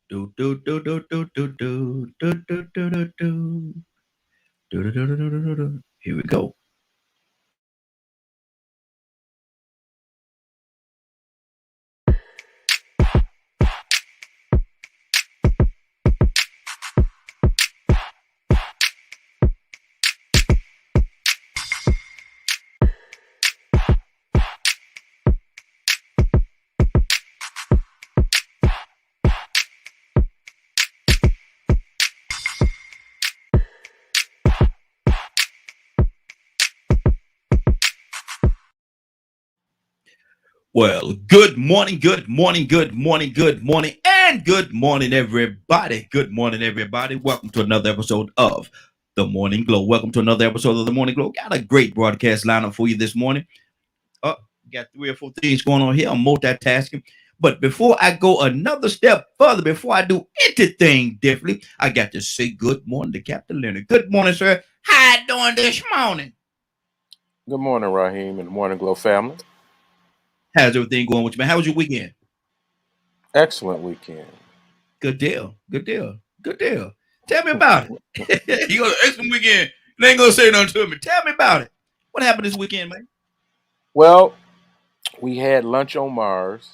Do do do do do do do do do do do do do do do do do do do. Here we go. Well, good morning, good morning, good morning, good morning, and good morning, everybody. Good morning, everybody. Welcome to another episode of The Morning Glow. Welcome to another episode of The Morning Glow. Got a great broadcast lineup for you this morning. Oh, got three or four things going on here. I'm multitasking. But before I go another step further, before I do anything differently, I got to say good morning to Captain Leonard. Good morning, sir. How you doing this morning? Good morning, Raheem, and Morning Glow family. How's everything going with you, man? How was your weekend? Excellent weekend. Good deal. Good deal. Good deal. Tell me about it. You got an excellent weekend. They ain't gonna say nothing to me. Tell me about it. What happened this weekend, man? Well, we had lunch on Mars,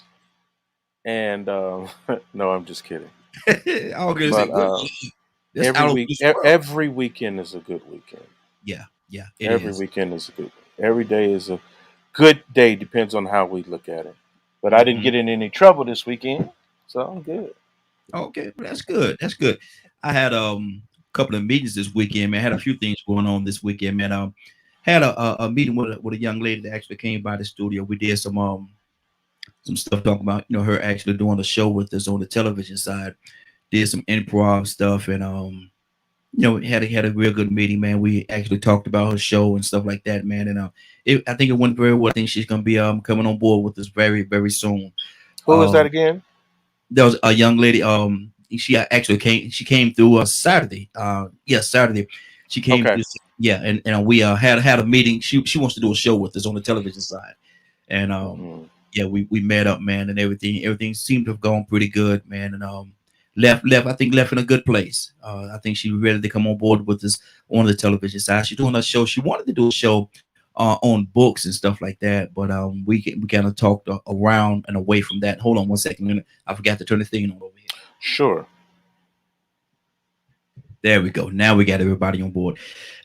and no, I'm just kidding. I was gonna say, But what? That's out of this world. every weekend is a good weekend. Yeah, yeah, it Every is. weekend is a good. Every day is a good day. Depends on how we look at it. But I didn't Mm-hmm. get in any trouble this weekend, so I'm good. Okay, well, that's good. That's good. I had a couple of meetings this weekend, man. I had a few things going on this weekend, man. Had a meeting with a young lady that actually came by the studio. We did some stuff talking about her actually doing a show with us on the television side. Did some improv stuff and had a real good meeting, man. We actually talked about her show and stuff like that, man. And I think it went very well. I think she's gonna be coming on board with us very very soon. Who is that Um, again? there was a young lady. She actually came. She came through Saturday. Yeah, Saturday. She came Okay. through. Yeah, and we had a meeting. She wants to do a show with us on the television side, and Hmm. yeah, we met up, man, and everything seemed to have gone pretty good, man, and left I think left in a good place. I think she ready to come on board with us on the television side. She's doing a show. She wanted to do a show on books and stuff like that, but we kind of talked around and away from that. Hold on one second, I forgot to turn the thing on over here. Sure. There we go. Now we got everybody on board.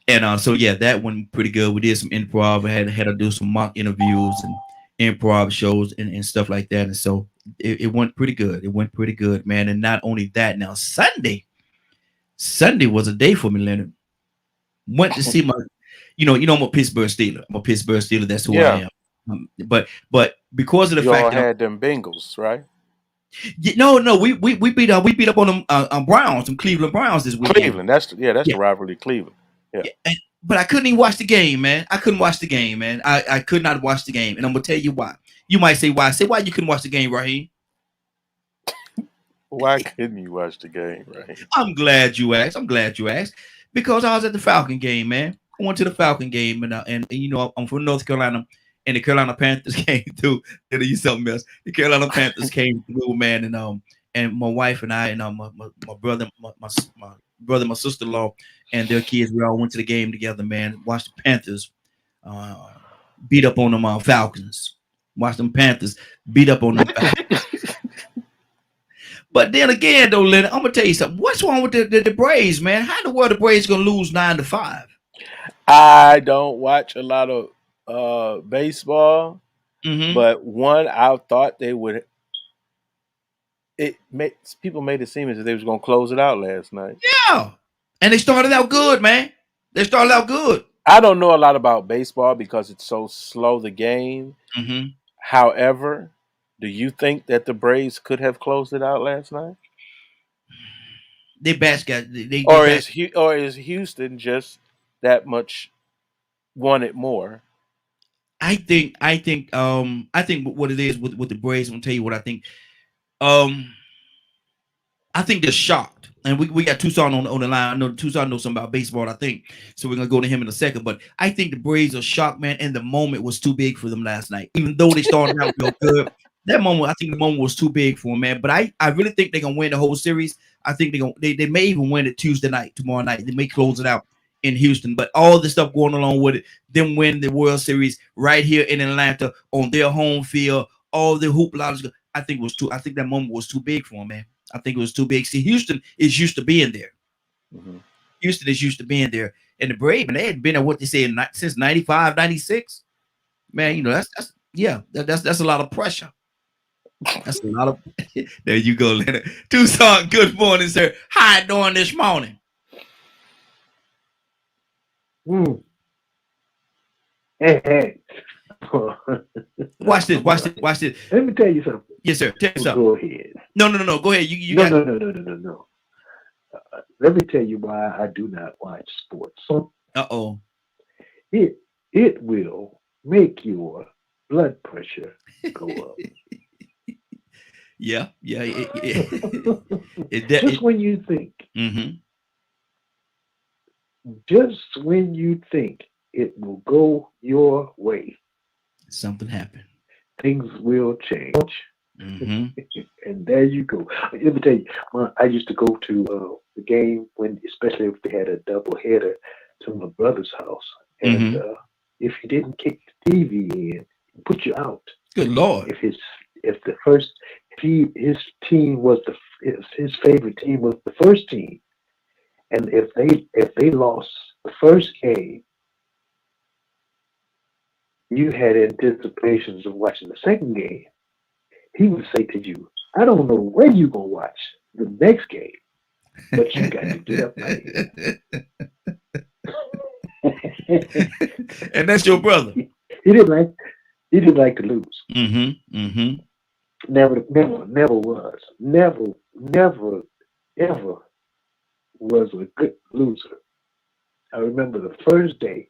And so yeah, that went pretty good. We did some improv. We had to do some mock interviews and improv shows and stuff like that. And so it went pretty good. It went pretty good, man. And not only that, now Sunday was a day for me, Leonard. Went to see my, I'm a Pittsburgh Steeler. I'm a Pittsburgh Steeler. That's who I Yeah. am. But because of the You all fact that had them Bengals, right? no, we beat up on them Browns, some Cleveland Browns this weekend. Cleveland. That's Yeah, the rivalry. Cleveland. Yeah. yeah, but I couldn't even watch the game, man. I couldn't watch the game, man. I could not watch the game, and I'm gonna tell you why. You might say why. Say why you couldn't watch the game, Raheem. Why couldn't you watch the game, right? I'm glad you asked. I'm glad you asked because I was at the Falcon game, man. I went to the Falcon game, and I'm from North Carolina, and the Carolina Panthers came through. Tell you something else. The Carolina Panthers came through, man, and my wife and I and my brother, my brother, my sister in law, and their kids. We all went to the game together, man. Watched the Panthers uh, beat up on them Falcons. Watched them Panthers beat up on them Falcons. But then again, though, Leonard, I'm gonna tell you something. What's wrong with the Braves, man? How in the world the Braves gonna lose 9-5? I don't watch a lot of baseball, Mm-hmm. but one I thought they would. It made people made it seem as if they was going to close it out last night. Yeah, and they started out good, man. They started out good. I don't know a lot about baseball because it's so slow the game. Mm-hmm. However, do you think that the Braves could have closed it out last night, They bats got they bat. or is Houston just that much wanted more? I think what it is with the Braves. I'm gonna tell you what I think. Um, I think they're shocked. And we got Tucson on the line. I know Tucson knows something about baseball, I think. So we're gonna go to him in a second. But I think the Braves are shocked, man, and the moment was too big for them last night. Even though they started out real good, that moment, I think the moment was too big for him, man. But I really think they're gonna win the whole series. I think they may even win it Tuesday night, tomorrow night. They may close it out in Houston. But all the stuff going along with it, them win the World Series right here in Atlanta on their home field, all the hoopla. I think was too. I think that moment was too big for him, man. I think it was too big. See, Houston is used to being there. Mhm. Houston is used to being there, and the Braves, and they had been there what they say since 95, 96. Man, that's yeah, that's a lot of pressure. That's a lot of. There you go, Leonard. Tucson, good morning, sir. How you doing this morning? Mm. Hey. Watch this. Watch this. Watch this. Let me tell you something. Yes, sir. Tell me something. Go ahead. No. Go ahead. You No, got. no. Let me tell you why I do not watch sports. So Uh-oh. it will make your blood pressure go up. Yeah. Just when you think, Mm-hmm. just when you think it will go your way, Something happened. things will change. Mm-hmm. And there you go. Let me tell you, I used to go to the game when, especially if they had a double header, to my brother's house, and Mm-hmm. if he didn't kick the TV in, he put you out. Good Lord. If the first his team was his favorite team was the first team, and if they lost the first game, you had anticipations of watching the second game. He would say to you, "I don't know when you're gonna watch the next game, but you got to get up right here." And that's your brother. He didn't like he didn't like to lose. Mm-hmm. Mm-hmm. Never was. Never, ever was a good loser. I remember the first day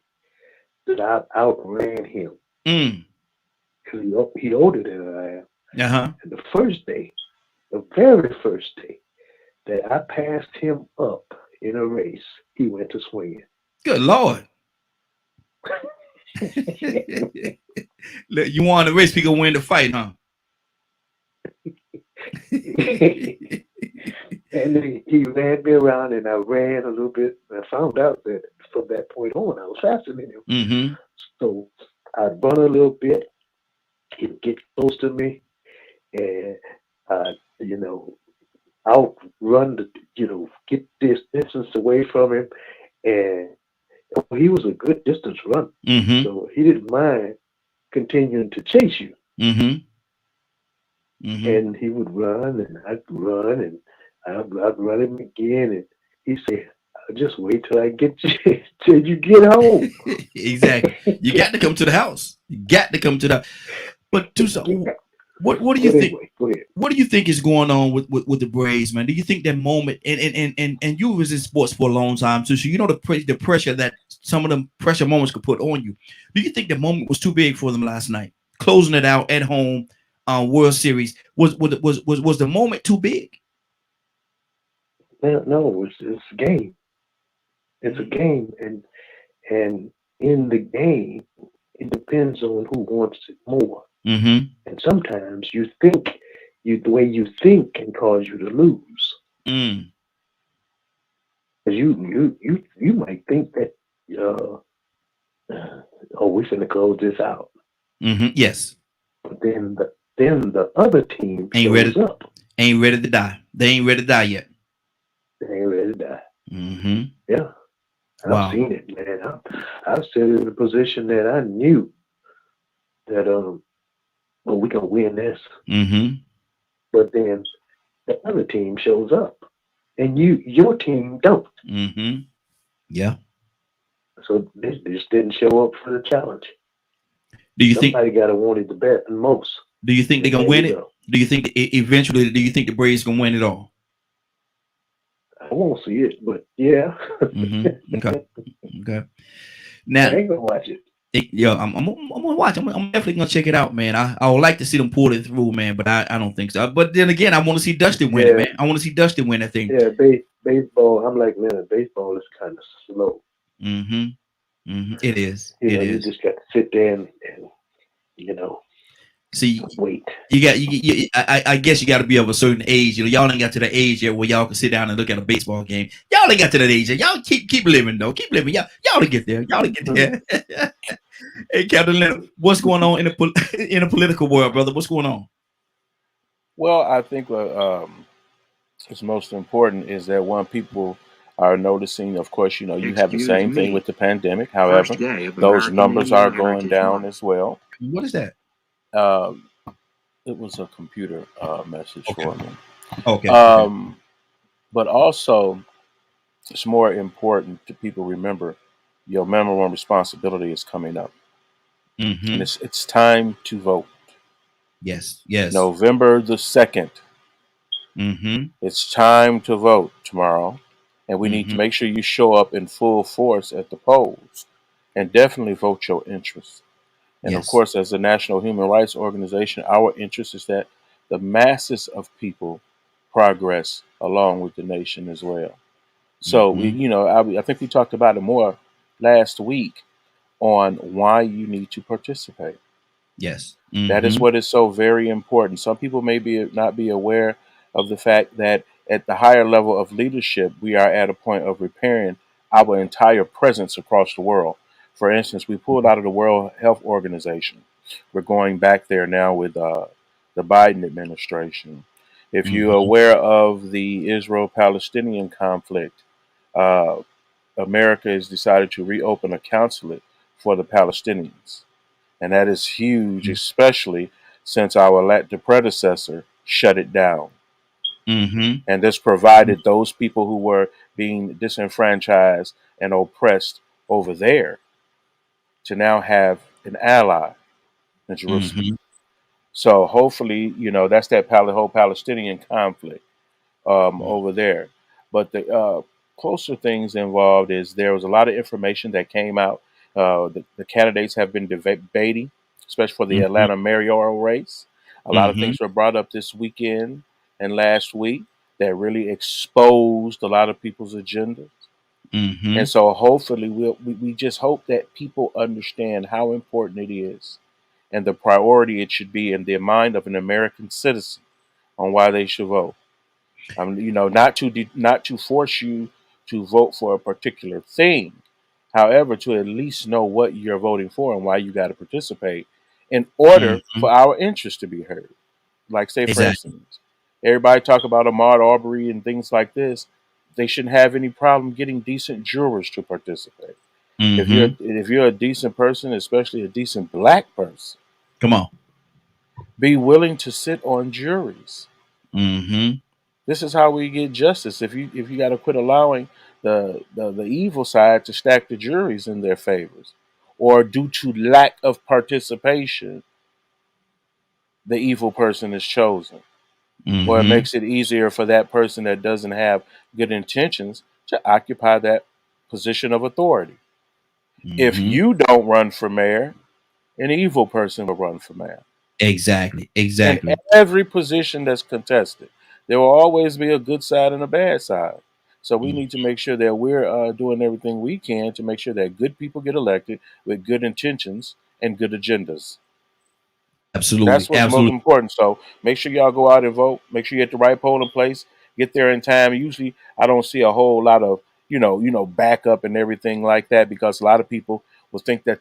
that I outran him Mm. because he older than I am. Uh-huh. And the very first day that I passed him up in a race, he went to swinging. Good Lord. Look, you want to race, we gonna win the fight, huh? And then he ran me around, and I ran a little bit. And I found out that from that point on, I was faster than him. Mm-hmm. So I'd run a little bit. He'd get close to me, and you know, outrun get this distance away from him. And he was a good distance runner, Mm-hmm. so he didn't mind continuing to chase you. Mm-hmm. Mm-hmm. And he would run, and I'd run, and I'd run him again, and he said, "I'll just wait till I get you till you get home." Exactly. You got to come to the house. You got to come to the. But Tucson, what do you But think? anyway, go ahead. What do you think is going on with the Braves, man? Do you think that moment and you was in sports for a long time too, so you know the pressure that some of them pressure moments could put on you. Do you think the moment was too big for them last night, closing it out at home, World Series? Was the moment too big? No, it's a game. It's a game, and in the game, it depends on who wants it more. Mm-hmm. And sometimes the way you think can cause you to lose. Mm. Because you might think that uh, oh, we're gonna close this out, Mm-hmm. Yes. but then the other team Ain't ready. shows up. Ain't ready to die. They ain't ready to die yet. They ain't ready to die. Mm-hmm. Yeah, I've Wow. seen it, man. I've said in a position that I knew that well, we gonna win this, Mm-hmm. but then the other team shows up, and your team don't. Mm-hmm. Yeah. So they just didn't show up for the challenge. Do you think? Somebody got to want it the best and most. Do you think they're And gonna there win you it? go. Do you think eventually? Do you think the Braves gonna win it all? I won't see it, but yeah, Mm-hmm. Okay. Okay. I Now, ain't gonna watch it. yo, I'm gonna watch. I'm definitely gonna check it out, man. I would like to see them pull it through, man, but I don't think so. But then again, I want to see Dusty win it, Yeah, man. I want to see Dusty win that thing. yeah. Baseball. I'm like, man, baseball is kind of slow. Mm-hmm. Mm-hmm. It is. You It know, you is. just got to sit there and you know See, Wait. I guess you got to be of a certain age. Y'all ain't got to the age yet where y'all can sit down and look at a baseball game. Y'all ain't got to that age yet. Y'all keep living though. Keep living. Y'all to get there. Y'all to get there. Hey, Captain Leonard, what's going on in the in the political world, brother? What's going on? Well, I think what's most important is that one people are noticing. Of course, you have the Excuse same thing me. with the pandemic. First However, day of those American numbers are Indian going Heritage down Month. as well. What is that? Um, it was a computer message Okay. for me. Okay. Okay. Um, but also, it's more important to people remember your memorable responsibility is coming up, and Mm-hmm. it's time to vote. Yes. Yes. November the 2nd. Mm-hmm. It's time to vote tomorrow, and we need Mm-hmm. to make sure you show up in full force at the polls and definitely vote your interests. And of Yes. course, as a national human rights organization, our interest is that the masses of people progress along with the nation as well. So Mm-hmm. I think we talked about it more last week on why you need to participate. Yes. That is Mm-hmm. what is so very important. Some people may not be aware of the fact that at the higher level of leadership, we are at a point of repairing our entire presence across the world. For instance, we pulled out of the World Health Organization. We're going back there now with the Biden administration. If you're Mm-hmm. aware of the Israel-Palestinian conflict, uh, America has decided to reopen a consulate for the Palestinians. And that is huge, especially since the predecessor shut it down. Mm-hmm. And this provided those people who were being disenfranchised and oppressed over there to now have an ally in Jerusalem. Mm-hmm. So hopefully, that's that whole Palestinian conflict over there. But the closer things involved is there was a lot of information that came out. The candidates have been debating, especially for the Mm-hmm. Atlanta mayoral race. A lot of Mm-hmm. things were brought up this weekend and last week that really exposed a lot of people's agendas. And Mm-hmm. so hopefully we just hope that people understand how important it is and the priority it should be in the mind of an American citizen on why they should vote. Not to force you to vote for a particular thing. However, to at least know what you're voting for and why you got to participate in order Mm-hmm. for our interests to be heard. Like, say, for Exactly. instance, everybody talk about Ahmaud Arbery and things like this. They shouldn't have any problem getting decent jurors to participate. If you're Mm-hmm. if you're a decent person, especially a decent black person, Come on. be willing to sit on juries. Mm-hmm. This is how we get justice. If you got to quit allowing the evil side to stack the juries in their favors, or due to lack of participation, the evil person is chosen, or it Mm-hmm. makes it easier for that person that doesn't have good intentions to occupy that position of authority. If Mm-hmm. you don't run for mayor, an evil person will run for mayor. Exactly. In Exactly. every position that's contested, there will always be a good side and a bad side. So we Mm. need to make sure that we're doing everything we can to make sure that good people get elected with good intentions and good agendas. Absolutely. That's what's most Absolutely. important. So make sure y'all go out and vote. Make sure you get the right polling place. Get there in time. Usually, I don't see a whole lot of backup and everything like that because a lot of people will think that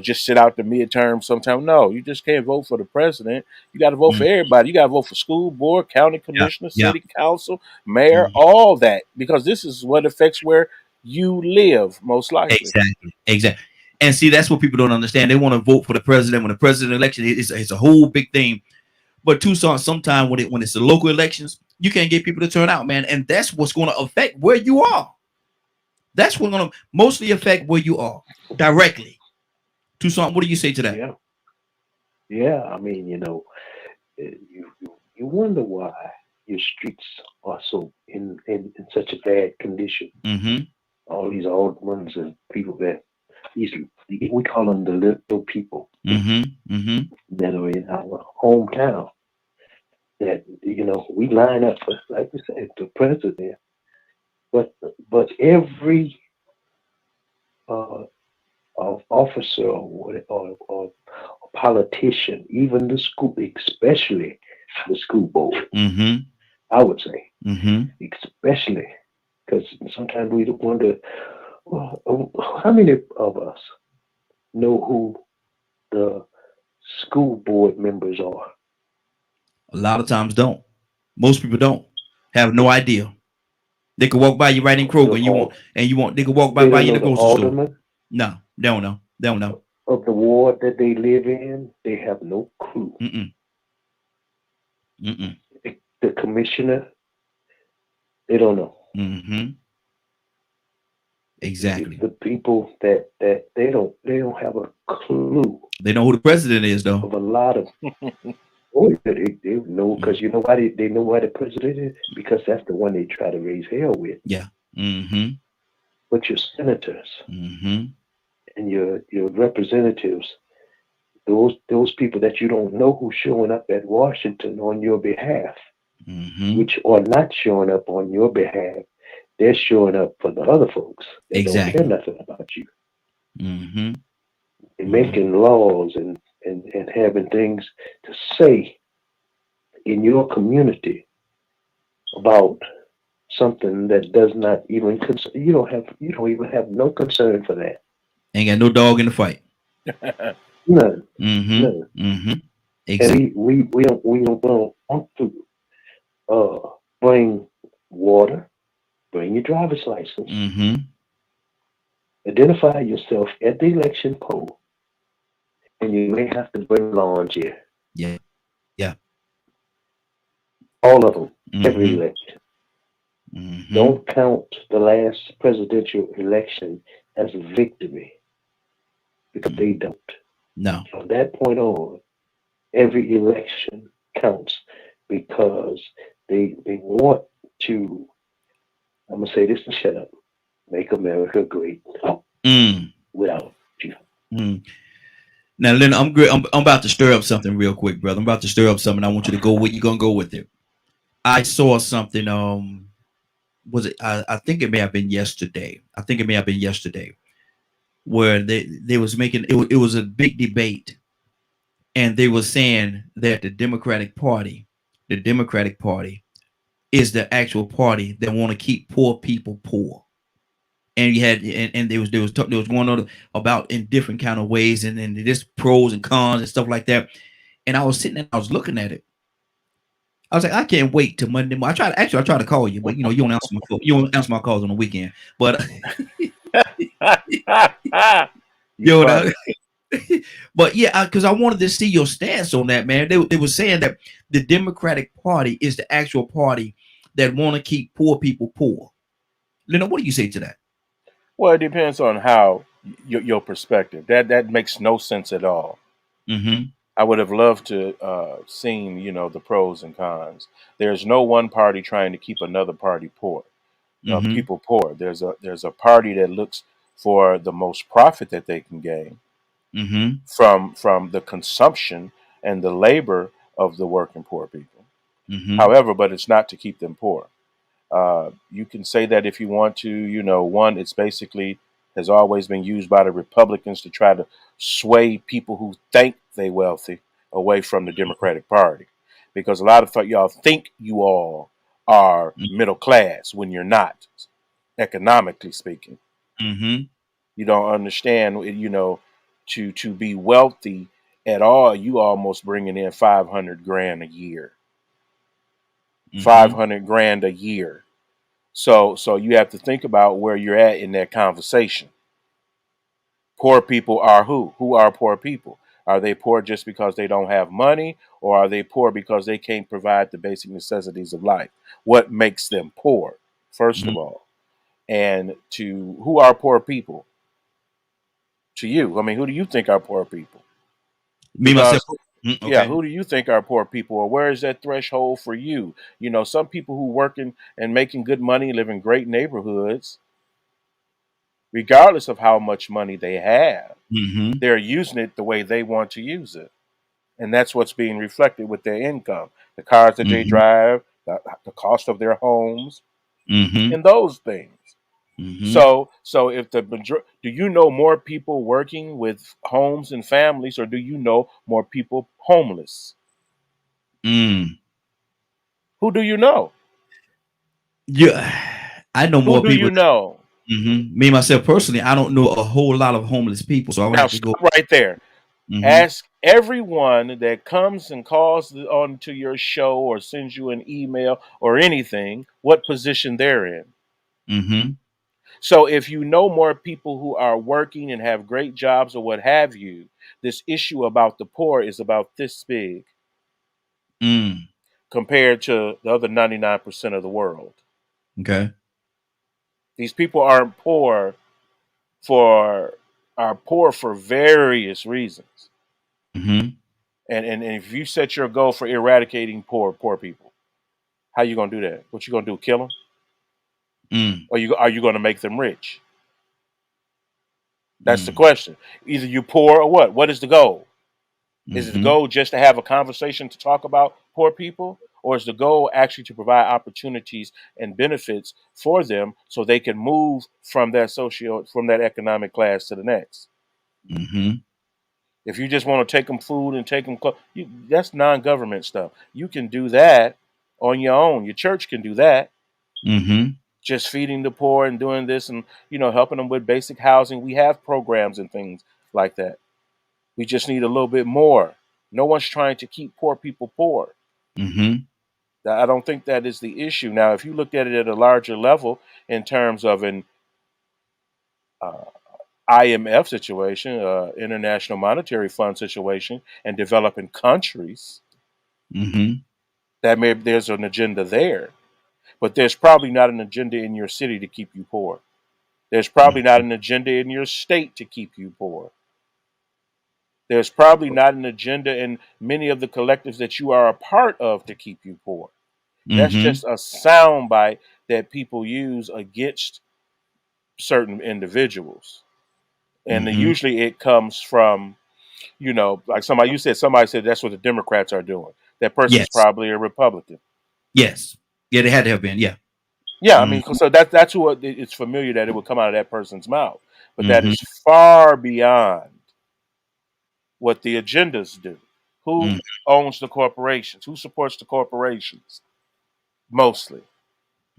just sit out the midterm. Sometimes no, you just can't vote for the president. You got to vote for Mm. everybody. You got to vote for school board, county Yeah. commissioner, Yeah. city council, mayor, Mhm. all that because this is what affects where you live most likely. Exactly. Exactly. And see, that's what people don't understand. They want to vote for the president when the president election is a whole big thing. But Tucson, sometimes when it's the local elections, you can't get people to turn out, man. And that's what's going to affect where you are. That's what's going to mostly affect where you are directly. Tucson, what do you say to that? Yeah, yeah. I mean, you wonder why your streets are so in such a bad condition. Mm-hmm. All these old ones and people that these we call them the little people Mm-hmm. Mm-hmm. that are in our hometown. That we line up for, like you said, the president. But but every uh, officer or politician, even the school, especially the school board, Mm-hmm. I would say, Mm-hmm. especially because sometimes we wonder, well, how many of us know who the school board members are? A lot of times don't. Most people don't have no idea. They could walk by you right in The Kroger, and all you want they could walk by they don't you in know the the grocery store. alderman No, they don't know. They don't know. of the ward that they live in. They have no clue. Mm-mm. Mm-mm. The commissioner, they don't know. Mm-hmm. It's Exactly. the people that they don't have a clue They know who the president is, though. of a lot of. Oh, yeah, they know Mm. because you know why they know why the president is because that's the one they try to raise hell with. Yeah. Mm-hmm. But your senators Mm-hmm. and your representatives, those people that you don't know who's showing up at Washington on your behalf, Mm-hmm. which are not showing up on your behalf, they're showing up for the other folks that don't care Exactly. nothing about you. Mm-hmm. And Mm-hmm. making laws and having things to say in your community about something that does not even you don't even have no concern for that. Ain't got no dog in the fight. None, none. Mm-hmm. Mm-hmm. And Exactly. we don't want to bring water, bring your driver's license, Mm-hmm. identify yourself at the election poll, and you may have to bring lawn chair. Yeah. Yeah. All of them, every Mm-hmm. election. Mm-hmm. Don't count the last presidential election as a victory because Mm. they don't. No. From that point on, every election counts because they want to. I'm gonna say this and shut up. Make America great Mm. without you. Mm. Now, Leonard, I'm great. I'm about to stir up something real quick, brother. I'm about to stir up something. I want you to go with. You're gonna go with it. I saw something. Was it? I think it may have been yesterday. I think it may have been yesterday, where they was making it was a big debate, and they were saying that the Democratic Party, is the actual party that want to keep poor people poor. And you had and there was going on about in different kind of ways, and this pros and cons and stuff like that. And I was sitting there, I was looking at it. I was like, I can't wait till Monday morning. I tried to call you, but you don't answer my phone. You don't answer my calls on the weekend. But You you know, funny. but yeah, because I wanted to see your stance on that, man. They were saying that the Democratic Party is the actual party that want to keep poor people poor. Lena, what do you say to that? Well, it depends on how your perspective. That makes no sense at all. Mm-hmm. I would have loved to seen the pros and cons. There's no one party trying to keep another party poor, Mm-hmm. people poor. There's a party that looks for the most profit that they can gain Mm-hmm. from the consumption and the labor of the working poor people. Mm-hmm. However, but it's not to keep them poor. You can say that if you want to. One, it's basically has always been used by the Republicans to try to sway people who think they wealthy away from the Democratic Party, because a lot of y'all think you all are middle class when you're not, economically speaking. Mm-hmm. You don't understand. To be wealthy at all, you almost bringing in 500 grand a year. Mm-hmm. 500 grand a year. So you have to think about where you're at in that conversation. Poor people are who? Who are poor people? Are they poor just because they don't have money, or are they poor because they can't provide the basic necessities of life? What makes them poor, first Mm-hmm. of all? And to who are poor people to you? I mean, who do you think are poor people? Me myself. Because yeah, Okay. who do you think are poor people, or where is that threshold for you? Some people who working and making good money live in great neighborhoods, regardless of how much money they have, Mm-hmm. they're using it the way they want to use it. And that's what's being reflected with their income, the cars that they Mm-hmm. drive, the cost of their homes, Mm-hmm. and those things. Mm-hmm. So if do you know more people working with homes and families, or do you know more people homeless? Mm. Who do you know? Yeah, I know Who more do people. you know? Me myself personally, I don't know a whole lot of homeless people, so I would Now have to go. stop right there. Mm-hmm. Ask everyone that comes and calls onto your show or sends you an email or anything what position they're in. Mm-hmm. So if you know more people who are working and have great jobs or what have you, this issue about the poor is about this big Mm. compared to the other 99% of the world. Okay. These people for are poor for various reasons. Mm-hmm. And if you set your goal for eradicating poor people, how you gonna do that? What you gonna do? Kill them? Mm. Or are you gonna make them rich? That's the Mm. question. Either you poor or what? What is the goal? Is it the Mm-hmm. goal just to have a conversation to talk about poor people? Or is the goal actually to provide opportunities and benefits for them so they can move from that economic class to the next? Mm-hmm. If you just want to take them food and take them clothes, that's non-government stuff. You can do that on your own. Your church can do that, Mm-hmm. just feeding the poor and doing this and helping them with basic housing. We have programs and things like that. We just need a little bit more. No one's trying to keep poor people poor. Mm-hmm. I don't think that is the issue. Now, if you look at it at a larger level in terms of an uh, IMF situation, International Monetary Fund situation, and developing countries, Mm-hmm. there's an agenda there. But there's probably not an agenda in your city to keep you poor. There's probably not an agenda in your state to keep you poor. There's probably not an agenda in many of the collectives that you are a part of to keep you poor. That's Mm-hmm. just a soundbite that people use against certain individuals. And Mm-hmm. usually it comes from, like somebody said that's what the Democrats are doing. That person's Yes. probably a Republican. Yes. Yeah, they had to have been. Yeah. Yeah, I mean, Mm-hmm. so that's who it's familiar that it would come out of that person's mouth. But that Mm-hmm. is far beyond what the agendas do. Who owns the corporations? Who supports the corporations? Mostly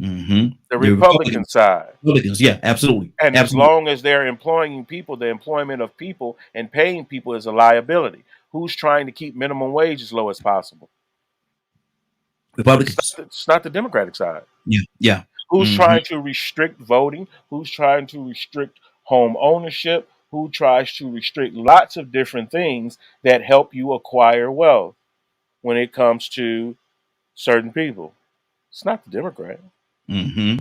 Mm-hmm. the The Republican Republicans. side. Republicans. Yeah. Absolutely. And as Absolutely. long as they're employing people, the employment of people and paying people is a liability. Who's trying to keep minimum wage as low as possible? Republicans. It's not the Democratic side. Yeah. Yeah. Who's Mm-hmm. trying to restrict voting? Who's trying to restrict home ownership? Who tries to restrict lots of different things that help you acquire wealth when it comes to certain people? It's not the Democrat. Mm-hmm.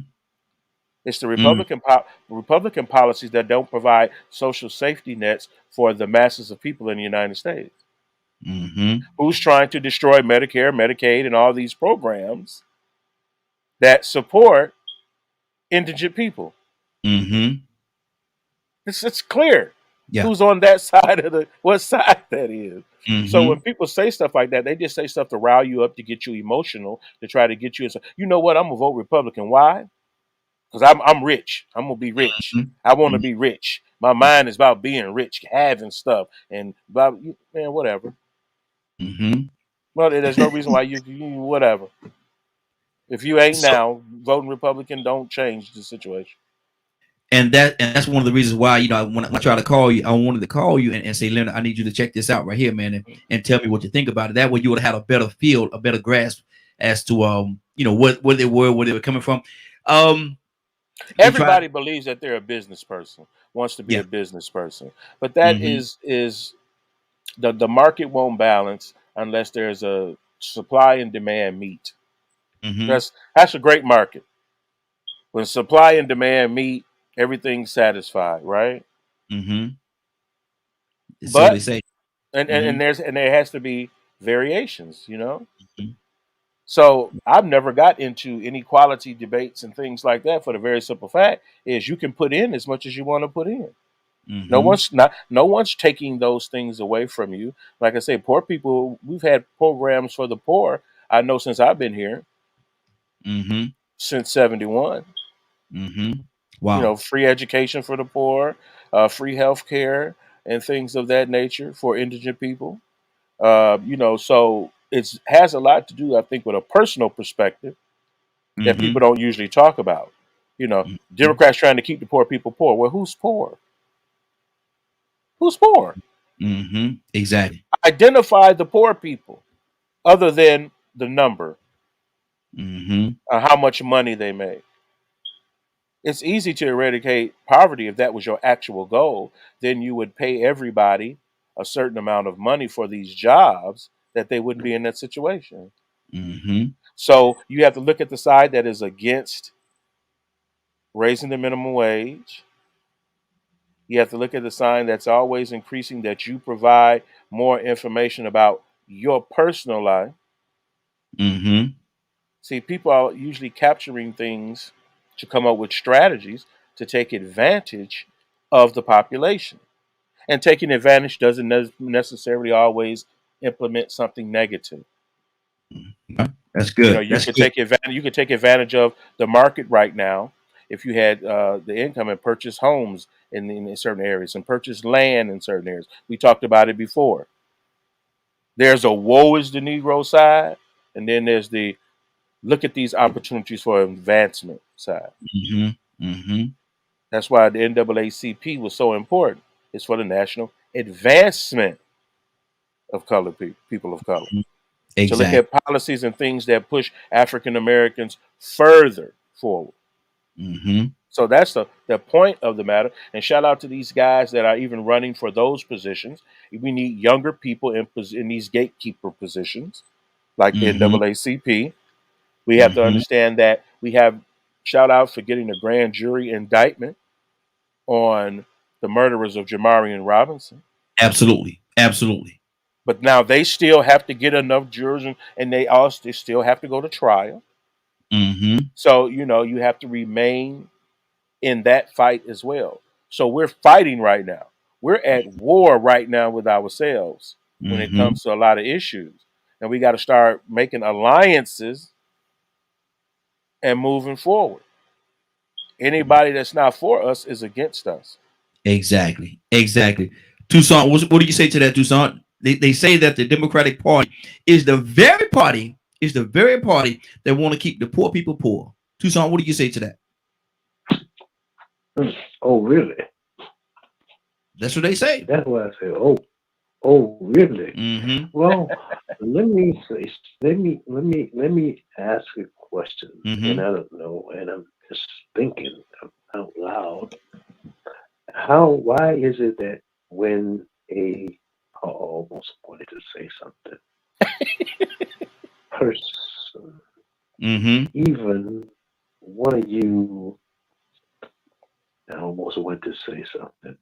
It's the Republican policies that don't provide social safety nets for the masses of people in the United States. Mm-hmm. Who's trying to destroy Medicare, Medicaid, and all these programs that support indigent people? Mm-hmm. It's clear Yeah. who's on that side of what side that is. So Mm-hmm. when people say stuff like that, they just say stuff to rile you up, to get you emotional, to try to get you. You know what? I'm gonna vote Republican. Why? Because I'm rich. I'm gonna be rich. I want to be rich. My mind is about being rich, having stuff, and blah, man, whatever. Mm-hmm. Well, there's no reason why you whatever. If you ain't So, now voting Republican, don't change the situation. and that's one of the reasons why when I try to call you, I wanted to call you and say, Leonard, I need you to check this out right here, man, and tell me what you think about it. That way, you would have had a better feel, a better grasp as to what they were, where they were coming from. Um, you tried, Everybody believes that they're a business person, wants to be yeah. a business person, but that Mm-hmm. is the market won't balance unless there's a supply and demand meet. Mm-hmm. That's a great market. When supply and demand meet, everything's satisfied, right? Mm-hmm. So they But say. and, and, Mm-hmm. and there's and there has to be variations. So I've never got into inequality debates and things like that for the very simple fact is you can put in as much as you want to put in. Mm-hmm. No one's taking those things away from you. Like I say, poor people, we've had programs for the poor. I know since I've been here Mm-hmm. since 71. Mm-hmm. Wow. Free education for the poor, free health care, and things of that nature for indigent people. So it has a lot to do, I think, with a personal perspective that Mm-hmm. people don't usually talk about. Democrats trying to keep the poor people poor. Well, who's poor? Who's poor? Mm-hmm. Exactly. Identify the poor people other than the number, Mm-hmm. how much money they make. It's easy to eradicate poverty if that was your actual goal. Then you would pay everybody a certain amount of money for these jobs that they wouldn't be in that situation. Mm-hmm. So you have to look at the side that is against raising the minimum wage. You have to look at the sign that's always increasing, that you provide more information about your personal life. Mm-hmm. See, people are usually capturing things to come up with strategies to take advantage of the population. And taking advantage doesn't necessarily always implement something negative. Okay. That's good. You That's could good. take advantage. You could take advantage of the market right now if you had the income and purchase homes in certain areas and purchase land in certain areas. We talked about it before. There's a woe is the Negro side, and then there's the look at these opportunities for advancement side. Mm-hmm. Mm-hmm. That's why the NAACP was so important. It's for the national advancement of colored people of color. To look Exactly. at policies and things that push African Americans further forward. Mm-hmm. So that's the point of the matter. And shout out to these guys that are even running for those positions. We need younger people in these gatekeeper positions, like the Mm-hmm. NAACP. We have to Mm-hmm. understand that we have shout out for getting a grand jury indictment on the murderers of Jamarian Robinson. Absolutely. Absolutely. But now they still have to get enough jurors, and they still have to go to trial. Mm-hmm. So you have to remain in that fight as well. So we're fighting right now. We're at war right now with ourselves when it Mm-hmm. comes to a lot of issues, and we got to start making alliances and moving forward. Anybody that's not for us is against us. Exactly. Exactly. Toussaint, what do you say to that, Toussaint? They say that the Democratic Party is the very party that want to keep the poor people poor. Toussaint, what do you say to that? Oh, really? That's what they say. That's why I say, oh, really? Mm-hmm. Well, let me say, let me ask a question, and Mm-hmm. I don't know, and I'm just thinking out loud. Why is it that when I almost wanted to say something, person, Mm-hmm. even one of you, I almost wanted to say something,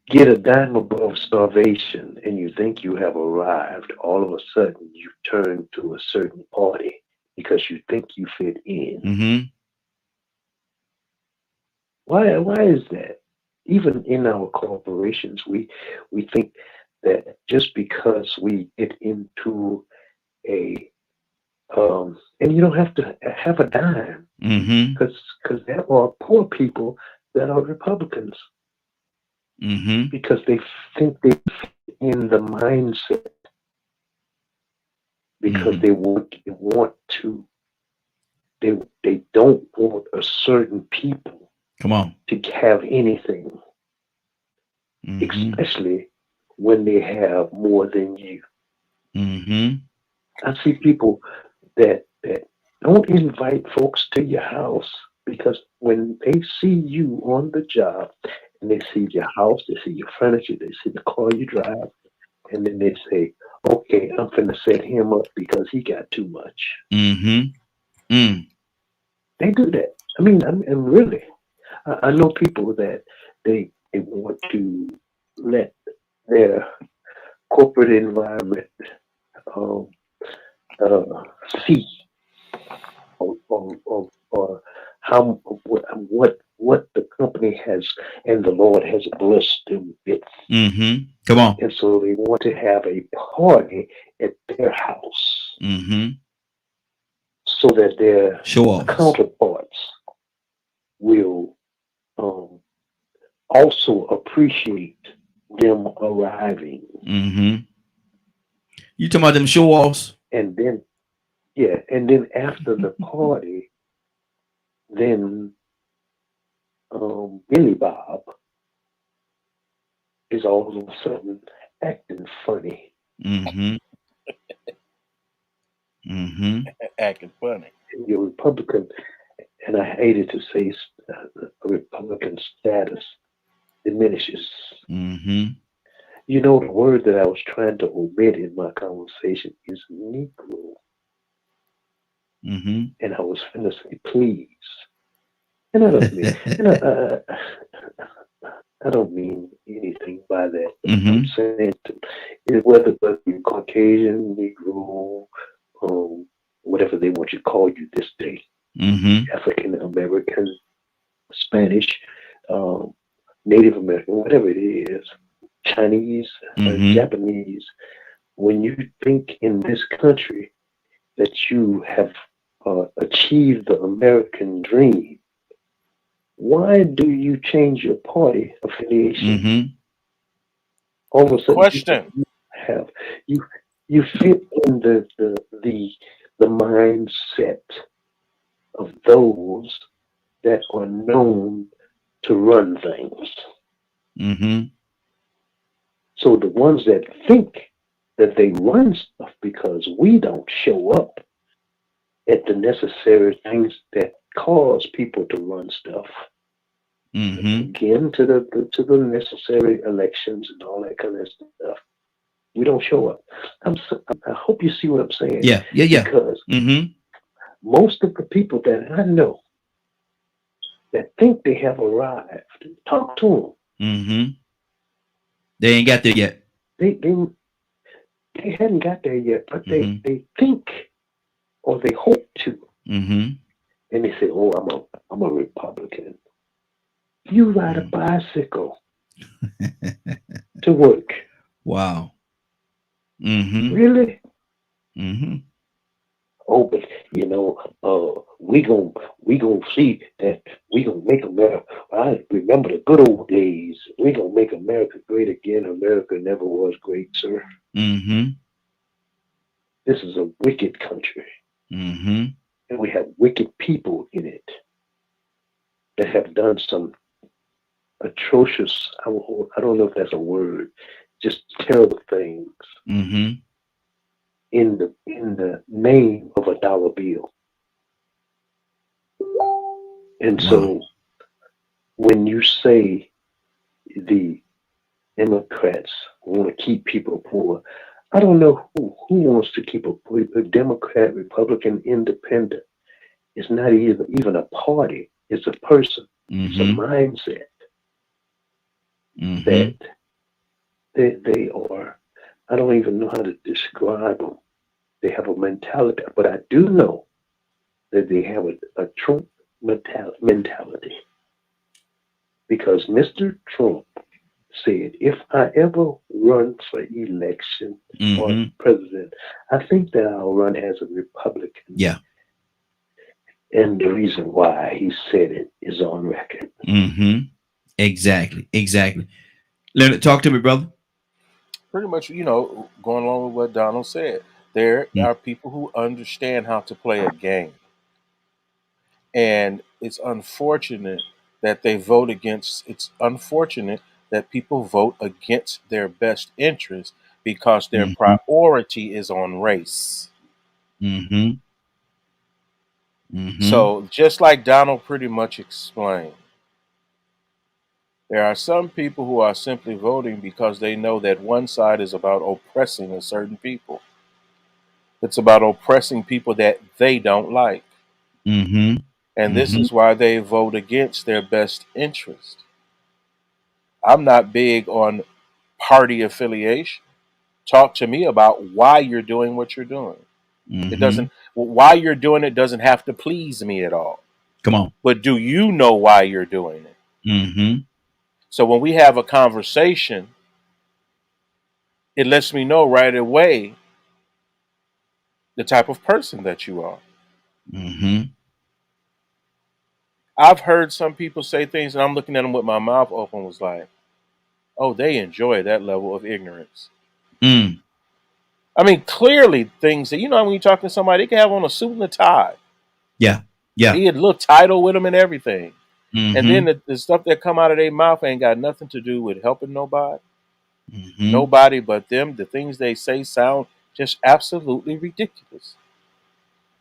get a dime above starvation and you think you have arrived, all of a sudden you turn to a certain party because you think you fit in. Mm-hmm. Why is that? Even in our corporations, we think that just because we get into a and you don't have to have a dime Mm-hmm. because there are poor people that are Republicans Mm-hmm. because they think they fit in the mindset because Mm-hmm. they want to they don't want a certain people Come on. to have anything, Mm-hmm. especially when they have more than you. Mm-hmm. I see people that don't invite folks to your house because when they see you on the job and they see your house, they see your furniture, they see the car you drive, and then they say, "Okay, I'm finna set him up because he got too much." Mm-hmm. Mm. They do that. I mean, really, I know people that they want to let their corporate environment um, uh, see or how what the company has and the Lord has blessed them with, Mm-hmm. Come on. and so they want to have a party at their house Mm-hmm. so that their Show offs. counterparts will um, also appreciate them arriving. Mm-hmm. You talking about them show offs? And then, yeah, and then after the party, then Billy Bob is all of a sudden acting funny. Mm-hmm. Mm-hmm. Acting funny. And your Republican, and I hated to say a Republican status diminishes. Mm-hmm. You know, the word that I was trying to omit in my conversation is Negro. Mm-hmm. And I was finna say, please. And I don't mean, and I don't mean anything by that. I'm Mm-hmm. saying whether you're Caucasian, Negro, um, whatever they want you to call you this day, Mm-hmm. African American, Spanish, um, Native American, whatever it is, Chinese, Mm-hmm. Japanese, when you think in this country that you have achieved the American dream, why do you change your party affiliation? Mm-hmm. All of a Good sudden, question. you have you you fit in the mindset of those that are known to run things. Mm-hmm. So the ones that think that they run stuff because we don't show up at the necessary things that cause people to run stuff. Mm-hmm. Again, to the necessary elections and all that kind of stuff. We don't show up. I hope you see what I'm saying Yeah. Yeah. Yeah. because Mm-hmm. most of the people that I know that think they have arrived, talk to Mm-hmm. They ain't got there yet. them. They hadn't got there yet, but they Mm-hmm. they think or they hope to, Mm-hmm. and they say, "Oh, I'm a Republican." You ride a Mm-hmm. bicycle to work, Wow. Mm-hmm. really? Mm-hmm. Oh, but we gonna see that we gonna make America. I remember the good old days. We gonna make America great again. America never was great, sir. Mm-hmm. This is a wicked country, Mm-hmm. and we have wicked people in it that have done some atrocious. I don't know if that's a word. Just terrible things Mm-hmm. in the name of a dollar bill. And Wow. so when you say the Democrats want to keep people poor. I don't know who wants to keep a Democrat, Republican, Independent. It's not even a party. It's a person. It's a Mm-hmm. mindset Mm-hmm. that they are. I don't even know how to describe them. They have a mentality, but I do know that they have a Trump mentality because Mr. Trump said, if I ever run for election or Mm-hmm. president, I think that I'll run as a Republican. Yeah. And the reason why he said it is on record. Mm-hmm. Exactly. Exactly. Leonard, talk to me, brother. Pretty much, going along with what Donald said, there Mm-hmm. are people who understand how to play a game. And it's unfortunate that people vote against their best interest because their Mm-hmm. priority is on race. Mm-hmm. Mm-hmm. So, just like Donald pretty much explained, there are some people who are simply voting because they know that one side is about oppressing a certain people. It's about oppressing people that they don't like. Mm-hmm. And this Mm-hmm. is why they vote against their best interest. I'm not big on party affiliation. Talk to me about why you're doing what you're doing. It Mm-hmm. doesn't, why you're doing it doesn't have to please me at all. Come on. But do you know why you're doing it? Mm-hmm. So when we have a conversation, it lets me know right away the type of person that you are. Mm-hmm. I've heard some people say things, and I'm looking at them with my mouth open, was like, oh, they enjoy that level of ignorance. Mm. I mean, clearly things that, when you're talking to somebody, they can have on a suit and a tie. Yeah. Yeah. He had a little title with them and everything. Mm-hmm. And then the stuff that come out of their mouth ain't got nothing to do with helping nobody. Mm-hmm. Nobody but them. The things they say sound just absolutely ridiculous.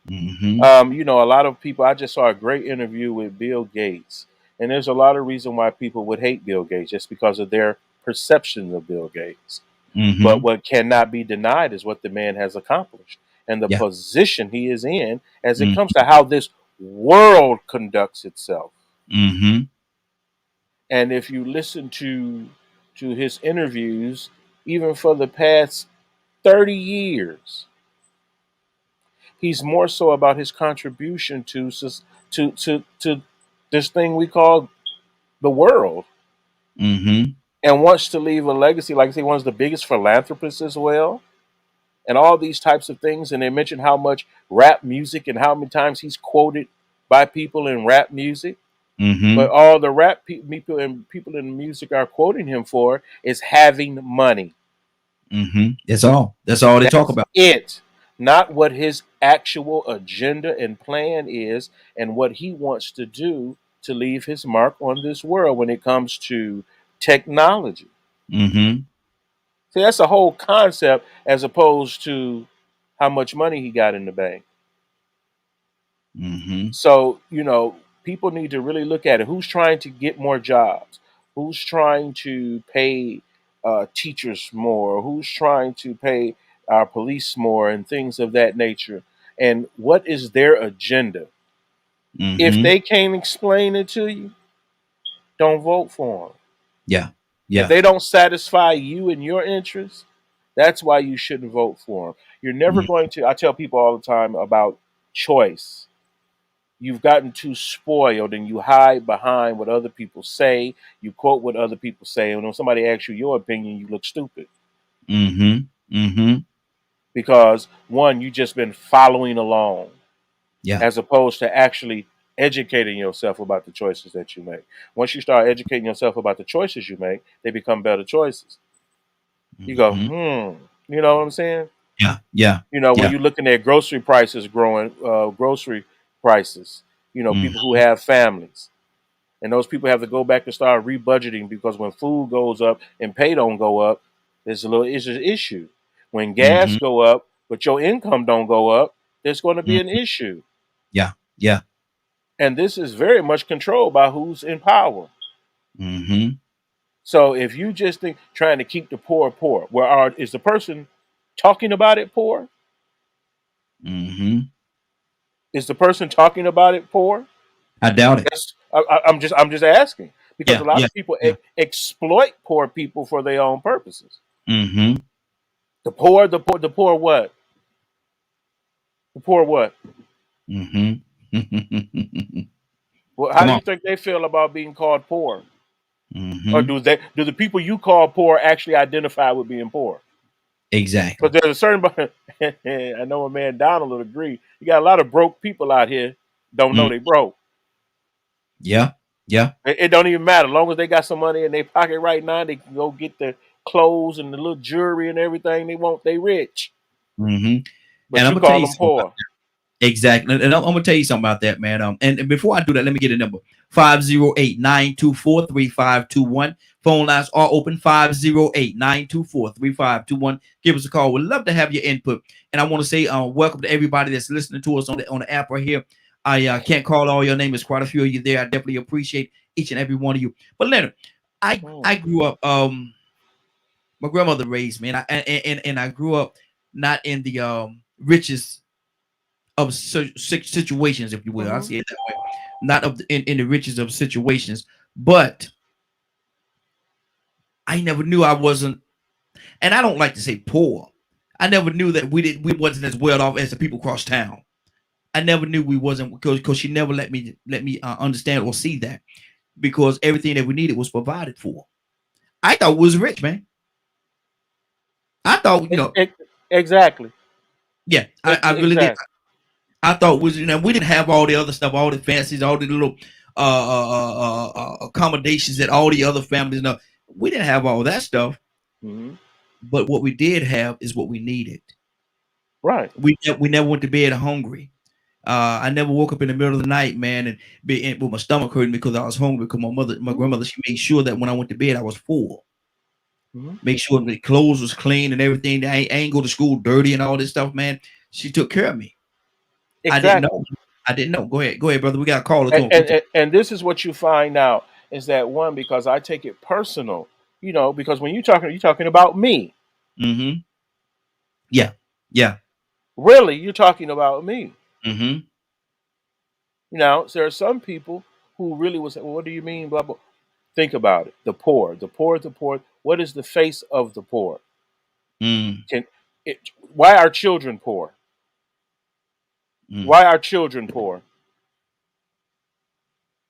Mm-hmm. A lot of people, I just saw a great interview with Bill Gates. And there's a lot of reason why people would hate Bill Gates, just because of their perception of Bill Gates. Mm-hmm. But what cannot be denied is what the man has accomplished and the Yeah. position he is in as it Mhm. comes to how this world conducts itself. Mm-hmm. And if you listen to his interviews, even for the past 30 years, he's more so about his contribution to this thing we call the world, Mm-hmm. and wants to leave a legacy. Like I say, one of the biggest philanthropists as well, and all these types of things. And they mentioned how much rap music and how many times he's quoted by people in rap music. Mm-hmm. But all the rap people and people in music are quoting him for is having money. Mm-hmm. That's all they talk about. It, not what his actual agenda and plan is, and what he wants to do to leave his mark on this world when it comes to technology. Mm-hmm. See, that's a whole concept as opposed to how much money he got in the bank. Mm-hmm. So, people need to really look at it. Who's trying to get more jobs? Who's trying to pay teachers more? Who's trying to pay our police more and things of that nature? And what is their agenda? Mm-hmm. If they can't explain it to you, don't vote for them. Yeah. Yeah. If they don't satisfy you and your interests, that's why you shouldn't vote for them. You're never going to. I tell people all the time about choice. You've gotten too spoiled and you hide behind what other people say. You quote what other people say. And when somebody asks you your opinion, you look stupid. Mm-hmm. Mm-hmm. Because one, you've just been following along. Yeah. As opposed to actually educating yourself about the choices that you make. Once you start educating yourself about the choices you make, they become better choices. You go, you know what I'm saying? Yeah. Yeah. When you're looking at grocery prices growing, grocery prices, people who have families, and those people have to go back and start rebudgeting, because when food goes up and pay don't go up, it's an issue. When gas go up, but your income don't go up, there's going to be an issue. Yeah. Yeah. And this is very much controlled by who's in power. Mm-hmm. So if you just think trying to keep the poor, is the person talking about it poor? Mm-hmm. Is the person talking about it poor? I doubt it. I'm just asking, because Yeah, a lot of people exploit poor people for their own purposes. Mm-hmm. The poor what? The poor what? Mm-hmm. Well, how do you think they feel about being called poor? Mm-hmm. Or do the people you call poor actually identify with being poor? Exactly. But there's a certain, I know a man Donald would agree. You got a lot of broke people out here don't know they broke. Yeah. Yeah. It don't even matter. As long as they got some money in their pocket right now, they can go get the clothes and the little jewelry and everything they want. They rich. Mm-hmm. But and you call them poor. Exactly. And I'm gonna tell you something about that, man. And before I do that, let me get a number: 508-924-3521. Phone lines are open. 508-924-3521. Give us a call. We'd love to have your input. And I want to say welcome to everybody that's listening to us on the app right here. I can't call all your names. There's quite a few of you there. I definitely appreciate each and every one of you. But Leonard, I grew up. My grandmother raised me, and I grew up not in the richest of situations, if you will. I see it that way. Not in the richest of situations, but I never knew I wasn't, and I don't like to say poor. I never knew that we wasn't as well off as the people across town. I never knew we wasn't, because she never let me understand or see that, because everything that we needed was provided for. I thought we was rich, man. I thought, exactly. Yeah, I really did. I thought we didn't have all the other stuff, all the fancies, all the little accommodations that all the other families know. We didn't have all that stuff, Hmm. but what we did have is what we needed. Right. We never went to bed hungry. I never woke up in the middle of the night, man, and with my stomach hurting because I was hungry. Because my grandmother, she made sure that when I went to bed, I was full. Hmm. Make sure the clothes was clean and everything. I ain't go to school dirty and all this stuff, man. She took care of me. I didn't Exactly. know. I didn't know. Go ahead, brother. We got a caller. Come on. And this is what you find out is that one, because I take it personal, because when you're talking about me. Mm-hmm. Yeah. Yeah. Really, you're talking about me. Mm-hmm. Now, there are some people who really will say, well, what do you mean? Blah, blah. Think about it. The poor, the poor, the poor. What is the face of the poor? Mm. Can why are children poor? Mm. Why are children poor?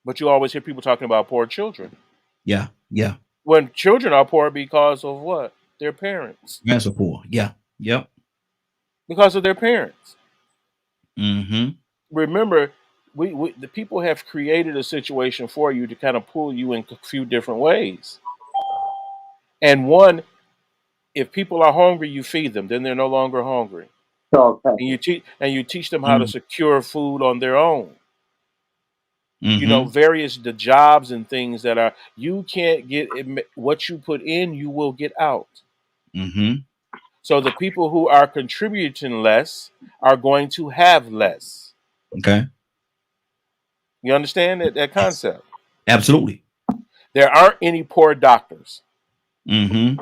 But you always hear people talking about poor children. Yeah. Yeah. When children are poor because of what? Their parents. That's a poor. Yeah. Yep. Because of their parents. Mm-hmm. Remember, the people have created a situation for you to kind of pull you in a few different ways. And one, if people are hungry, you feed them. Then they're no longer hungry, Charles and Patrick. you teach them how to secure food on their own. Mm-hmm. Various the jobs and things that are you can't get what you put in, you will get out. Mm-hmm. So the people who are contributing less are going to have less. Okay. You understand that Yes. concept? Absolutely. There aren't any poor doctors. Mm-hmm.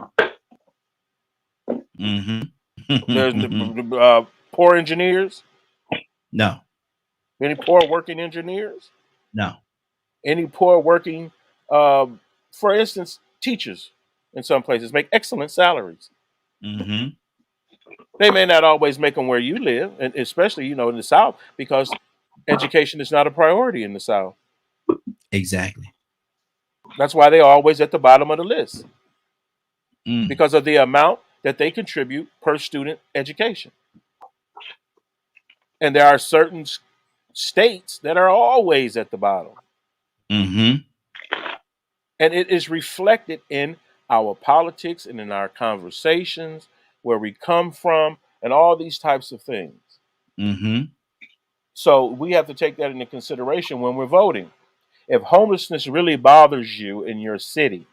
There's Mm-hmm. poor engineers. No. Any poor working engineers? No. Any poor working, for instance, teachers in some places make excellent salaries. Mm-hmm. They may not always make them where you live, and especially in the South, because education is not a priority in the South. Exactly. That's why they're always at the bottom of the list Mm. because of the amount that they contribute per student education. And there are certain states that are always at the bottom. Mm-hmm. And it is reflected in our politics and in our conversations, where we come from, and all these types of things. Mm-hmm. So we have to take that into consideration when we're voting. If homelessness really bothers you in your city,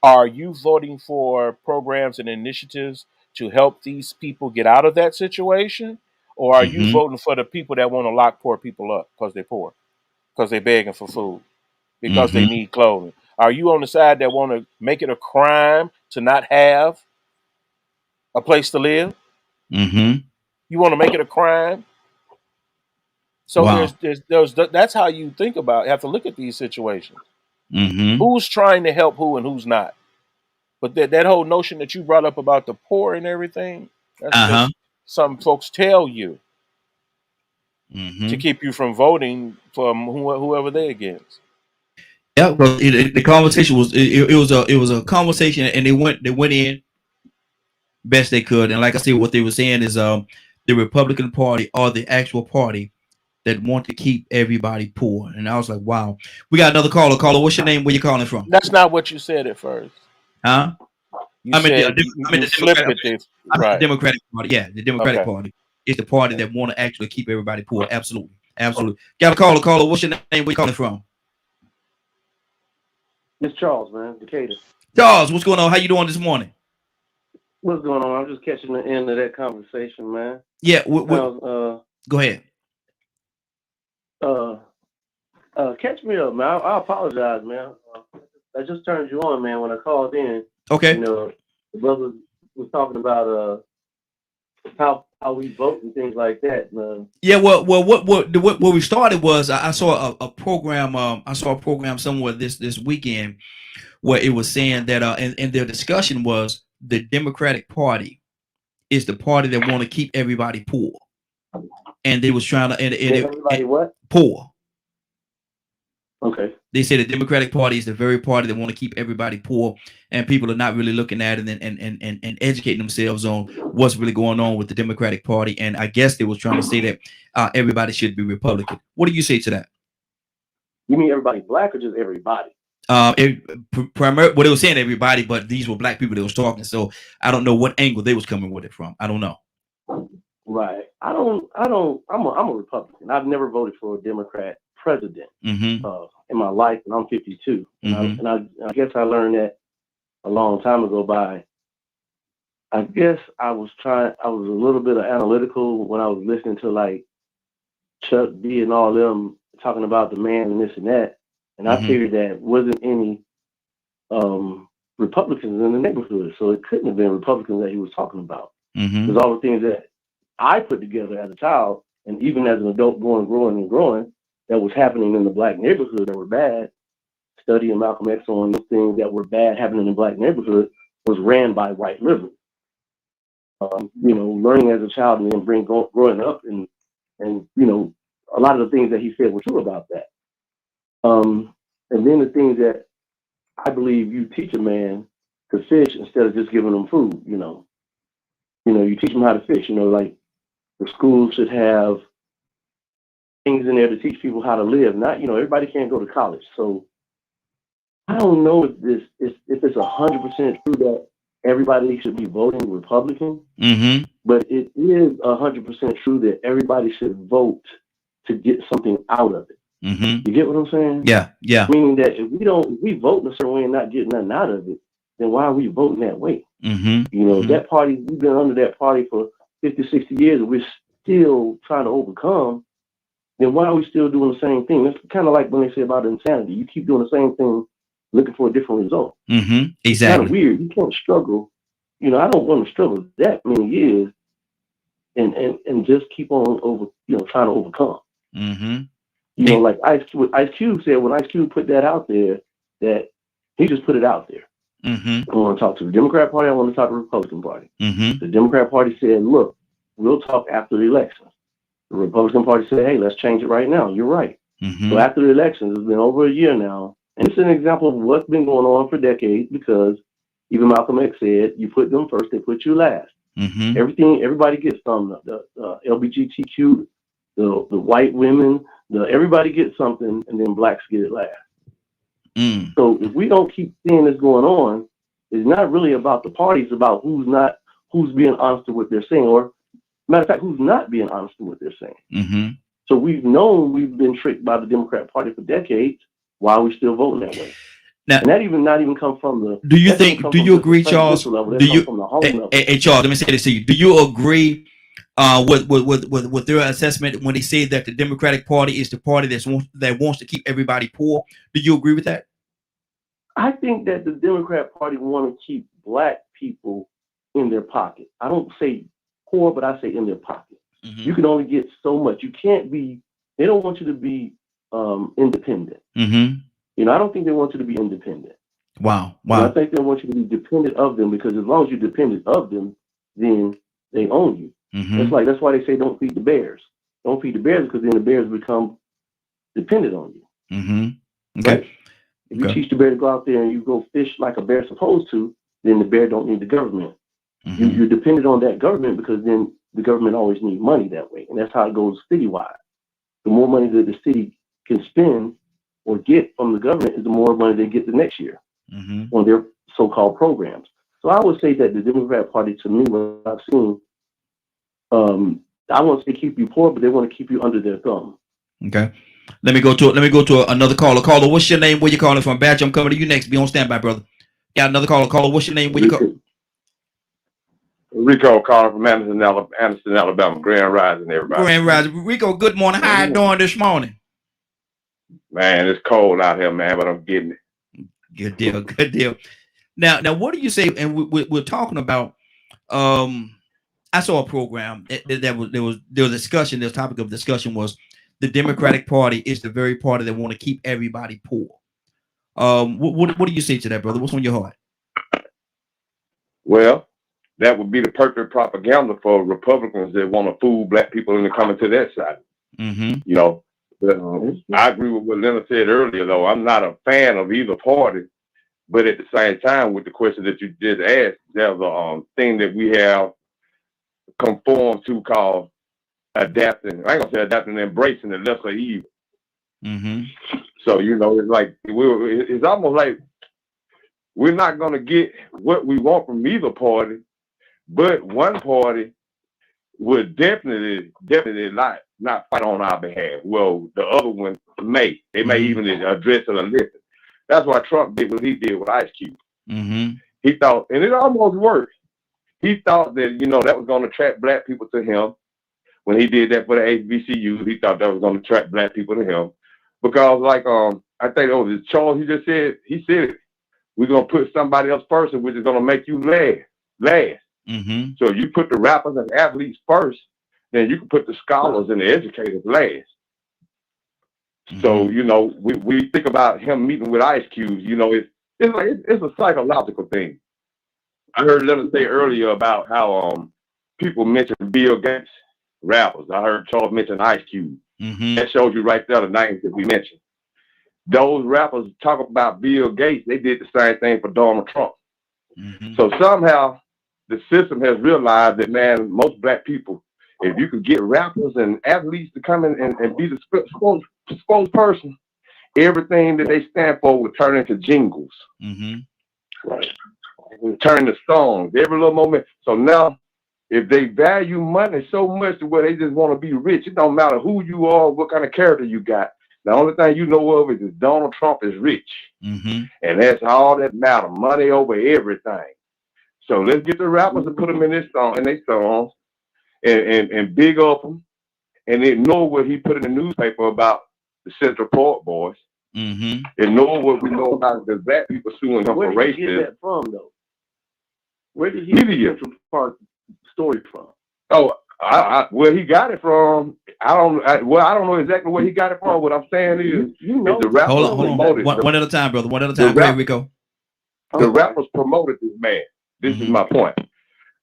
are you voting for programs and initiatives to help these people get out of that situation? Or are you Mm-hmm. voting for the people that want to lock poor people up because they're poor, because they're begging for food, because they Mm-hmm. need clothing? Are you on the side that want to make it a crime to not have a place to live? Mm-hmm. You want to make it a crime? So Wow. that's how you think about, have to look at these situations. Mm-hmm. Who's trying to help who and who's not? But that whole notion that you brought up about the poor and everything, that's Uh-huh. just some folks tell you to Mm-hmm. keep you from voting for whoever they're against. Yeah, but the conversation was it was a conversation, and they went in best they could, and like I said, what they were saying is the Republican Party or the actual party that want to keep everybody poor, and I was like, wow, we got another caller. Caller, what's your name? Where you calling from? That's not what you said at first. Huh? You I'm in the said I'm in you the flipped Democratic. it this I'm in the right. Democratic Party. Yeah, the Democratic Okay. Party is the party Okay. that want to actually keep everybody poor. Absolutely, absolutely. Got a caller. Caller, what's your name? Where you calling from? It's Charles, man, Decatur. Charles, what's going on? How you doing this morning? What's going on? I'm just catching the end of that conversation, man. Yeah, Sounds go ahead. uh catch me up, man. I apologize, man. I just turned you on, man, when I called in. Okay. You know, the brother was talking about how we vote and things like that. Yeah, well, what we started was I saw a program. I saw a program somewhere this weekend where it was saying that and their discussion was the Democratic Party is the party that want to keep everybody poor, and they was trying to Everybody what? poor. Okay. They say the Democratic Party is the very party that want to keep everybody poor, and people are not really looking at it and educating themselves on what's really going on with the Democratic Party. And I guess they was trying to say that everybody should be Republican. What do you say to that? You mean everybody black or just everybody? Primarily, well, they were saying everybody, but these were black people that was talking. So I don't know what angle they was coming with it from. I don't know. Right. I'm a Republican. I've never voted for a Democrat president Mm-hmm. in my life, and I'm 52. Mm-hmm. And I guess I learned that a long time ago by, I guess I was a little bit analytical when I was listening to like Chuck D and all them talking about the man and this and that. And I Mhm. figured that wasn't any Republicans in the neighborhood. So it couldn't have been Republicans that he was talking about. Mm-hmm. Because all the things that I put together as a child and even as an adult growing, that was happening in the black neighborhood that were bad, studying Malcolm X on those things that were bad happening in the black neighborhood was ran by white liberals. Learning as a child and then growing up and a lot of the things that he said were true about that. And then the things that I believe you teach a man to fish instead of just giving him food. You teach them how to fish. Like the schools should have things in there to teach people how to live. Not, everybody can't go to college. So I don't know if it's 100% true that everybody should be voting Republican, Mm-hmm. but it is 100% true that everybody should vote to get something out of it. Mm-hmm. You get what I'm saying? Yeah. Yeah. Meaning that if we vote in a certain way and not get nothing out of it, then why are we voting that way? Mm-hmm. That party, we've been under that party for 50, 60 years, and we're still trying to overcome. Then why are we still doing the same thing? It's kind of like when they say about insanity. You keep doing the same thing, looking for a different result. Mm-hmm. It's Exactly. kind of weird. You can't struggle. I don't want to struggle that many years and just keep on trying to overcome. Mm-hmm. Like Ice Cube said, when Ice Cube put that out there, that he just put it out there. Mm-hmm. I want to talk to the Democrat Party. I want to talk to the Republican Party. Mm-hmm. The Democrat Party said, look, we'll talk after the election. The Republican Party said, hey, let's change it right now. You're right. Mm-hmm. So after the elections, it's been over a year now. And it's an example of what's been going on for decades because even Malcolm X said, you put them first, they put you last. Mm-hmm. Everybody gets some. The LGBTQ, the white women, everybody gets something, and then blacks get it last. So if we don't keep seeing this going on, it's not really about the party. It's about who's being honest to what they're saying, or matter of fact, who's not being honest to what they're saying. Mm-hmm. So we've known we've been tricked by the Democrat Party for decades. Why are we still voting that way? Now, and that not even come from the. Do you agree, Charles? Level, do you? From the home level. Hey, Charles, let me say this to you. Do you agree with their assessment when they say that the Democratic Party is the party that wants to keep everybody poor? Do you agree with that? I think that the Democrat Party want to keep black people in their pocket. I don't say poor, but I say in their pocket. Mm-hmm. You can only get so much. You can't be. They don't want you to be independent. Mm-hmm. I don't think they want you to be independent. Wow. I think they want you to be dependent of them because as long as you're dependent of them, then they own you. Mm-hmm. That's why they say don't feed the bears. Don't feed the bears because then the bears become dependent on you. Mm-hmm. Okay. Right? If you teach the bear to go out there and you go fish like a bear's supposed to, then the bear don't need the government. Mm-hmm. You're dependent on that government because then the government always needs money that way. And that's how it goes citywide. The more money that the city can spend or get from the government is the more money they get the next year on their so-called programs. So I would say that the Democrat Party, to me, what I've seen, I won't say keep you poor, but they want to keep you under their thumb. Okay. Let me go to another caller. Caller, what's your name? Where you calling from? Badge, I'm coming to you next. Be on standby, brother. Got another caller. Caller, what's your name? Where you calling? Rico calling from Anderson, Alabama. Grand Rising, everybody. Grand Rising. Rico, good morning. How you doing this morning? Man, it's cold out here, man, but I'm getting it. Good deal. Good deal. Now, what do you say? And we're talking about. I saw a program there was discussion. The topic of discussion was the Democratic Party is the very party that want to keep everybody poor. What do you say to that, brother? What's on your heart? Well, that would be the perfect propaganda for Republicans that want to fool black people into coming to that side. Mm-hmm. I agree with what Leonard said earlier, though. I'm not a fan of either party, but at the same time, with the question that you just asked, there's a thing that we have conformed to called adapting. I ain't gonna say adapting, embracing the lesser evil. So you know, it's like it's almost like we're not going to get what we want from either party, but one party would definitely not fight on our behalf. Well, the other one may. They may even address it or listen. That's why Trump did what he did with Ice Cube. He thought, and it almost worked. He thought that, you know, that was going to attract black people to him. When he did that for the HBCU, he thought that was going to attract black people to him. Because like I think this Charles, he said it. We're gonna put somebody else first, which is gonna make you last. So you put the rappers and athletes first, then you can put the scholars and the educators last. So you know, we think about him meeting with Ice Cube. You know, it's a psychological thing. I heard Leonard say earlier about how people mention Bill Gates, rappers. I heard Charles mention Ice Cube. That shows you right there the names that we mentioned. Those rappers talk about Bill Gates. They did the same thing for Donald Trump. So somehow the system has realized that, man, most black people, if you could get rappers and athletes to come in and be the spokesperson, everything that they stand for would turn into jingles. Right. Turn into songs, every little moment. So now, if they value money so much to where they just want to be rich, it don't matter who you are, what kind of character you got. The only thing you know of is Donald Trump is rich. And that's all that matters. Money over everything. So let's get the rappers and put them in their songs and big up them and ignore what he put in the newspaper about the Central Park boys. Ignore what we know about the black people suing him for racism. Where did he get that from, though? Where did he get the Central Park story from? Oh, where he got it from, I don't know exactly where he got it from. What I'm saying is, you know, the rappers hold on. One at a time, brother. One at a time. Go ahead, Rico. The rappers promoted this man. This is my point.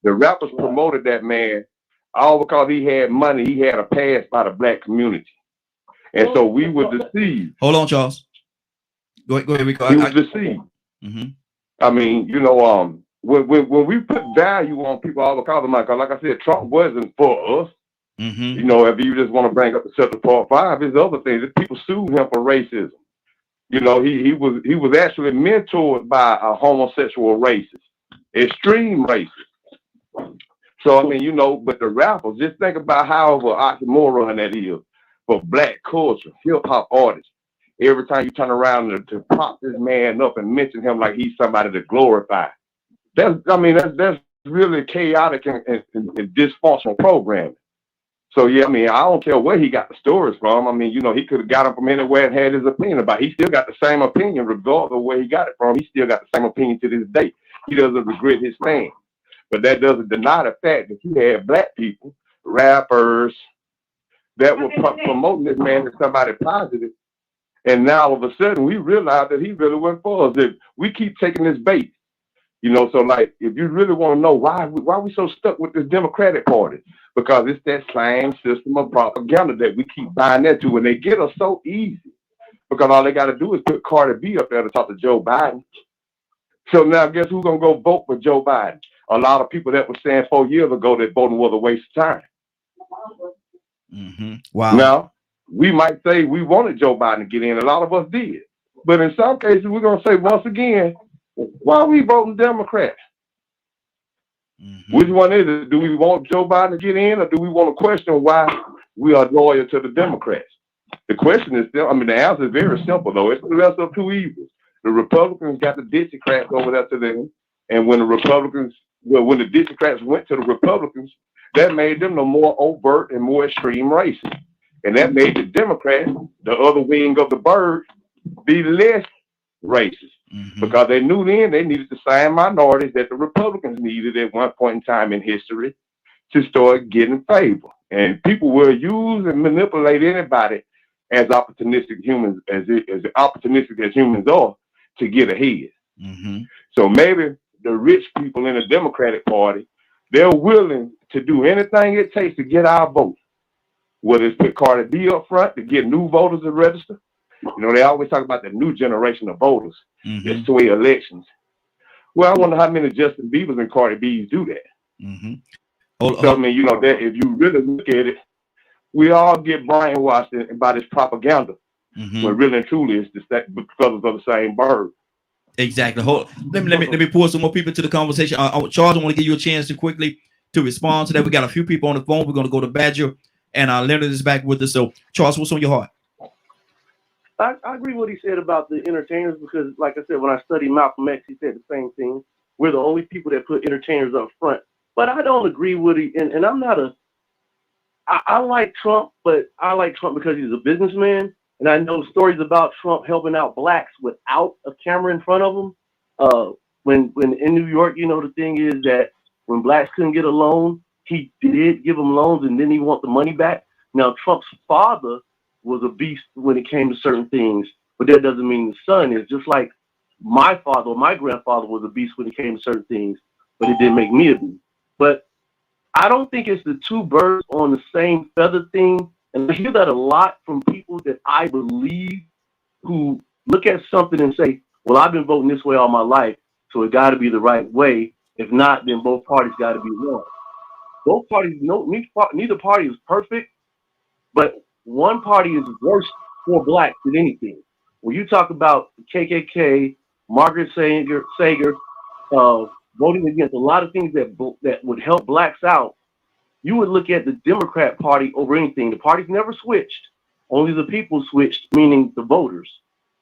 The rappers promoted that man all because he had money. He had a pass by the black community, and so we were deceived. Hold on, Charles. Go ahead, Rico. He was deceived. I mean, you know, when we put value on people all because of money, because like I said, Trump wasn't for us. You know, if you just want to bring up the Central Park 5, his other things, people sued him for racism. You know, he was actually mentored by a homosexual racist, extreme racist. So I mean, you know, but the rappers, just think about how of an oxymoron that is for black culture, hip hop artists. Every time you turn around to prop this man up and mention him like he's somebody to glorify. That's really chaotic and dysfunctional programming. So yeah, I mean, I don't care where he got the stories from. I mean, you know, he could have got them from anywhere and had his opinion about it. He still got the same opinion regardless of where he got it from. He still got the same opinion to this day. He doesn't regret his stand. But that doesn't deny the fact that you had black people, rappers, that were promoting this man as somebody positive. And now all of a sudden we realize that he really went for us. That we keep taking this bait. You know, so like, if you really want to know why we so stuck with this Democratic Party, because it's that same system of propaganda that we keep buying into, and they get us so easy because all they got to do is put Cardi B up there to talk to Joe Biden. So now guess who's going to go vote for Joe Biden? A lot of people that were saying 4 years ago that voting was a waste of time. Wow. Now, we might say we wanted Joe Biden to get in. A lot of us did. But in some cases, we're going to say once again, why are we voting Democrat? Which one is it? Do we want Joe Biden to get in, or do we want to question why we are loyal to the Democrats? The question is still, I mean, the answer is very simple, though. It's the rest of two evils. The Republicans got the Dixiecrats over there to them, and when the Dixiecrats went to the Republicans, that made them the more overt and more extreme racist. And that made the Democrats, the other wing of the bird, be less racist. Because they knew then they needed the same minorities that the Republicans needed at one point in time in history to start getting favor. And people will use and manipulate anybody as opportunistic humans as opportunistic as humans are to get ahead. So maybe the rich people in the Democratic Party, they're willing to do anything it takes to get our vote. Whether it's put Cardi B up front to get new voters to register. You know, they always talk about the new generation of voters. It's sway elections. Well, I wonder how many Justin Biebers and Cardi B's do that. So, I mean, you know, that if you really look at it, we all get brainwashed by this propaganda When really and truly it's just that because of the same bird. Exactly. Let me pull some more people to the conversation. Charles, I want to give you a chance to quickly to respond to that. We got a few people on the phone. We're going to go to Badger, and Leonard is back with us. So, Charles, what's on your heart? I agree with what he said about the entertainers because, like I said, when I studied Malcolm X, he said the same thing. We're the only people that put entertainers up front. But I don't agree with it, and I'm not I like Trump, but I like Trump because he's a businessman, and I know stories about Trump helping out blacks without a camera in front of them. When in New York, the thing is that when blacks couldn't get a loan, he did give them loans, and then he want the money back. Now, Trump's father was a beast when it came to certain things, but that doesn't mean the son is. Just like my father or my grandfather was a beast when it came to certain things, but it didn't make me a beast. But I don't think it's the two birds on the same feather thing. And I hear that a lot from people that I believe who look at something and say, well, I've been voting this way all my life, so it got to be the right way. If not, then both parties got to be wrong. Both parties, neither party is perfect, but one party is worse for blacks than anything. When you talk about the KKK, Margaret Sanger, voting against a lot of things that would help blacks out, you would look at the Democrat Party over anything. The parties never switched. Only the people switched, meaning the voters.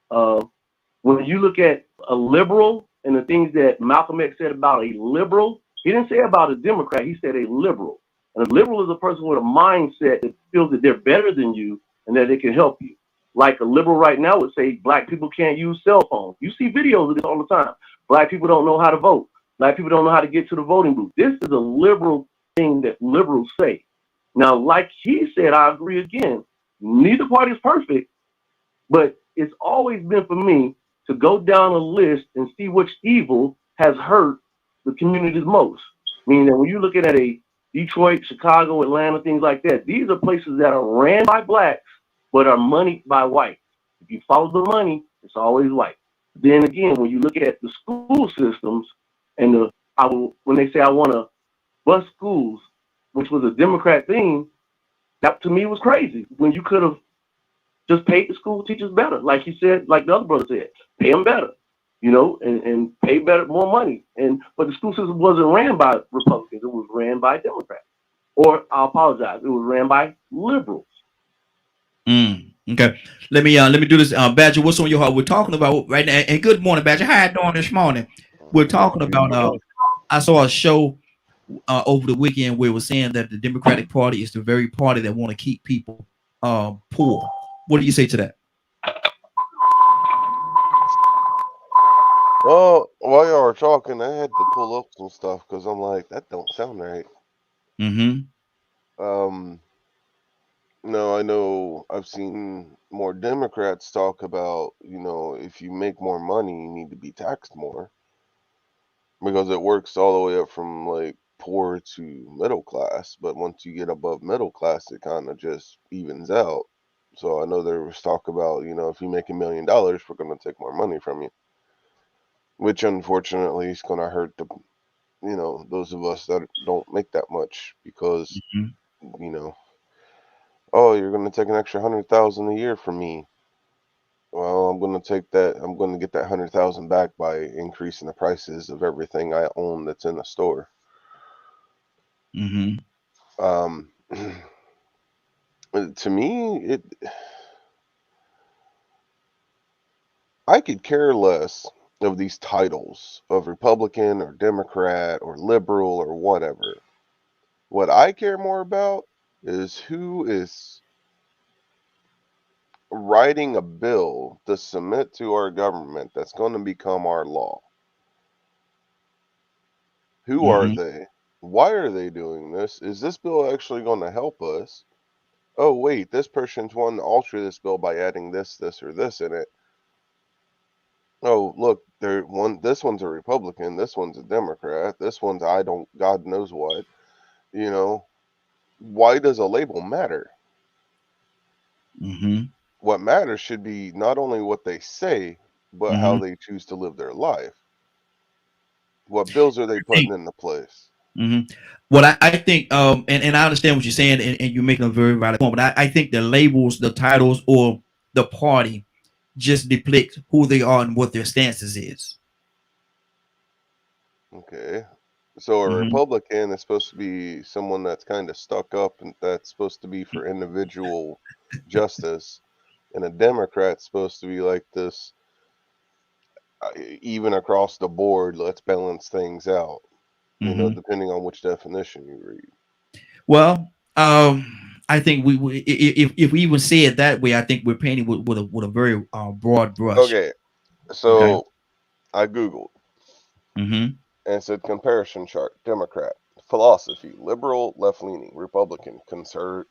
When you look at a liberal and the things that Malcolm X said about a liberal, he didn't say about a Democrat, he said a liberal. And a liberal is a person with a mindset that feels that they're better than you and that they can help you. Like a liberal right now would say black people can't use cell phones. You see videos of this all the time. Black people don't know how to vote. Black people don't know how to get to the voting booth. This is a liberal thing that liberals say. Now, like he said, I agree again. Neither party is perfect, but it's always been for me to go down a list and see which evil has hurt the communities most. Meaning that when you're looking at a Detroit, Chicago, Atlanta, things like that, these are places that are ran by blacks, but are moneyed by whites. If you follow the money, it's always white. Then again, when you look at the school systems and when they say I want to bust schools, which was a Democrat thing, that to me was crazy. When you could have just paid the school teachers better, like he said, like the other brother said, pay them better, and pay better, more money. But the school system wasn't ran by Republicans; it was ran by Democrats. Or I apologize, it was ran by liberals. Okay, let me do this. Badger, what's on your heart? We're talking about right now. And good morning, Badger. How you doing this morning? We're talking about. I saw a show over the weekend where it was saying that the Democratic Party is the very party that want to keep people poor. What do you say to that? Well, while y'all were talking, I had to pull up some stuff because I'm like, that don't sound right. No, I know I've seen more Democrats talk about, if you make more money, you need to be taxed more because it works all the way up from like poor to middle class. But once you get above middle class, it kind of just evens out. So I know there was talk about, if you make $1 million, we're going to take more money from you, which unfortunately is going to hurt those of us that don't make that much because, oh, you're going to take an extra 100,000 a year from me. Well, I'm going to take that. I'm going to get that 100,000 back by increasing the prices of everything I own that's in the store. To me, I could care less of these titles of Republican or Democrat or liberal or whatever. What I care more about is who is writing a bill to submit to our government that's going to become our law. Who are they? Why are they doing this? Is this bill actually going to help us? Oh, wait, this person's wanting to alter this bill by adding this, or this in it. Oh, look, this one's a Republican, this one's a Democrat, this one's God knows what. Why does a label matter? What matters should be not only what they say, but how they choose to live their life. What bills are they putting into place? Well, I think, and I understand what you're saying, and you're making a very valid point, but I think the labels, the titles, or the party just depicts who they are and what their stances is. Okay. So a Hmm. Republican is supposed to be someone that's kind of stuck up and that's supposed to be for individual justice, and a Democrat's supposed to be like this, even across the board, let's balance things out, Hmm. depending on which definition you read. Well, I think if we even say it that way, I think we're painting with a very broad brush. Okay, Okay. so I Googled Hmm. and it said comparison chart, Democrat, philosophy, liberal, left leaning, Republican, conservative,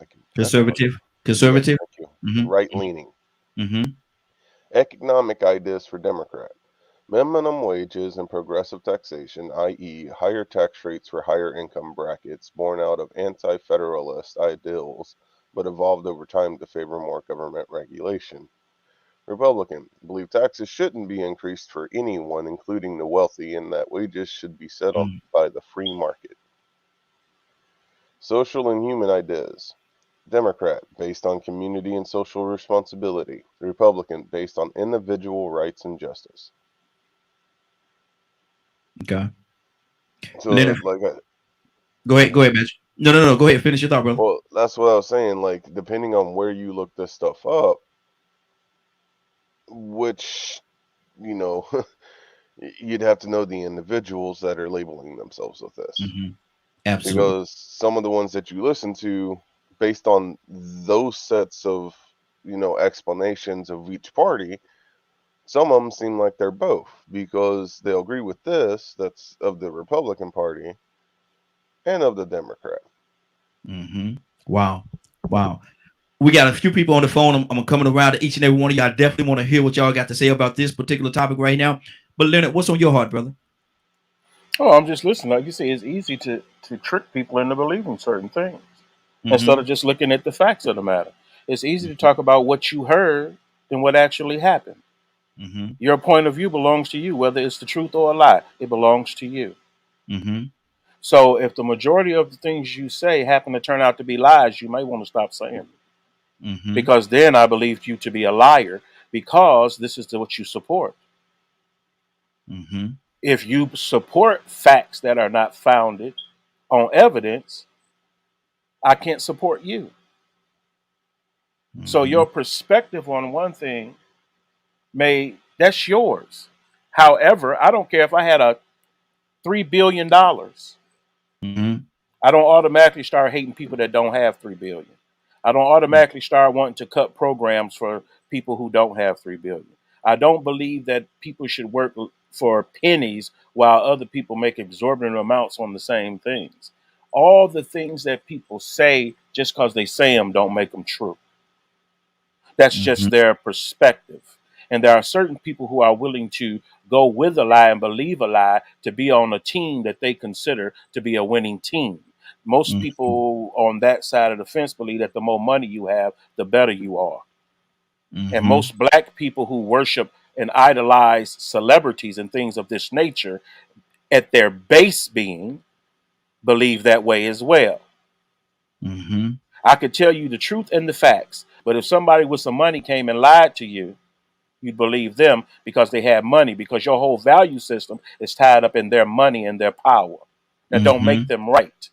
I can check on it. Conservative. Yes, Conservative. thank you. Hmm. Right leaning. Hmm. Economic ideas for Democrat. Minimum wages and progressive taxation, i.e., higher tax rates for higher income brackets, born out of anti federalist ideals but evolved over time to favor more government regulation. Republican. Believe taxes shouldn't be increased for anyone, including the wealthy, and that wages should be set up by the free market. Social and human ideas. Democrat, based on community and social responsibility. Republican, based on individual rights and justice. Okay. So, Leonard, go ahead. Go ahead, Mitch. No, no, no. Go ahead. Finish your thought, brother. well, that's what I was saying. Like, depending on where you look this stuff up, which, you know, you'd have to know the individuals that are labeling themselves with this. Hmm. Absolutely. Because some of the ones that you listen to, based on those sets of, explanations of each party, some of them seem like they're both because they'll agree with this, that's of the Republican Party and of the Democrat. Hmm. Wow. Wow. We got a few people on the phone. I'm coming around to each and every one of y'all. I definitely want to hear what y'all got to say about this particular topic right now. But Leonard, what's on your heart, brother? Oh, I'm just listening. Like you say, it's easy to trick people into believing certain things instead Hmm. of just looking at the facts of the matter. It's easy to talk about what you heard than what actually happened. Hmm. Your point of view belongs to you, whether it's the truth or a lie. It belongs to you. Hmm. So if the majority of the things you say happen to turn out to be lies, you may want to stop saying them. Hmm. Because then I believed you to be a liar because this is what you support. Hmm. If you support facts that are not founded on evidence, I can't support you. So Hmm. your perspective on one thing that's yours. However, I don't care if I had a $3 billion. Hmm. I don't automatically start hating people that don't have 3 billion. I don't automatically start wanting to cut programs for people who don't have 3 billion. I don't believe that people should work for pennies while other people make exorbitant amounts on the same things. All the things that people say just because they say them don't make them true. That's just Hmm. their perspective. And there are certain people who are willing to go with a lie and believe a lie to be on a team that they consider to be a winning team. Most people on that side of the fence believe that the more money you have, the better you are. And Hmm. most black people who worship and idolize celebrities and things of this nature, at their base being, believe that way as well. Hmm. I could tell you the truth and the facts, but if somebody with some money came and lied to you, you'd believe them because they have money, because your whole value system is tied up in their money and their power. That don't Hmm. make them right.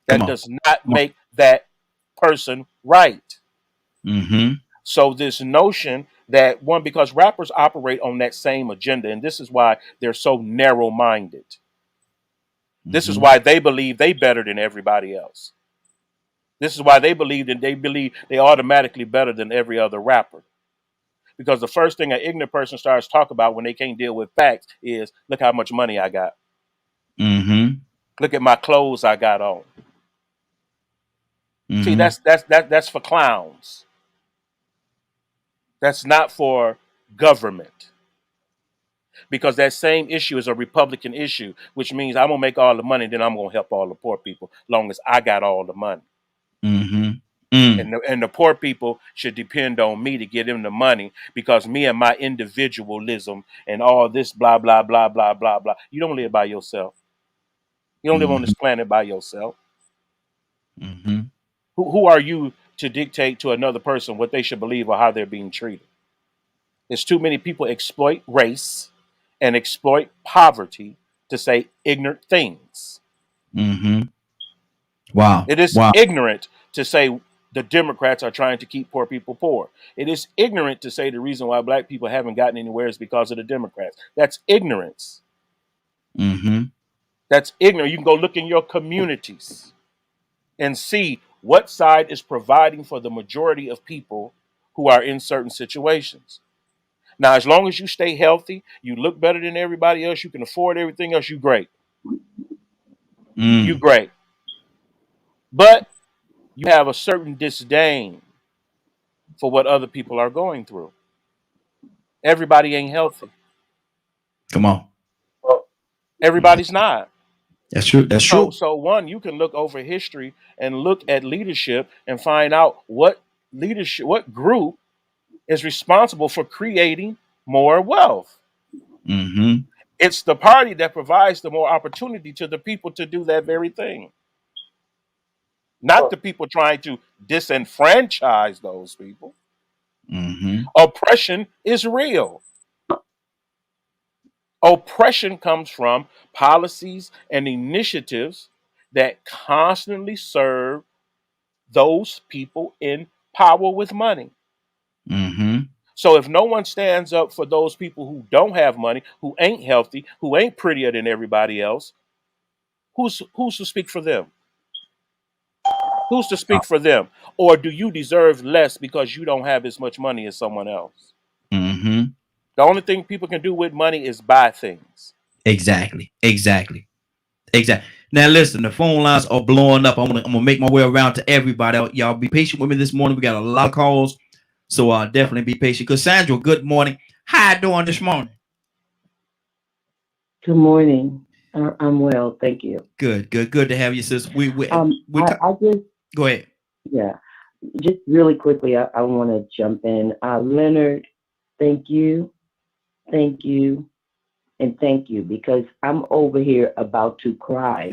Come That on. does not Come on. make that person right. Hmm. So this notion that one, because rappers operate on that same agenda, and this is why they're so narrow-minded. This is Hmm. why they believe they better than everybody else. This is why they believe they automatically better than every other rapper. Because the first thing an ignorant person starts talk about when they can't deal with facts is, look how much money I got. Hmm. Look at my clothes I got on. See, Hmm. that's for clowns. That's not for government. Because that same issue is a Republican issue, which means I'm gonna make all the money, then I'm gonna help all the poor people, long as I got all the money. Hmm. Mm. And the poor people should depend on me to get them the money, because me and my individualism and all this blah blah blah blah blah blah. You don't live by yourself. You don't live on Hmm. this planet by yourself. Hmm. Who are you to dictate to another person what they should believe or how they're being treated. There's too many people exploit race and exploit poverty to say ignorant things. Mm-hmm. Wow. It is Wow. ignorant to say the Democrats are trying to keep poor people poor. It is ignorant to say the reason why black people haven't gotten anywhere is because of the Democrats. That's ignorance. Mm-hmm. That's ignorant. You can go look in your communities and see what side is providing for the majority of people who are in certain situations. Now, as long as you stay healthy, you look better than everybody else, you can afford everything else, you great. You great. But you have a certain disdain for what other people are going through. Everybody ain't healthy. Come on. Everybody's not. That's true. That's true. So one, you can look over history and look at leadership and find out what group is responsible for creating more wealth. Mm-hmm. It's the party that provides the more opportunity to the people to do that very thing. Not the people trying to disenfranchise those people. Mm-hmm. Oppression is real. Oppression comes from policies and initiatives that constantly serve those people in power with money. Mm-hmm. So if no one stands up for those people who don't have money, who ain't healthy, who ain't prettier than everybody else, who's to speak for them? Who's to speak for them? Or do you deserve less because you don't have as much money as someone else? Mm-hmm. The only thing people can do with money is buy things. Exactly. Now listen, the phone lines are blowing up. I'm gonna make my way around to everybody. Y'all be patient with me this morning. We got a lot of calls, so definitely be patient. Cassandra, good morning. How you doing this morning? Good morning. I'm well, thank you. Good to have you, sis. We I just go ahead. Yeah, just really quickly, I want to jump in. Leonard, thank you, and thank you, because I'm over here about to cry.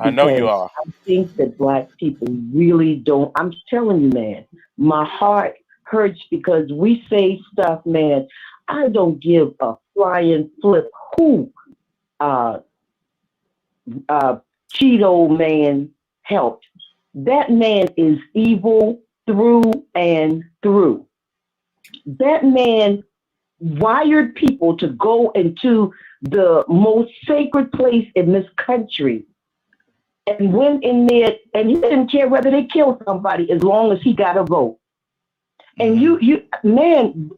I know you are. I think that Black people really don't. I'm telling you, man, my heart hurts because we say stuff, man. I don't give a flying flip who Cheeto Man helped. That man is evil through and through. That man wired people to go into the most sacred place in this country and went in there, and he didn't care whether they killed somebody as long as he got a vote. And man,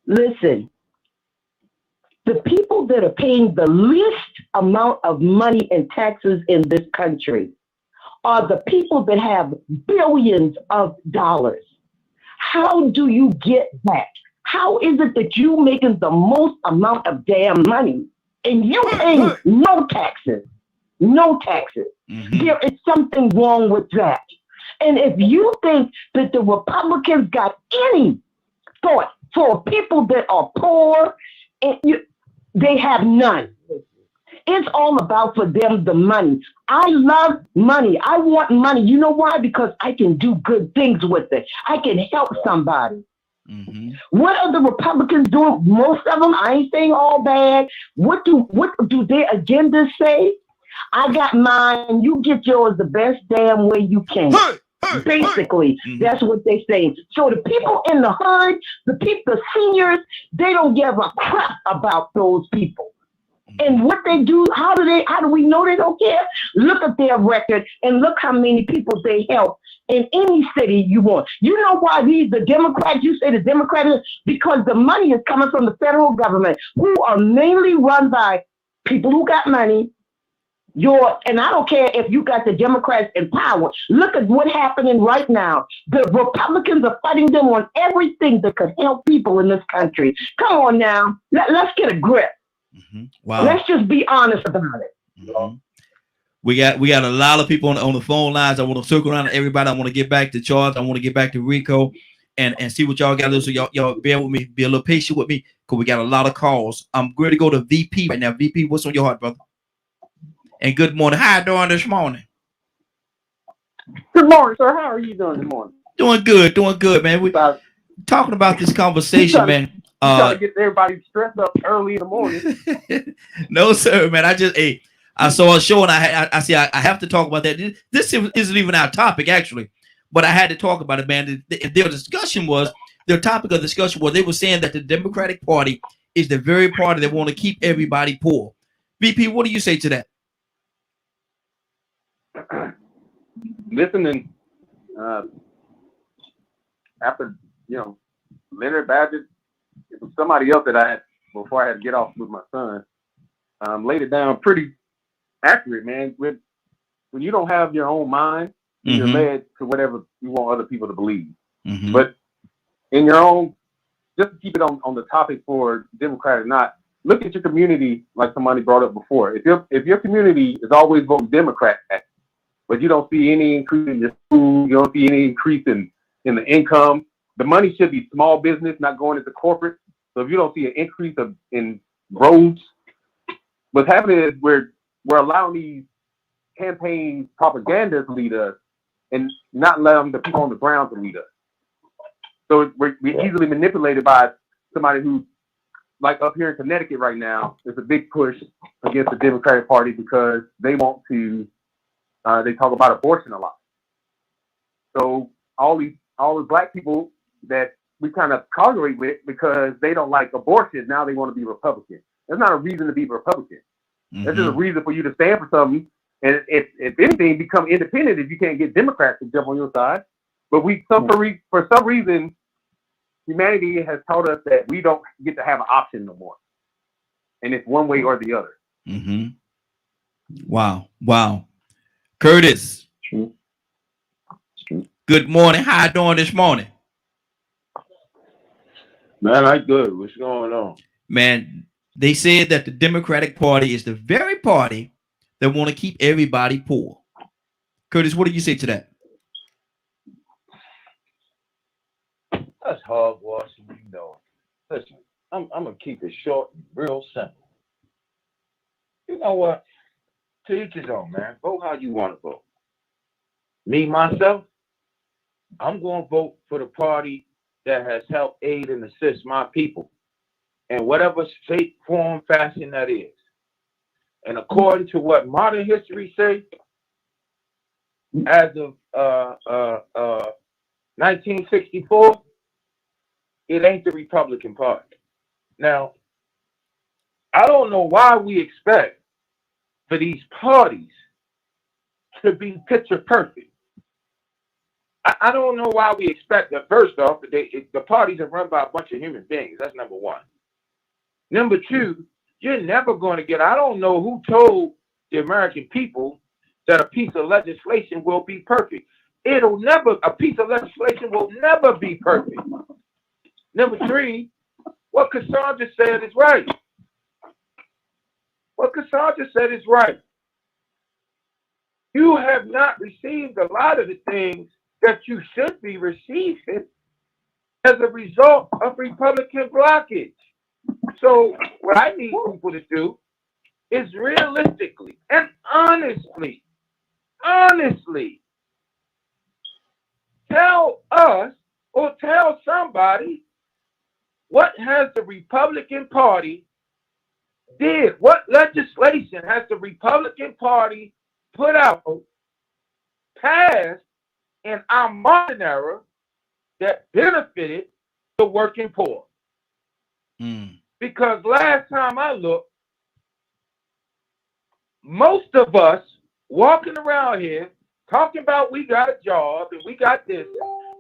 listen, the people that are paying the least amount of money in taxes in this country are the people that have billions of dollars. How do you get that? How is it that you making the most amount of damn money and you paying no taxes? No taxes. Mm-hmm. There is something wrong with that. And if you think that the Republicans got any thought for people that are poor, they have none. It's all about for them the money. I love money. I want money. You know why? Because I can do good things with it. I can help somebody. Mm-hmm. What are the Republicans doing? Most of them, I ain't saying all bad. What do their agendas say? I got mine. You get yours the best damn way you can. Basically, that's what they say. So the people in the hood, the seniors, they don't give a crap about those people. And what they do, how do we know they don't care? Look at their record and look how many people they help in any city you want. You know why the Democrats, you say the Democrats, because the money is coming from the federal government, who are mainly run by people who got money. And I don't care if you got the Democrats in power. Look at what's happening right now. The Republicans are fighting them on everything that could help people in this country. Come on now. Let's get a grip. Mm-hmm. Wow. Let's just be honest about it. Mm-hmm. We got a lot of people on the phone lines. I want to circle around everybody. I want to get back to Charles. I want to get back to Rico and see what y'all got to do. So y'all bear with me, be a little patient with me, because we got a lot of calls. I'm going to go to VP right now. VP, what's on your heart, brother? And good morning. How you doing this morning? Good morning, sir. How are you doing this morning? Doing good, man. We About talking about this conversation, trying to, man. trying to get everybody stressed up early in the morning. No, sir, man. I saw a show and I see I have to talk about that. This isn't even our topic actually, but I had to talk about it, man. Their topic of discussion was they were saying that the Democratic Party is the very party that want to keep everybody poor. VP, what do you say to that? Listening, after Leonard Badgett, it was somebody else that I had before I had to get off with my son. Laid it down pretty accurate, man. When you don't have your own mind, you're led to whatever you want other people to believe. But in your own, just to keep it on the topic for Democrat or not, look at your community like somebody brought up before. If your community is always voting Democrat, but you don't see any increase in your food, you don't see any increase in the income, the money should be small business, not going into corporate. So if you don't see an increase in roads, what's happening is we're allowing these campaign propagandas to lead us and not allowing the people on the ground to lead us. So we're easily manipulated by somebody who, like up here in Connecticut right now, there's a big push against the Democratic Party because they want to, they talk about abortion a lot. So all the black people that we kind of tolerate with because they don't like abortion, now they want to be Republican. That's not a reason to be Republican. That's just a reason for you to stand for something. And if anything, become independent if you can't get Democrats to jump on your side. But for some reason, humanity has taught us that we don't get to have an option no more. And it's one way or the other. Wow. Curtis. Good morning. How you doing this morning? Man, I'm good. What's going on? Man, they said that the Democratic Party is the very party that want to keep everybody poor. Curtis, what do you say to that? That's hogwashing, you know. Listen, I'm gonna keep it short and real simple. You know what? To each his own, man. Vote how you want to vote. Me, myself, I'm gonna vote for the party that has helped aid and assist my people in whatever shape, form, fashion that is. And according to what modern history says, as of 1964, it ain't the Republican Party. Now, I don't know why we expect for these parties to be picture perfect. I don't know why we expect that. First off, the parties are run by a bunch of human beings. That's number one. Number two, you're never going to get, I don't know who told the American people that a piece of legislation will be perfect. A piece of legislation will never be perfect. Number three, what Cassandra said is right. You have not received a lot of the things that you should be receiving as a result of Republican blockage. So what I need people to do is realistically and honestly, tell us or tell somebody what has the Republican Party did? What legislation has the Republican Party put out, passed in our modern era that benefited the working poor? Because last time I looked, most of us walking around here talking about we got a job and we got this,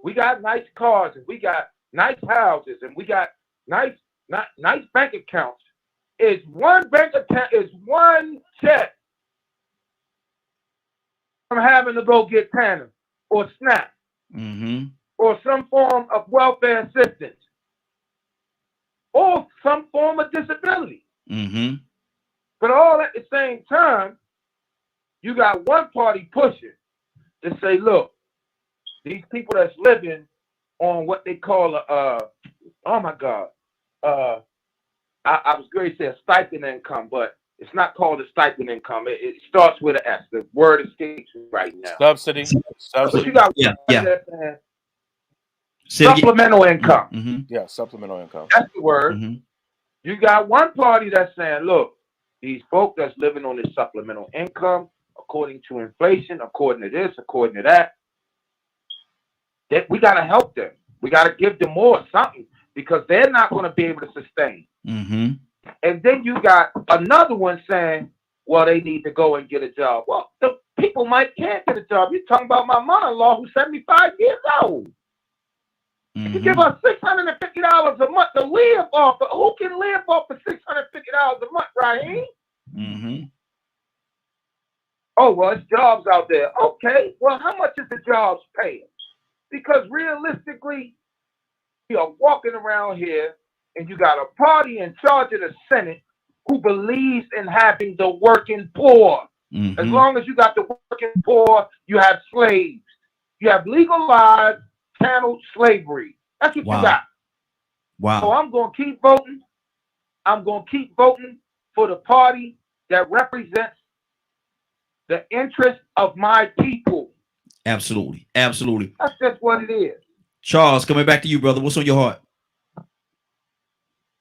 we got nice cars and we got nice houses and we got nice bank accounts. Is one bank account, is one check from having to go get TANF or SNAP or some form of welfare assistance or some form of disability. But all at the same time, you got one party pushing to say, look, these people that's living on what they call oh my God, I was going to say a stipend income, but it's not called a stipend income. It starts with an S. The word escapes me right now. Subsidy. But you got Supplemental income. Mm-hmm. Yeah, supplemental income. That's the word. Mm-hmm. You got one party that's saying, look, these folk that's living on this supplemental income, according to inflation, according to this, according to that we got to help them. We got to give them more something because they're not going to be able to sustain. Mm-hmm. And then you got another one saying, well, they need to go and get a job. Well, the people can't get a job. You're talking about my mother-in-law who's 75 years old. Mm-hmm. You give her $650 a month to live off. Who can live off of $650 a month, Raheem? Mm-hmm. Oh, well, it's jobs out there. Okay, well, how much is the jobs paying? Because realistically, you are walking around here and you got a party in charge of the Senate who believes in having the working poor. Mm-hmm. As long as you got the working poor, you have slaves. You have legalized chattel slavery. That's what you got. Wow. So I'm going to keep voting. I'm going to keep voting for the party that represents the interest of my people. Absolutely. Absolutely. That's just what it is. Charles, coming back to you, brother. What's on your heart?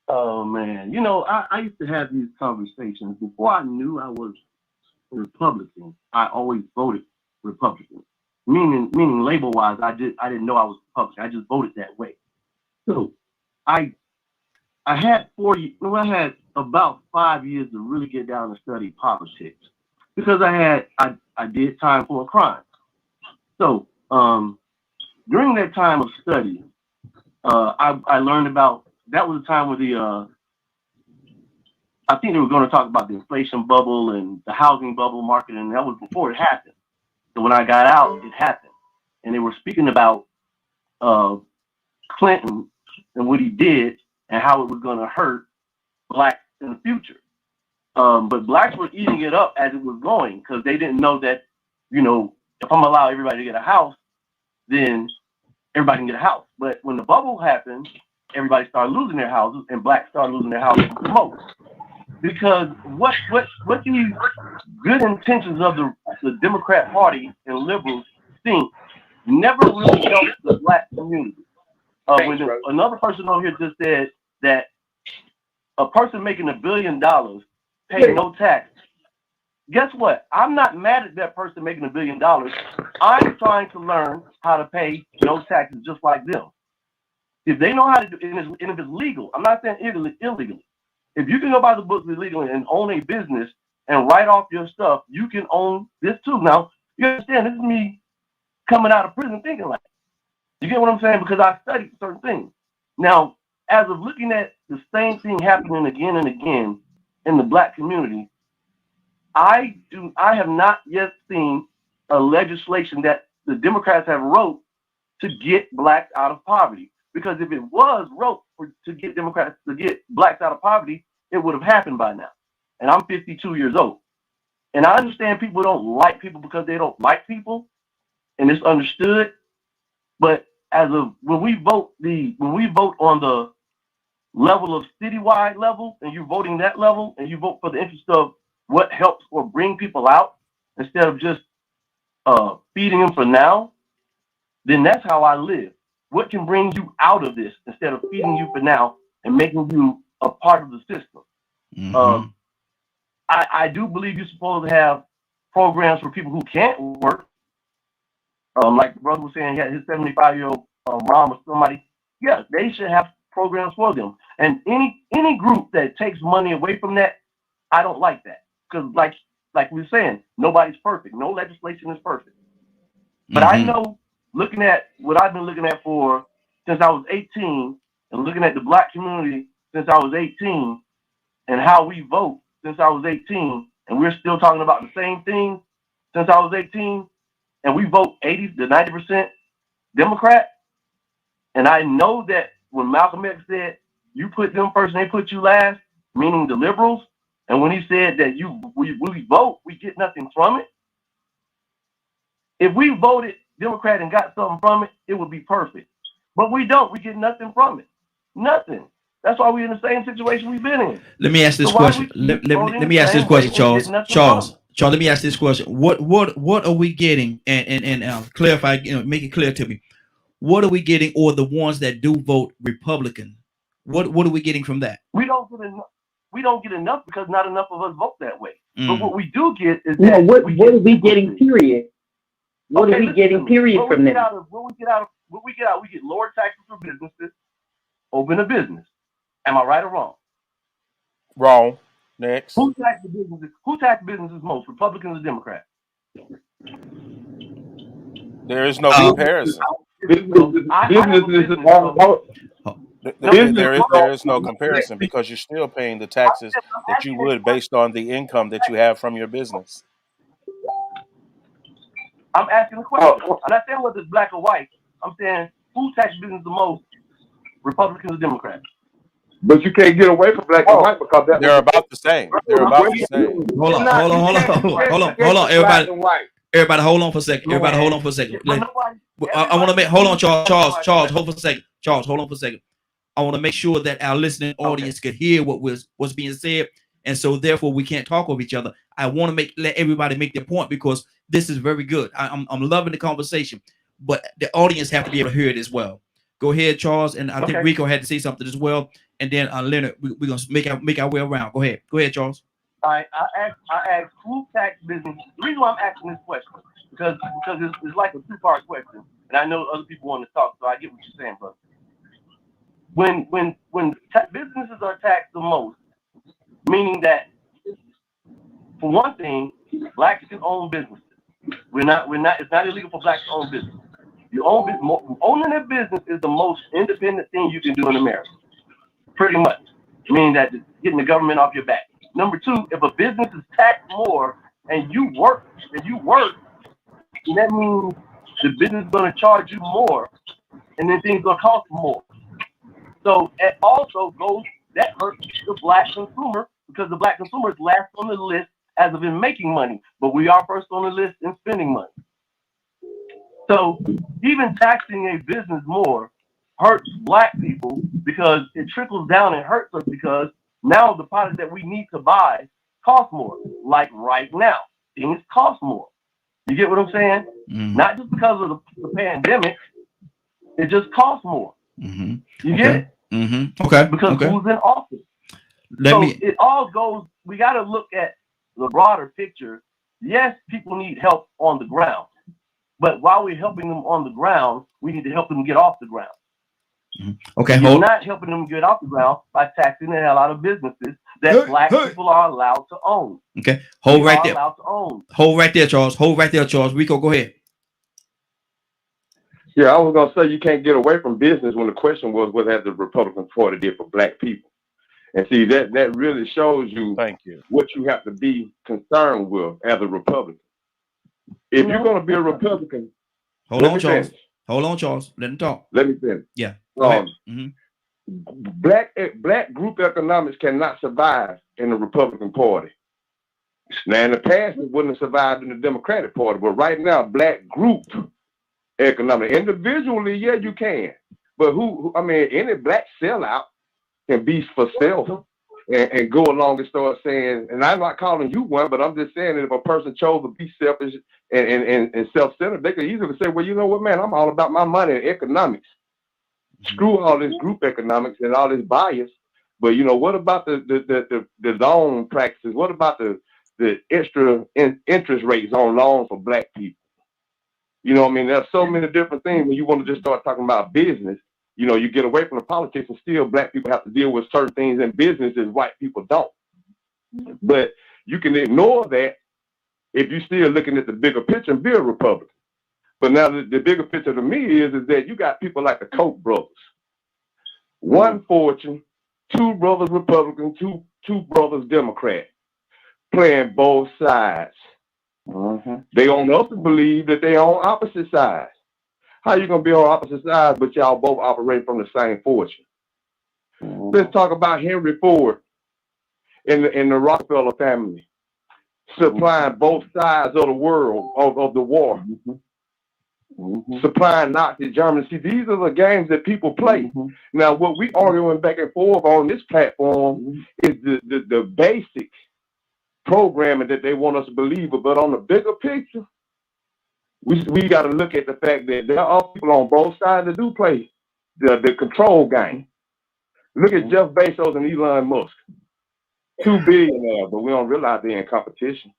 Oh man, you know, I used to have these conversations before I knew I was a Republican. I always voted Republican, meaning label wise, I didn't know I was Republican. I just voted that way. So I had I had about 5 years to really get down and study politics because I did time for a crime. So during that time of study, I learned about. That was the time where I think they were going to talk about the inflation bubble and the housing bubble market, and that was before it happened. So when I got out, it happened. And they were speaking about Clinton and what he did and how it was going to hurt blacks in the future. But blacks were eating it up as it was going because they didn't know that, you know, if I'm going to allow everybody to get a house, then everybody can get a house. But when the bubble happened, everybody started losing their houses, and blacks started losing their houses the most. Because what these good intentions of the Democrat Party and liberals think never really helped the black community. Another person over here just said that a person making $1 billion paying no tax. Guess what? I'm not mad at that person making $1 billion. I'm trying to learn how to pay no taxes just like them. If they know how to do it, and if it's legal, I'm not saying illegally. If you can go by the books illegally and own a business and write off your stuff, you can own this too. Now, you understand, this is me coming out of prison thinking like that. You get what I'm saying? Because I studied certain things. Now, as of looking at the same thing happening again and again in the black community, I have not yet seen a legislation that the Democrats have wrote to get blacks out of poverty. Because if it was wrote to get Democrats to get blacks out of poverty, it would have happened by now. And I'm 52 years old. And I understand people don't like people because they don't like people, and it's understood. But when we vote on the level of citywide level, and you're voting that level, and you vote for the interest of what helps or bring people out instead of just feeding them for now, then that's how I live. What can bring you out of this instead of feeding you for now and making you a part of the system? Mm-hmm. I do believe you're supposed to have programs for people who can't work. Like the brother was saying, yeah, his 75-year-old mom or somebody. Yeah, they should have programs for them. And any group that takes money away from that, I don't like that. Because like we were saying, nobody's perfect. No legislation is perfect. But mm-hmm. I know, looking at what I've been looking at since I was 18, and looking at the black community since I was 18, and how we vote since I was 18, and we're still talking about the same thing since I was 18, and we vote 80 to 90% Democrat. And I know that when Malcolm X said, you put them first and they put you last, meaning the liberals, and when he said that we vote, we get nothing from it. If we voted Democrat and got something from it, it would be perfect. But we don't. We get nothing from it. Nothing. That's why we're in the same situation we've been in. Let me ask this question. Let me ask this question, Charles. Charles, let me ask this question. What are we getting? And clarify, make it clear to me. what are we getting, or the ones that do vote Republican? What are we getting from that? We don't get enough. We don't get enough because not enough of us vote that way. But Mm. what we do get is No, that what are we getting? Period. What Okay, are we listen getting? to me. Period What from we get them? out of what we get out, we get lower taxes for businesses, open a business. Am I right or wrong? Wrong. Next. Who taxes businesses? Who taxes businesses most? Republicans or Democrats? There is no Oh. comparison. Businesses I have a business, There is no comparison because you're still paying the taxes that you would based on the income that you have from your business. I'm asking a question. I'm not saying whether it's black or white. I'm saying who taxes business the most? Republicans or Democrats? but you can't get away from black and white because that They're about the same. They're about the same. Hold on, everybody, hold on for a second. Everybody, hold on for a second. I want to make. Hold on, Charles, hold for a second. Charles, hold on for a second. I want to make sure that our listening audience could hear what's being said, and so therefore we can't talk over each other. I want to let everybody make their point because this is very good. I'm loving the conversation, but the audience have to be able to hear it as well. Go ahead, Charles, and I think Rico had to say something as well, and then Leonard, we're gonna make our way around. Go ahead, Charles. I asked who tax business. The reason why I'm asking this question because it's like a two-part question, and I know other people want to talk, so I get what you're saying, brother. When businesses are taxed the most, meaning that for one thing, blacks can own businesses. We're not. It's not illegal for blacks to own business. You own owning a business is the most independent thing you can do in America, pretty much. Meaning that getting the government off your back. Number two, if a business is taxed more and you work, then that means the business is going to charge you more, and then things going to cost more. So it also that hurts the black consumer because the black consumer is last on the list as of in making money, but we are first on the list in spending money. So even taxing a business more hurts black people because it trickles down and hurts us because now the product that we need to buy costs more. Like right now, things cost more. You get what I'm saying? Mm-hmm. Not just because of the pandemic, it just costs more. Mm-hmm. You get it? Mm-hmm. Okay. Because who's in office? It all goes. We got to look at the broader picture. Yes, people need help on the ground, but while we're helping them on the ground, we need to help them get off the ground. Mm-hmm. Okay, you're not helping them get off the ground by taxing the hell out of businesses that black people are allowed to own. Okay, hold right there. Allowed to own. Hold right there, Charles. Hold right there, Charles. Rico, go ahead. Yeah, I was gonna say you can't get away from business when the question was what has the Republican Party did for black people, and see that really shows you. Thank you. What you have to be concerned with as a Republican. If you're gonna be a Republican, hold on, Charles. Hold on, Charles. Let him talk. Let me finish. Yeah. Black group economics cannot survive in the Republican Party. Now, in the past, it wouldn't have survived in the Democratic Party, but right now, black group economic, individually, yeah, you can. But any black sellout can be for self and go along and start saying, and I'm not calling you one, but I'm just saying that if a person chose to be selfish and self-centered, they could easily say, well, you know what, man, I'm all about my money and economics. Screw all this group economics and all this bias. But what about the loan practices? What about the extra interest rates on loans for black people? There's so many different things when you want to just start talking about business. You get away from the politics and still black people have to deal with certain things in business that white people don't. But you can ignore that if you're still looking at the bigger picture and be a Republican. But now the bigger picture to me is that you got people like the Koch brothers. One fortune, two brothers Republican, two brothers Democrat, playing both sides. They want us to believe that they on opposite sides. How you gonna be on opposite sides, but y'all both operate from the same fortune? Let's talk about Henry Ford in the Rockefeller family, supplying both sides of the world of the war, supplying Nazi Germany. See, these are the games that people play. Now, what we arguing back and forth on this platform is the basic programming that they want us to believe, but on the bigger picture, we got to look at the fact that there are people on both sides that do play the control game. Look at Jeff Bezos and Elon Musk, 2 billionaires, but we don't realize they're in competition.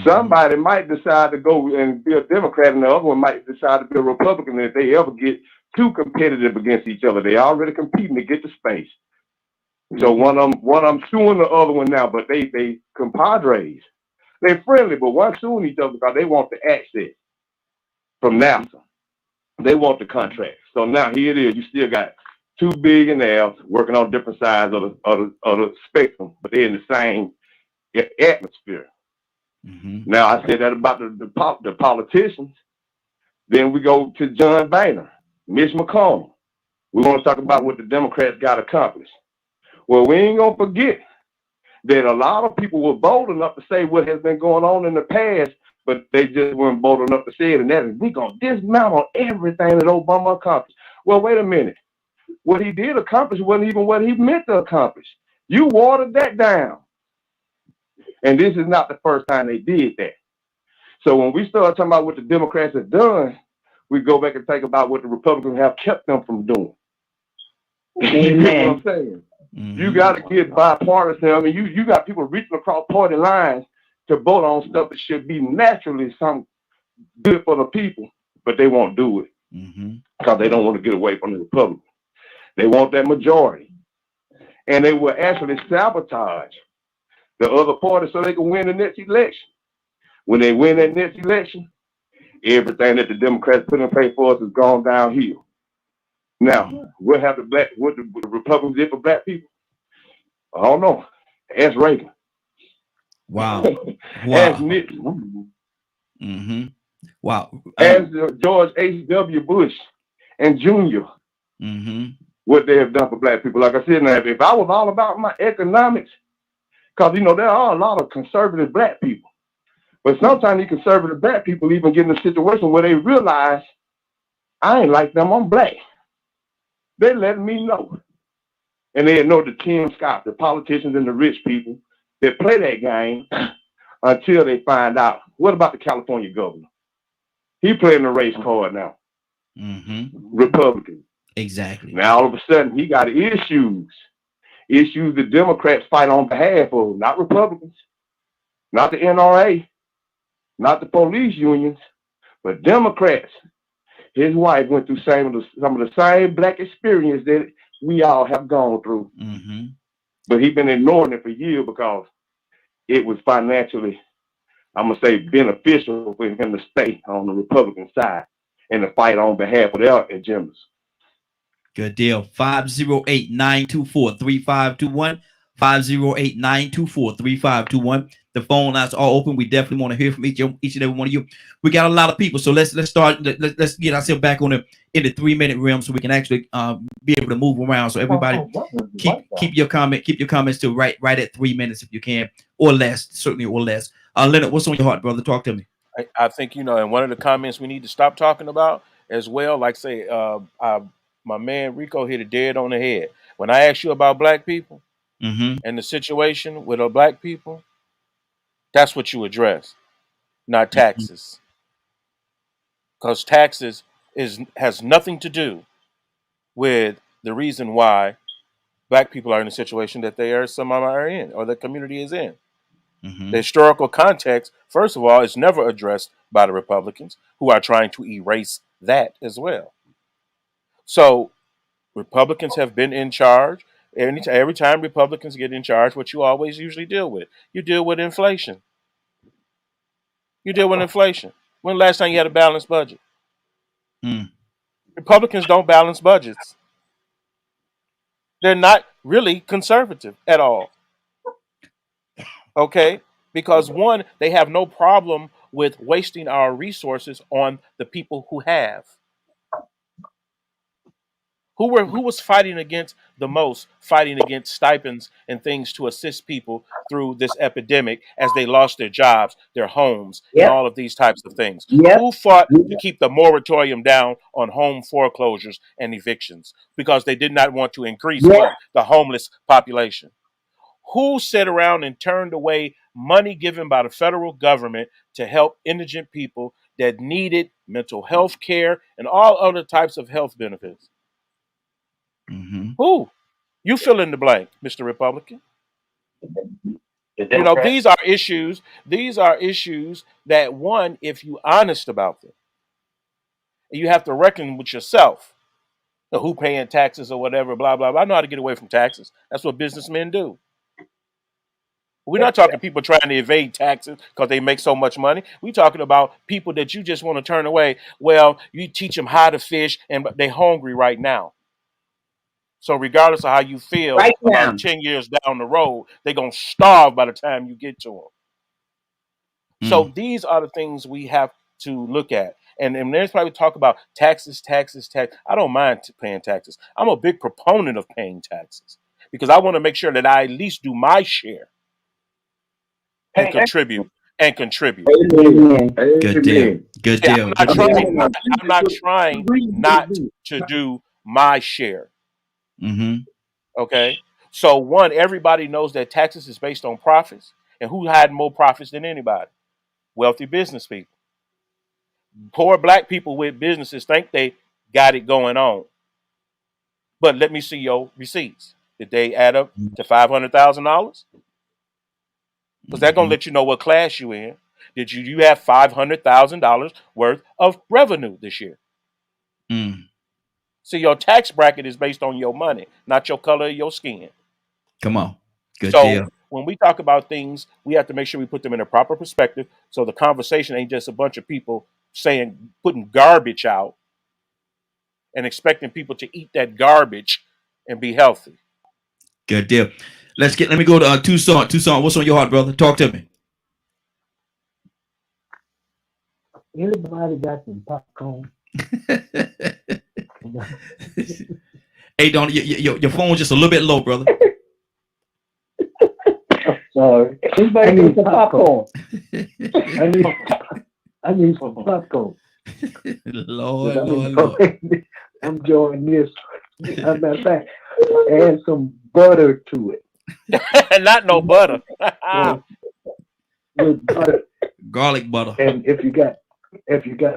Somebody might decide to go and be a Democrat, and the other one might decide to be a Republican. If they ever get too competitive against each other, they already competing to get the space. So one of them suing the other one now, but they compadres. They're friendly, but one suing each other because they want the access from NASA. They want the contract. So now here it is. You still got 2 billionaires working on different sides of the spectrum, but they're in the same atmosphere. Now I said that about the politicians. Then we go to John Boehner, Mitch McConnell. We want to talk about what the Democrats got accomplished. Well, we ain't gonna forget that a lot of people were bold enough to say what has been going on in the past, but they just weren't bold enough to say it, and that is we're gonna dismantle everything that Obama accomplished. Well, wait a minute. What he did accomplish wasn't even what he meant to accomplish. You watered that down. And this is not the first time they did that. So when we start talking about what the Democrats have done, we go back and think about what the Republicans have kept them from doing. You get what I'm saying? You got to get bipartisan. I mean, you got people reaching across party lines to vote on stuff that should be naturally something good for the people, but they won't do it because they don't want to get away from the Republicans. They want that majority. And they will actually sabotage the other party so they can win the next election. When they win that next election, everything that the Democrats put in place for us has gone downhill. Now, what the Republicans did for black people? I don't know. Ask Reagan. Wow. Ask Nixon. Wow. Ask George H.W. Bush and Jr. What they have done for black people. Like I said, now, if I was all about my economics, because, there are a lot of conservative black people. But sometimes these conservative black people even get in a situation where they realize, I ain't like them, I'm black. They're letting me know. And they know the Tim Scott, the politicians and the rich people that play that game until they find out. What about the California governor? He playing the race card now. Republican. Exactly. Now all of a sudden he got issues the Democrats fight on behalf of, not Republicans, not the NRA, not the police unions, but Democrats. His wife went through some of the same black experience that we all have gone through. But he's been ignoring it for years because it was financially, I'm going to say, beneficial for him to stay on the Republican side and to fight on behalf of their agendas. Good deal. 508-924-3521. 508-924-3521. The phone lines are open. We definitely want to hear from each and every one of you. We got a lot of people, so let's start. Let's get ourselves back in the 3-minute realm so we can actually be able to move around. So everybody, keep your comments to right at 3 minutes if you can, or less, certainly or less. Leonard, what's on your heart, brother? Talk to me. I think and one of the comments we need to stop talking about as well, like say, my man Rico hit it dead on the head. When I asked you about black people and the situation with black people, that's what you address, not taxes. Because taxes has nothing to do with the reason why black people are in the situation that some are in, or the community is in. The historical context, first of all, is never addressed by the Republicans, who are trying to erase that as well. So Republicans have been in charge. Every time Republicans get in charge, what you always usually deal with, you deal with inflation. When the last time you had a balanced budget? Republicans don't balance budgets. They're not really conservative at all. Okay? Because one, they have no problem with wasting our resources on the people who have. Who was fighting against stipends and things to assist people through this epidemic as they lost their jobs, their homes, and all of these types of things? Who fought to keep the moratorium down on home foreclosures and evictions because they did not want to increase the homeless population? Who sat around and turned away money given by the federal government to help indigent people that needed mental health care and all other types of health benefits? Mm-hmm. Who? You fill in the blank, Mr. Republican. The You know, Democrats. these are issues. These are issues that, one, if you honest about them, you have to reckon with yourself. Who paying taxes or whatever, blah, blah, blah. I know how to get away from taxes. That's what businessmen do. We're not talking people trying to evade taxes because they make so much money. We're talking about people that you just want to turn away. Well, you teach them how to fish, and they're hungry right now. So regardless of how you feel, Right now. about 10 years down the road, they're going to starve by the time you get to them. So these are the things we have to look at. And there's probably talk about taxes. I don't mind paying taxes. I'm a big proponent of paying taxes because I want to make sure that I at least do my share and contribute. Amen. Good deal. Good Yeah, deal. I'm Good deal. not trying not to do my share. Mm-hmm. Okay. So one, everybody knows that taxes is based on profits, and who had more profits than anybody? Wealthy business people. Poor black people with businesses think they got it going on. But let me see your receipts. Did they add up to $500,000? Because they're gonna let you know what class you in. Did you have $500,000 worth of revenue this year? Mm. See, your tax bracket is based on your money, not your color of your skin. Come on. Good So deal. when we talk about things, we have to make sure we put them in a proper perspective. So the conversation ain't just a bunch of people putting garbage out and expecting people to eat that garbage and be healthy. Good deal. Let me go to Tucson. Tucson, what's on your heart, brother? Talk to me. Anybody got some popcorn? Hey, Don, your phone's just a little bit low, brother. Sorry. Anybody need some popcorn? I need some popcorn. Lord. I'm enjoying this. As a matter of fact, add some butter to it. Not no butter. With butter. Garlic butter. And if you got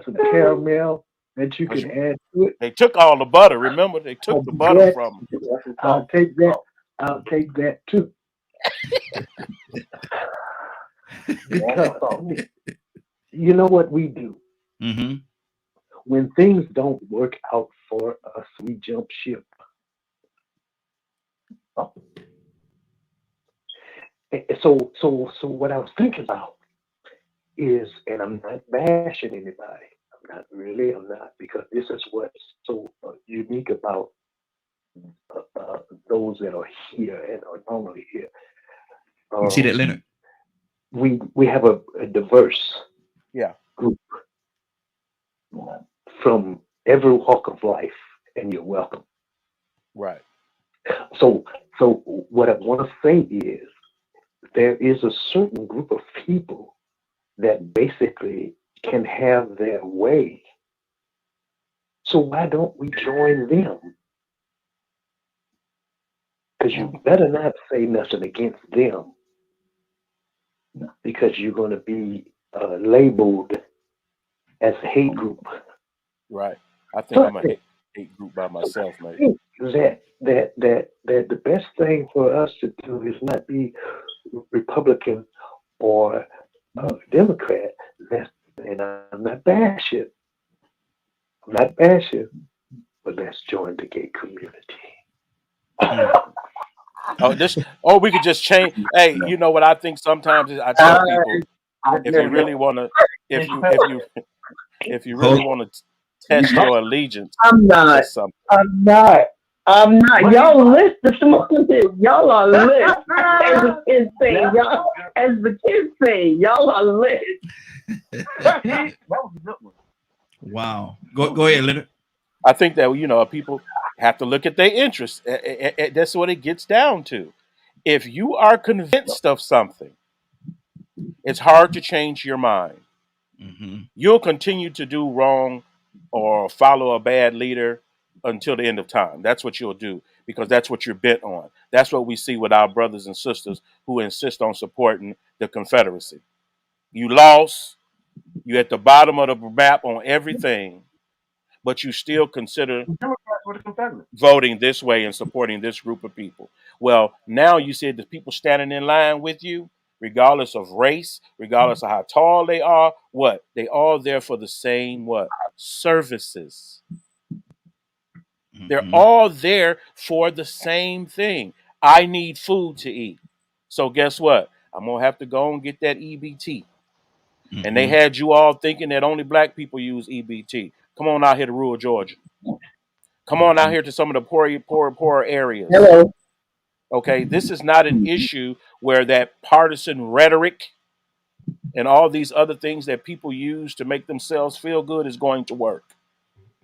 some caramel that you can add to it, They took all the butter. Remember, they took the butter from them. I'll take that. I'll take that too. Because you know what we do? Mm-hmm. When things don't work out for us, we jump ship. So what I was thinking about is, and I'm not bashing anybody. I'm not, because this is what's so unique about those that are here and are normally here. You see that, Leonard? We have a diverse group from every walk of life, and you're welcome. Right. So what I want to say is there is a certain group of people that basically can have their way. So why don't we join them? Because you better not say nothing against them, because you're going to be labeled as a hate group. Right. I think I'm a hate group by myself, I mate. think that the best thing for us to do is not be Republican or Democrat. And I'm not bashing. But let's join the gay community. We could just change. Hey, you know what I think sometimes is I tell people, if you really want to, if you really want to test your allegiance, I'm not. Y'all lit this morning. Y'all are lit. As the kids say, y'all are lit. That was a good one. Wow. Go ahead, Leonard. I think that, people have to look at their interests. That's what it gets down to. If you are convinced of something, it's hard to change your mind. Mm-hmm. You'll continue to do wrong or follow a bad leader until the end of time. That's what you'll do because that's what you're bent on. That's what we see with our brothers and sisters who insist on supporting the Confederacy. You lost. You're at the bottom of the map on everything, but you still consider Democrats were the Confederates. voting this way and supporting this group of people. Well, now you said the people standing in line with you, regardless of race, regardless of how tall they are, what? They all there for the same what? Services. They're Mhm. all there for the same thing. I need food to eat. So guess what? I'm gonna have to go and get that EBT. And they Mhm. had you all thinking that only black people use EBT. Come on out here to rural Georgia. Come on out Mhm. here to some of the poor areas. Hello. Okay, this is not an issue where that partisan rhetoric and all these other things that people use to make themselves feel good is going to work.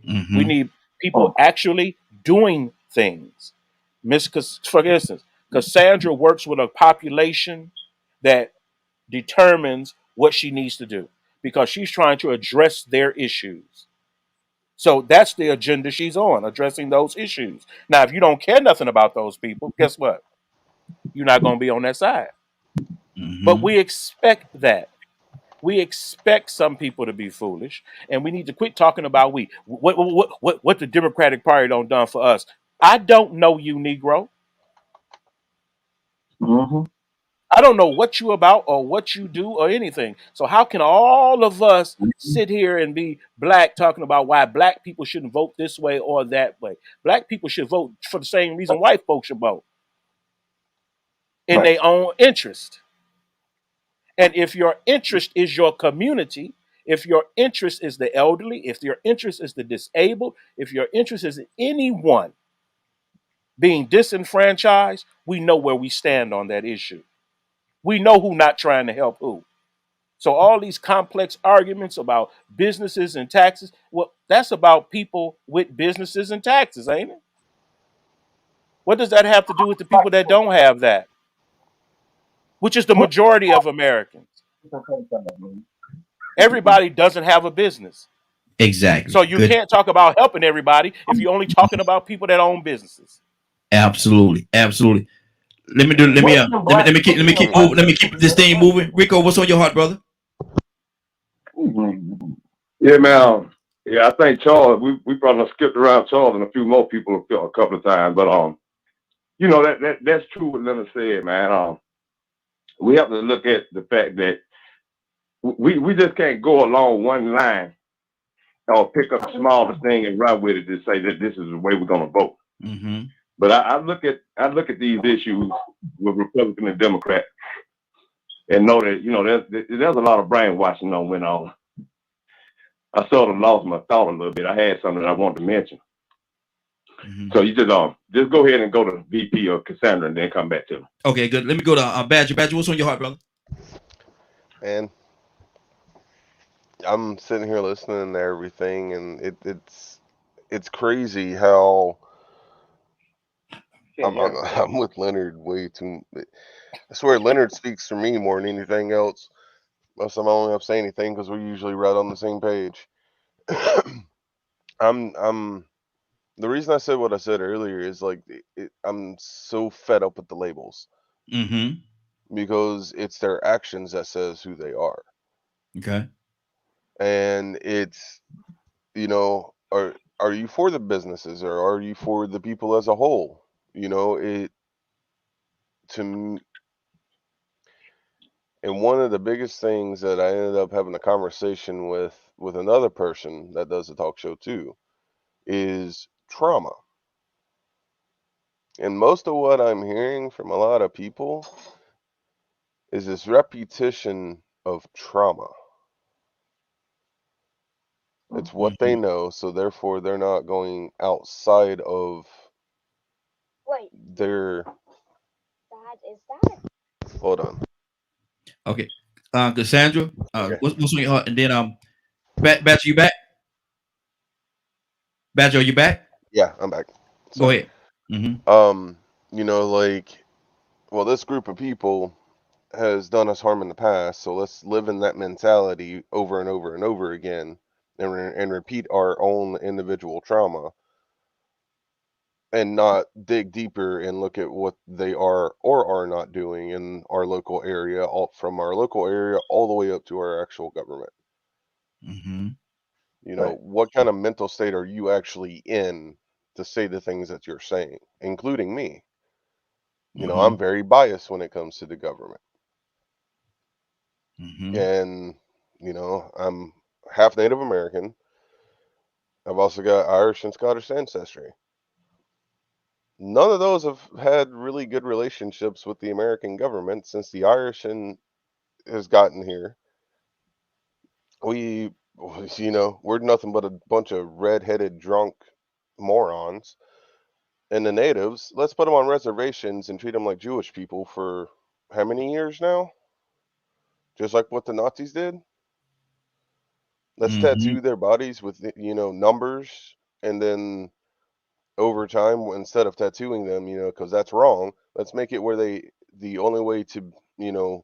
We Mhm. need people actually doing things. For instance, Cassandra works with a population that determines what she needs to do because she's trying to address their issues. So that's the agenda she's on, addressing those issues. Now, if you don't care nothing about those people, guess what? You're not going to be on that side. But Mhm. we expect that. We expect some people to be foolish, and we need to quit talking about we. What the Democratic Party don't done for us. I don't know you, Negro. Mm-hmm. I don't know what you about or what you do or anything. So how can all of us sit here and be black talking about why black people shouldn't vote this way or that way? Black people should vote for the same reason white folks should vote in Right. their own interest. And if your interest is your community, if your interest is the elderly, if your interest is the disabled, if your interest is anyone being disenfranchised, we know where we stand on that issue. We know who not trying to help who. So all these complex arguments about businesses and taxes, well, that's about people with businesses and taxes, ain't it? What does that have to do with the people that don't have that, which is the majority of Americans? Everybody doesn't have a business. Exactly. So you Good. can't talk about helping everybody if you're only talking about people that own businesses. Absolutely. Absolutely. Let me do. Let me keep moving. Let me keep this thing moving. Rico, what's on your heart, brother? Yeah, man. Yeah, I think Charles. We probably done skipped around Charles and a few more people a couple of times, but you know that's true what Leonard said, man. We have to look at the fact that we just can't go along one line or pick up the smallest thing and run with it to say that this is the way we're gonna vote. Mm-hmm. But I look at these issues with Republican and Democrat and know that there's a lot of brainwashing that went on. I sort of lost my thought a little bit. I had something that I wanted to mention. Mm-hmm. So you just go ahead and go to VP or Cassandra and then come back to me. Okay, good. Let me go to Badger. Badger, what's on your heart, brother? And I'm sitting here listening to everything, and it's crazy how I'm with Leonard way too. I swear Leonard speaks for me more than anything else. Most of them I don't have to say anything because we're usually right on the same page. I'm the reason I said what I said earlier is like I'm so fed up with the labels Mm-hmm. because it's their actions that says who they are, Okay. and it's are you for the businesses or are you for the people as a whole? It to me, and one of the biggest things that I ended up having a conversation with another person that does a talk show too is trauma. And most of what I'm hearing from a lot of people is this repetition of trauma. It's what they Mm-hmm. know, so therefore they're not going outside of their. Hold on. Okay. Cassandra, Okay. what's on your heart? And then Badger, you back? Badger, are you back? Yeah, I'm back. Go Sorry. ahead. Mm-hmm. Like, well, this group of people has done us harm in the past, so let's live in that mentality over and over and over again and repeat our own individual trauma and not dig deeper and look at what they are or are not doing in our local area, all from our local area all the way up to our actual government. Mm-hmm. You know, Right. what kind of mental state are you actually in to say the things that you're saying, including me? You know, Mm-hmm. I'm very biased when it comes to the government. Mm-hmm. And, you know, I'm half Native American. I've also got Irish and Scottish ancestry. None of those have had really good relationships with the American government since the Irish has gotten here. We, you know, we're nothing but a bunch of red-headed drunk morons. And the natives, let's put them on reservations and treat them like Jewish people for how many years now? Just like what the Nazis did. Let's Mm-hmm. tattoo their bodies with, you know, numbers, and then over time, instead of tattooing them, you know, because that's wrong, let's make it where the only way to, you know,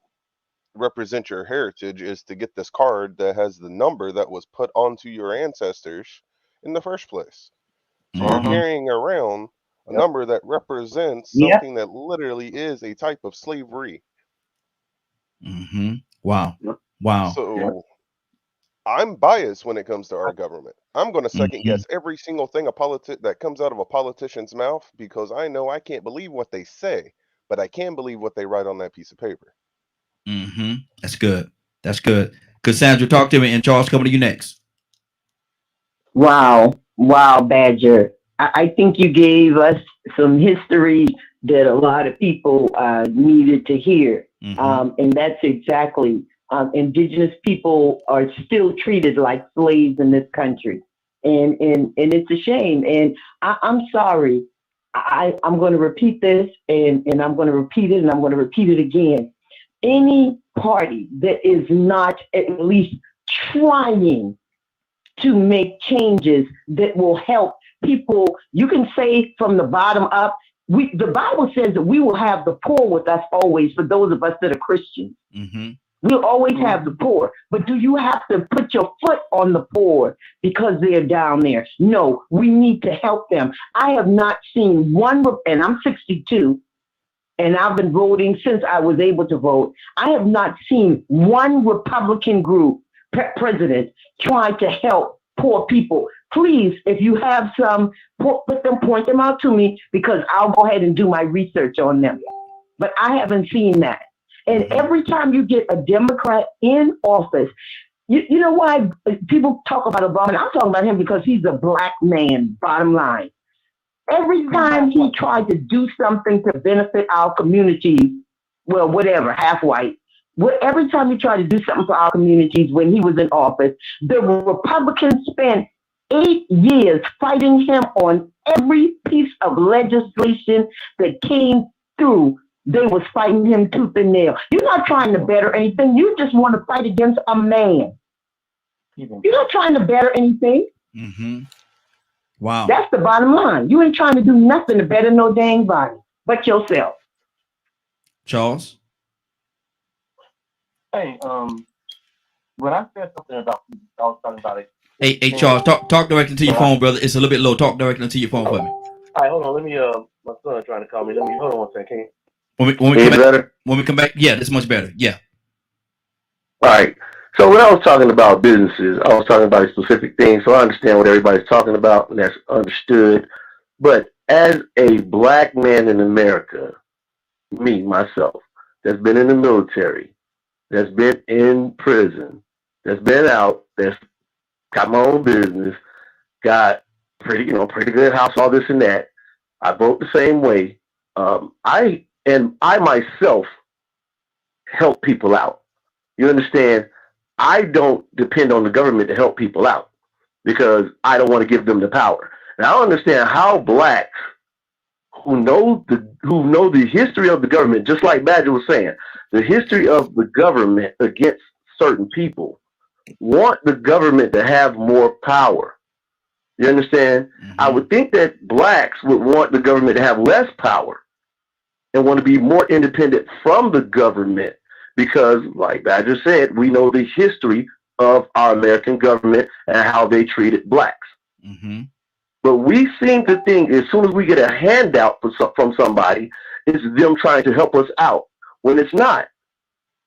represent your heritage is to get this card that has the number that was put onto your ancestors in the first place. So you're Mm-hmm. carrying around a Yep. number that represents Yeah. something that literally is a type of slavery. Mm-hmm. Wow. Yep. Wow. Yep. So I'm biased when it comes to our government. I'm going to second Mm-hmm. guess every single thing that comes out of a politician's mouth because I know I can't believe what they say, but I can believe what they write on that piece of paper. Mm-hmm. That's good. That's good. Cassandra, talk to me, and Charles, coming to you next. Wow. Wow, Badger. I think you gave us some history that a lot of people needed to hear. Mm-hmm. And that's exactly, indigenous people are still treated like slaves in this country. And it's a shame. And I'm sorry. I'm going to repeat this, and I'm going to repeat it, and I'm going to repeat it again. Any party that is not at least trying to make changes that will help people. You can say from the bottom up. The Bible says that we will have the poor with us always. For those of us that are Christians, Mm-hmm. we'll always Mhm. have the poor. But do you have to put your foot on the poor because they're down there? No, we need to help them. I have not seen one, and I'm 62, and I've been voting since I was able to vote. I have not seen one Republican group president trying to help poor people. Please, if you have some, point them out to me because I'll go ahead and do my research on them. But I haven't seen that. And Mm-hmm. every time you get a Democrat in office, you know why people talk about Obama? And I'm talking about him because he's a black man, bottom line. Every time he tried to do something to benefit our communities, well, whatever, half white, every time he tried to do something for our communities when he was in office, the Republicans spent 8 years fighting him on every piece of legislation that came through. They was fighting him tooth and nail. You're not trying to better anything. You just want to fight against a man. You're not trying to better anything. Mm-hmm. Wow. That's the bottom line. You ain't trying to do nothing to better no dang body but yourself. Charles. Hey, when I said something about, I was talking about it. Hey, Charles, talk directly to your phone, brother. It's a little bit low. Talk directly to your phone for me. All right, hold on. Let me. My son trying to call me. Let me hold on 1 second. When we Any come back, better? when we come back, yeah, that's much better. Yeah. All right. So when I was talking about businesses, I was talking about a specific thing. So I understand what everybody's talking about, and that's understood. But as a black man in America, me, myself, that's been in the military, that's been in prison, that's been out, that's got my own business, got pretty good house, all this and that. I vote the same way. I myself help people out. You understand? I don't depend on the government to help people out because I don't want to give them the power. And I don't understand how blacks who know the history of the government, just like Badger was saying, the history of the government against certain people, want the government to have more power. You understand? Mm-hmm. I would think that blacks would want the government to have less power and want to be more independent from the government because, like Badger said, we know the history of our American government and how they treated blacks. Mm-hmm. But we seem to think as soon as we get a handout from somebody, it's them trying to help us out. When it's not.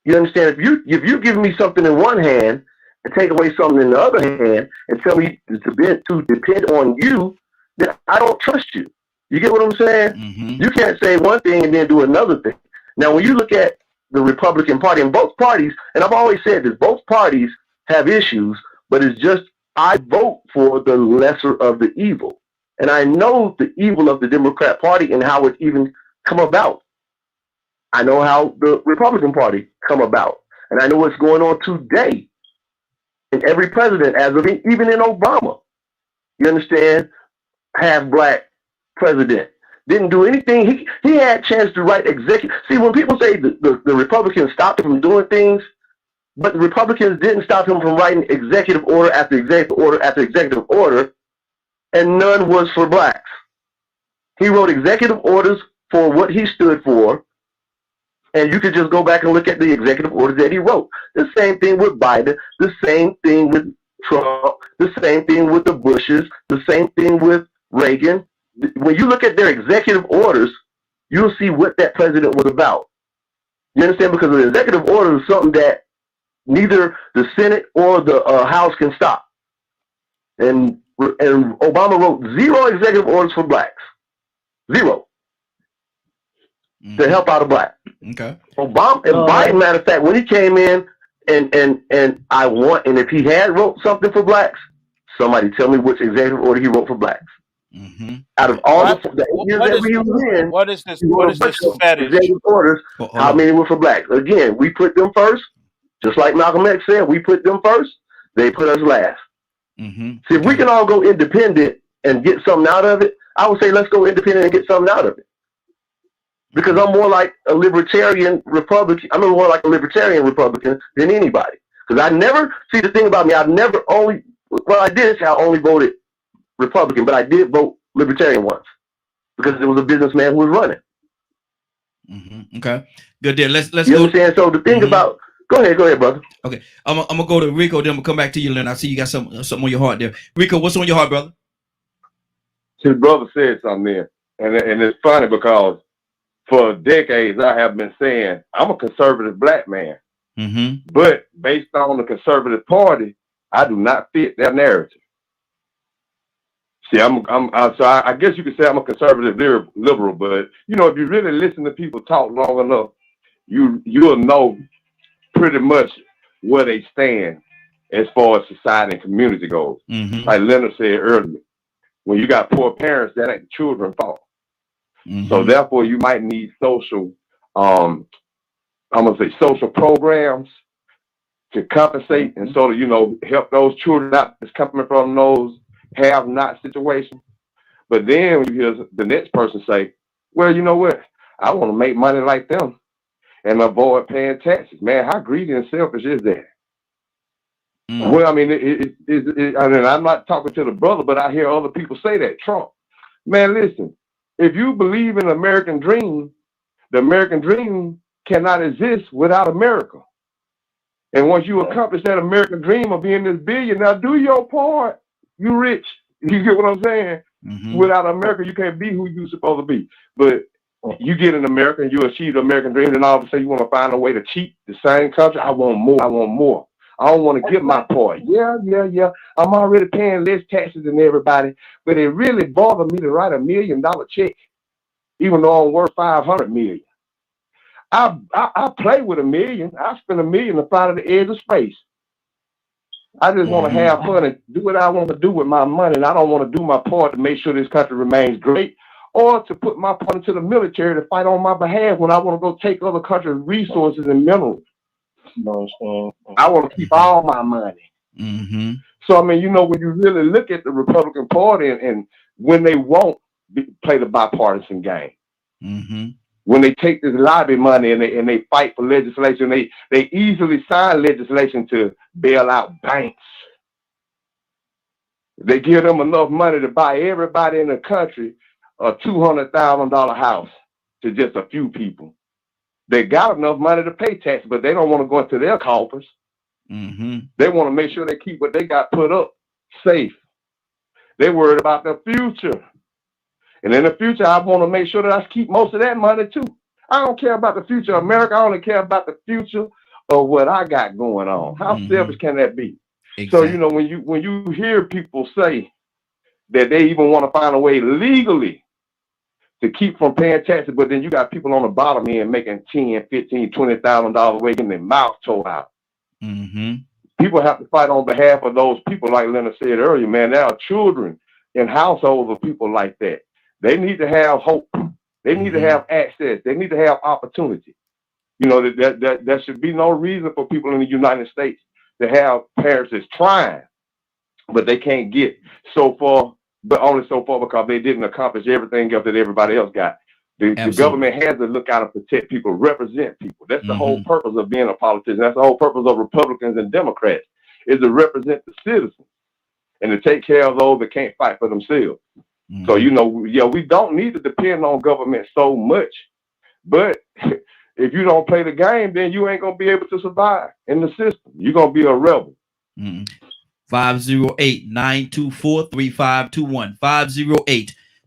You understand? If you give me something in one hand and take away something in the other hand and tell me to depend on you, then I don't trust you. You get what I'm saying? Mm-hmm. You can't say one thing and then do another thing. Now, when you look at the Republican Party and both parties, and I've always said this, both parties have issues, but it's just I vote for the lesser of the evil. And I know the evil of the Democrat Party and how it even come about. I know how the Republican Party come about. And I know what's going on today in every president, as of even in Obama. You understand? Half black president. Didn't do anything. He had a chance to write executive. See, when people say the Republicans stopped him from doing things, but the Republicans didn't stop him from writing executive order after executive order after executive order, and none was for blacks. He wrote executive orders for what he stood for, and you could just go back and look at the executive orders that he wrote. The same thing with Biden, the same thing with Trump, the same thing with the Bushes, the same thing with Reagan. When you look at their executive orders, you'll see what that president was about. You understand? Because the executive order is something that neither the Senate or the House can stop. And Obama wrote 0 executive orders for blacks. 0. Mm-hmm. To help out a black. Okay. Obama and Biden, matter of fact, when he came in and if he had wrote something for blacks, somebody tell me which executive order he wrote for blacks. Mm-hmm. Out of all the 8 years that he was in, what is this fetish? executive orders, how many were for blacks? Again, we put them first, just like Malcolm X said, we put them first, they put us last. Mm-hmm. See, if we can all go independent and get something out of it, I would say let's go independent and get something out of it. Because I'm more like a libertarian Republican. I'm more like a libertarian Republican than anybody. Because I never, see the thing about me, I've never only, well, I did say I only voted Republican, but I did vote libertarian once. Because there was a businessman who was running. Mm-hmm. Okay. Good deal. Let's you go. Understand? So the thing about, go ahead, brother. Okay. I'm gonna go to Rico, then I'm gonna come back to you, Lynn. I see you got something on your heart there. Rico, what's on your heart, brother? His brother said something there. And it's funny because for decades, I have been saying I'm a conservative black man, but based on the conservative party, I do not fit their narrative. See, so I guess you could say I'm a conservative liberal, but you know, if you really listen to people talk long enough, you'll know pretty much where they stand as far as society and community goes. Like Leonard said earlier, when you got poor parents, that ain't the children's fault. So therefore, you might need social, I'm gonna say social programs to compensate and sort of, you know, help those children out that's coming from those have-not situations. But then when you hear the next person say, "Well, you know what? I want to make money like them and avoid paying taxes." Man, how greedy and selfish is that? Well, I mean, I mean, I'm not talking to the brother, but I hear other people say that. Trump, man, listen. If you believe in the American dream cannot exist without America. And once you accomplish that American dream of being this billion, now do your part. You rich. You get what I'm saying? Without America, you can't be who you're supposed to be. But you get in America and you achieve the American dream, and all of a sudden you want to find a way to cheat the same country. I want more. I want more. I don't want to get my part. Yeah. I'm already paying less taxes than everybody, but it really bothered me to write $1 million check, even though I'm worth $500 million. I play with $1 million. I spend $1 million to fly to the edge of space. I just want to have fun and do what I want to do with my money, and I don't want to do my part to make sure this country remains great, or to put my part into the military to fight on my behalf when I want to go take other countries' resources and minerals. I want to keep all my money. So, I mean, you know, when you really look at the Republican Party and when they won't play the bipartisan game, when they take this lobby money and they fight for legislation, they easily sign legislation to bail out banks. They give them enough money to buy everybody in the country a $200,000 house to just a few people. They got enough money to pay tax, but they don't want to go into their coffers. They want to make sure they keep what they got put up safe. They worried about the future. And in the future, I want to make sure that I keep most of that money too. I don't care about the future of America. I only care about the future of what I got going on. How selfish can that be? Exactly. So, you know, when you hear people say that they even want to find a way legally to keep from paying taxes, but then you got people on the bottom end making $10,000, $15,000, $20,000 away, getting their mouth tore out. People have to fight on behalf of those people, like Leonard said earlier, man. There are children in households of people like that. They need to have hope. They need to have access. They need to have opportunity. You know, that there should be no reason for people in the United States to have parents that's trying, but they can't get so far, but only so far because they didn't accomplish everything else that everybody else got. The government has to look out and protect people, represent people. That's the whole purpose of being a politician. That's the whole purpose of Republicans and Democrats, is to represent the citizens and to take care of those that can't fight for themselves. So, you know, yeah, we don't need to depend on government so much. But if you don't play the game, then you ain't going to be able to survive in the system. You're going to be a rebel. 508-924-3521.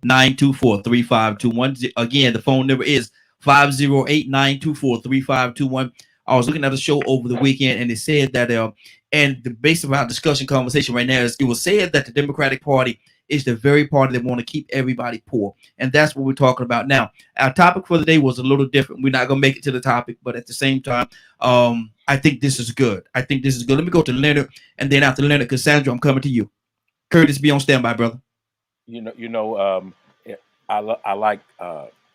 508-924-3521. Again, the phone number is 508-924-3521. I was looking at a show over the weekend, and it said that, and the base of our discussion conversation right now is, it was said that the Democratic Party is the very party that want to keep everybody poor. And that's what we're talking about now. Our topic for the day was a little different. We're not going to make it to the topic, but at the same time, I think this is good. I think this is good. Let me go to Leonard, and then after Leonard, Cassandra, I'm coming to you. Curtis, be on standby, brother. I like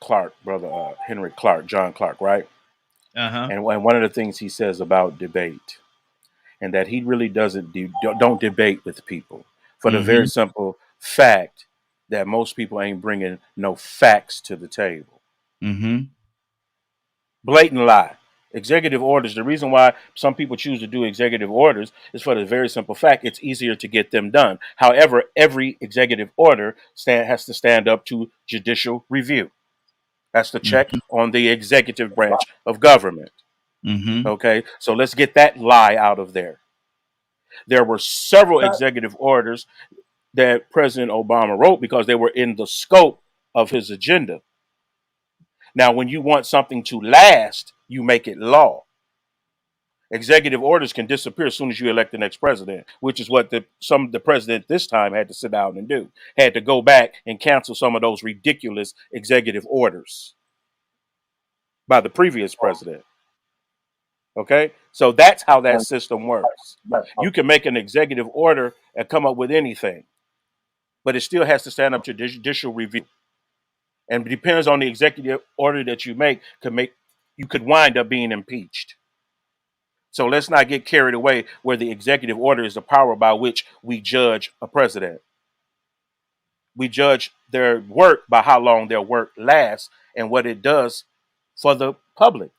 Clark, brother Henry Clark, John Clark, right? And one of the things he says about debate, and that he really don't debate with people for the very simple fact that most people ain't bringing no facts to the table. Blatant lie. Executive orders. The reason why some people choose to do executive orders is for the very simple fact it's easier to get them done. However, every executive order has to stand up to judicial review. That's the check on the executive branch of government. Okay, so let's get that lie out of there. There were several executive orders that President Obama wrote because they were in the scope of his agenda. Now, when you want something to last, you make it law. Executive orders can disappear as soon as you elect the next president, which is what the president this time had to sit down and do. Had to go back and cancel some of those ridiculous executive orders by the previous president. Okay, so that's how that system works. You can make an executive order and come up with anything, but it still has to stand up to judicial review. And it depends on the executive order that you make, you could wind up being impeached. So let's not get carried away where the executive order is the power by which we judge a president. We judge their work by how long their work lasts and what it does for the public.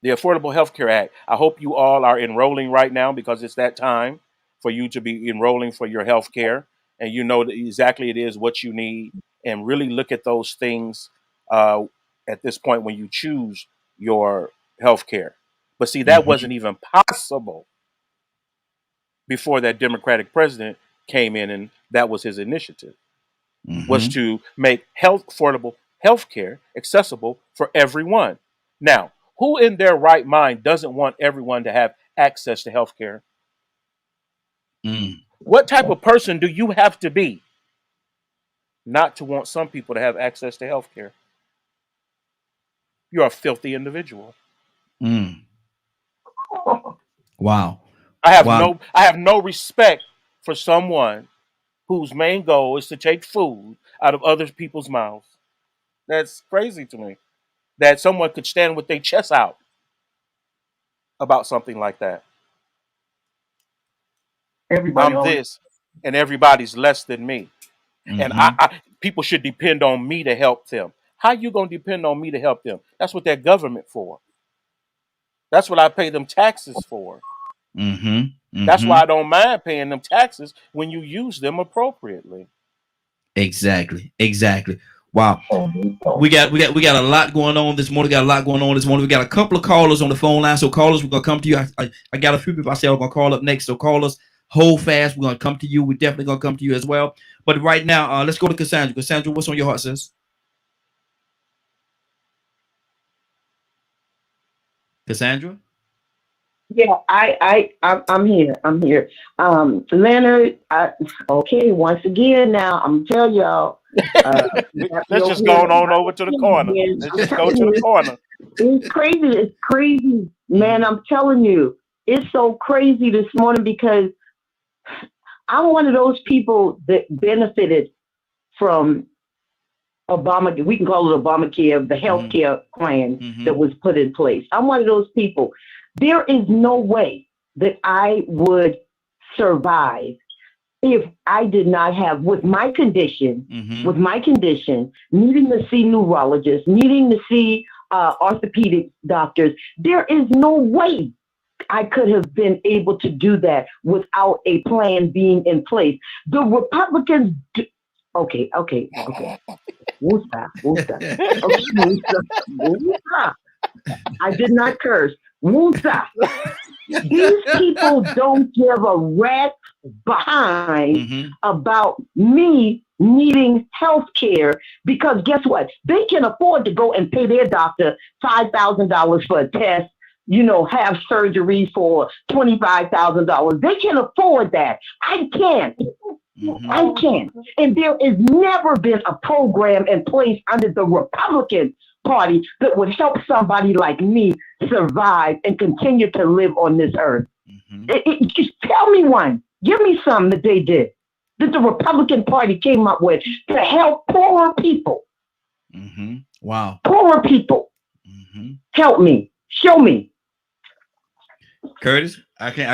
The Affordable Health Care Act. I hope you all are enrolling right now because it's that time for you to be enrolling for your health care. And you know that exactly it is what you need. And really look at those things at this point when you choose your health care. But see, that wasn't even possible before that Democratic president came in, and that was his initiative, was to make affordable health care accessible for everyone. Now, who in their right mind doesn't want everyone to have access to health care? What type of person do you have to be not to want some people to have access to health care? You're a filthy individual. Wow. I have no respect for someone whose main goal is to take food out of other people's mouths. That's crazy to me. That someone could stand with their chest out about something like that. I'm this, and everybody's less than me. And people should depend on me to help them. How you going to depend on me to help them? That's what they're government for. That's what I pay them taxes for. That's why I don't mind paying them taxes when you use them appropriately. Exactly. Wow. We got a lot going on this morning. We got a couple of callers on the phone line. So callers, we're gonna come to you. I got a few people I said I'm gonna call up next. So callers, hold fast. We're gonna come to you. We're definitely gonna come to you as well. But right now, let's go to Cassandra. Cassandra, what's on your heart, sis? Cassandra? Yeah, I'm here. I'm here. Leonard, okay, once again now, I'm telling y'all, you got me Let's over just go here. on over to the corner. Let's I'm just go telling to the you, corner. it's crazy. It's crazy, man. I'm telling you, it's so crazy this morning because I'm one of those people that benefited from Obama. We can call it Obamacare, the health care plan that was put in place. I'm one of those people. There is no way that I would survive if I did not have, with my condition, needing to see neurologists, needing to see orthopedic doctors. There is no way I could have been able to do that without a plan being in place. The Republicans, okay. Woosah. Okay, woosah. I did not curse. Woosah. These people don't give a rat's behind about me needing health care because guess what? They can afford to go and pay their doctor $5,000 for a test, have surgery for $25,000. They can afford that. I can't. I can't. And there has never been a program in place under the Republican Party that would help somebody like me survive and continue to live on this earth. Just tell me one. Give me some that they did, that the Republican Party came up with to help poorer people. Wow. Poorer people. Help me. Show me. Curtis, I can't.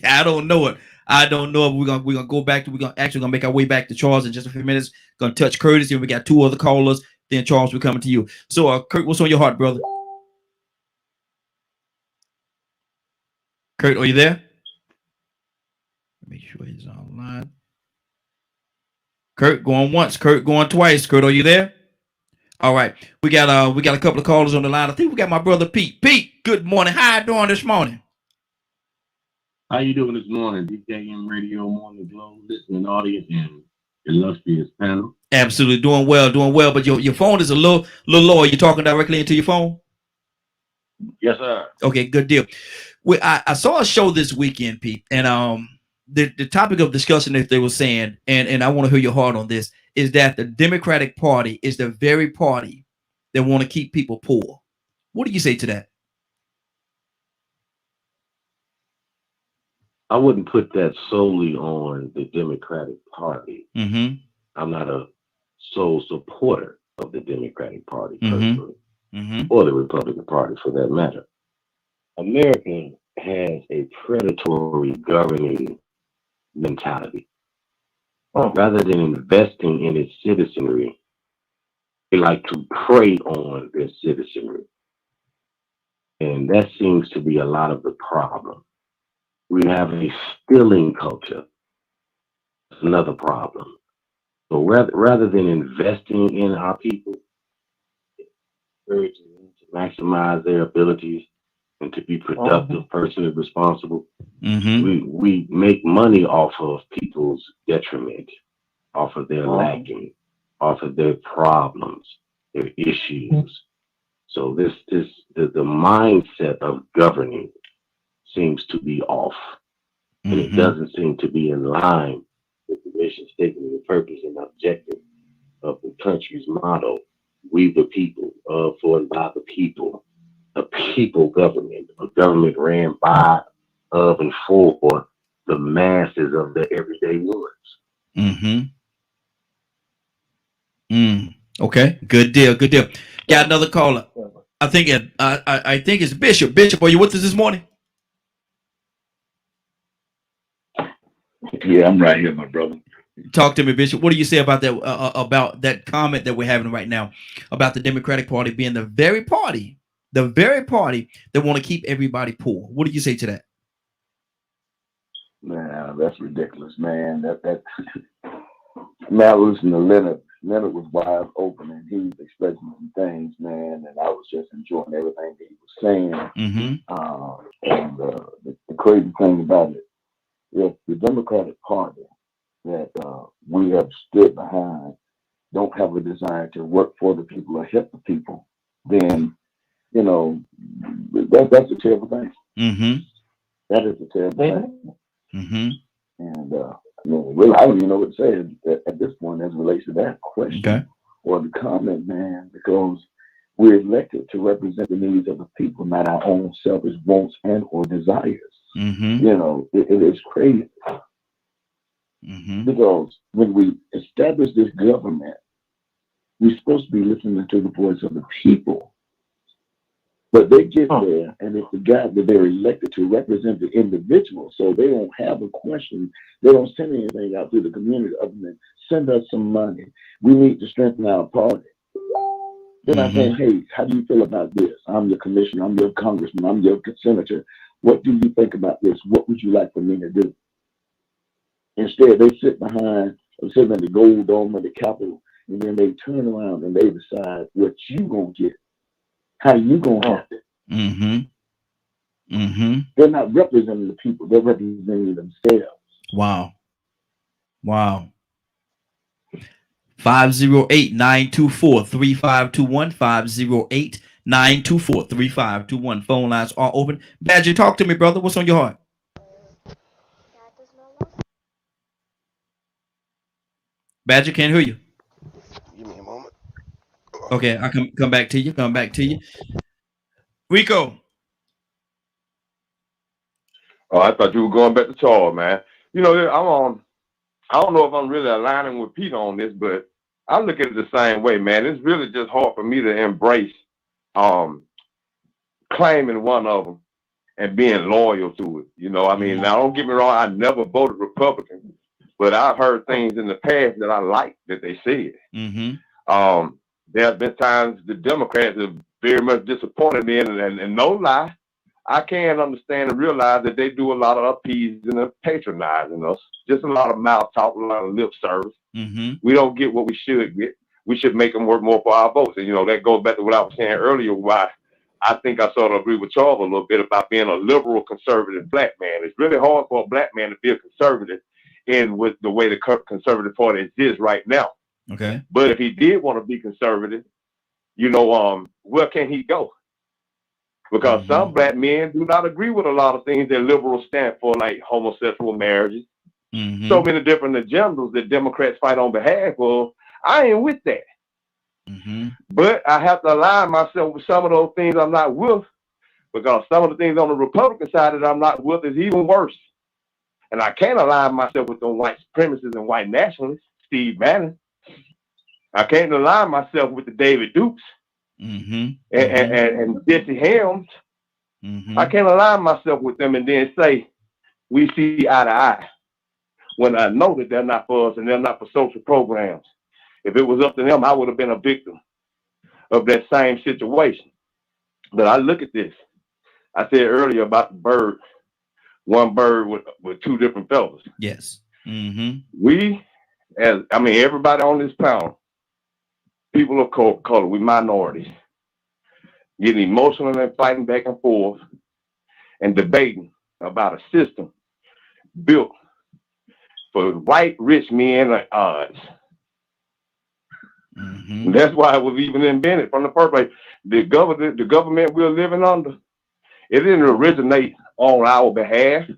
I don't know it. I don't know if we're gonna go back to. We're gonna make our way back to Charles in just a few minutes. Gonna touch Curtis, and we got two other callers. Then Charles, we're coming to you. So, Kurt, what's on your heart, brother? Kurt, are you there? Make sure he's online. Kurt going once. Kurt going twice. Kurt, are you there? All right, we got a couple of callers on the line. I think we got my brother Pete. Pete, good morning. How you doing this morning? How you doing this morning, DKM Radio Morning Glow, listening audience, and illustrious panel? Absolutely doing well, but your phone is a little low. Are you talking directly into your phone? Yes, sir. Okay, good deal. I saw a show this weekend, Pete, and the topic of discussion that they were saying, and I want to hear your heart on this, is that the Democratic Party is the very party that want to keep people poor. What do you say to that? I wouldn't put that solely on the Democratic Party. I'm not a sole supporter of the Democratic Party personally, or the Republican Party for that matter. America has a predatory governing mentality. Rather than investing in its citizenry, they like to prey on their citizenry. And that seems to be a lot of the problem. We have a stealing culture. That's another problem. So rather than investing in our people, encouraging them to maximize their abilities and to be productive, personally responsible, we make money off of people's detriment, off of their lacking, off of their problems, their issues. So the mindset of governing seems to be off, and it doesn't seem to be in line with the mission statement, the purpose, and objective of the country's motto: "We the people, of, for, and by the people." A people government, a government ran by, of, and for the masses of the everyday ones. Okay, good deal. Got another caller. I think it's Bishop. Bishop, are you with us this morning? Yeah, I'm right here, my brother. Talk to me, Bishop. What do you say about that comment that we're having right now about the Democratic Party being the very party that want to keep everybody poor? What do you say to that? Man, that's ridiculous, man. That man, I was listening to Leonard Leonard was wide open and he was expressing some things, man, and I was just enjoying everything that he was saying. And the crazy thing about it, if the Democratic Party that we have stood behind don't have a desire to work for the people or help the people, then, you know, that's a terrible thing. That is a terrible thing. And I mean, really, I don't even know what to say at this point as it relates to that question or the comment, man, because we're elected to represent the needs of the people, not our own selfish wants and or desires. You know, it is crazy. Because when we establish this government, we're supposed to be listening to the voice of the people. But they get there, and it's the guy that they're elected to represent the individual, so they don't have a question. They don't send anything out to the community other than send us some money. We need to strengthen our party. Then I say, hey, how do you feel about this? I'm your commissioner, I'm your congressman, I'm your senator. What do you think about this? What would you like for me to do? Instead, they sit behind, sitting in the gold dome of the Capitol, and then they turn around and they decide what you gonna get. How you gonna have it? They're not representing the people; they're representing themselves. Wow. 508-924-3521. 508-924-3521. Phone lines are open. Badger, talk to me, brother. What's on your heart? Badger, can't hear you. Give me a moment. Okay, I come back to you. Rico. Oh, I thought you were going back to Charles, man. You know, I don't know if I'm really aligning with Peter on this, but I look at it the same way, man. It's really just hard for me to embrace claiming one of them and being loyal to it. You know, I mean, now don't get me wrong, I never voted Republican, but I've heard things in the past that I liked that they said. There have been times the Democrats have very much disappointed me, and no lie, I can understand and realize that they do a lot of appeasing and patronizing us. Just a lot of mouth talk, a lot of lip service. We don't get what we should get. We should make them work more for our votes. And, you know, that goes back to what I was saying earlier, why I think I sort of agree with Charles a little bit about being a liberal, conservative black man. It's really hard for a black man to be a conservative in with the way the conservative party exists right now. Okay. But if he did want to be conservative, you know, where can he go? Because some black men do not agree with a lot of things that liberals stand for, like homosexual marriages. So many different agendas that Democrats fight on behalf of. I ain't with that. But I have to align myself with some of those things I'm not with, because some of the things on the Republican side that I'm not with is even worse. And I can't align myself with the white supremacists and white nationalists, Steve Bannon. I can't align myself with the David Dukes and Jesse Helms. I can't align myself with them and then say we see eye to eye, when I know that they're not for us and they're not for social programs. If it was up to them, I would have been a victim of that same situation. But I look at this. I said earlier about the bird, one bird with two different feathers. Yes. We, everybody on this panel, people of color, we minorities, getting emotional and fighting back and forth and debating about a system built for white rich men like odds. That's why it was even invented from the first place. The government we're living under, it didn't originate on our behalf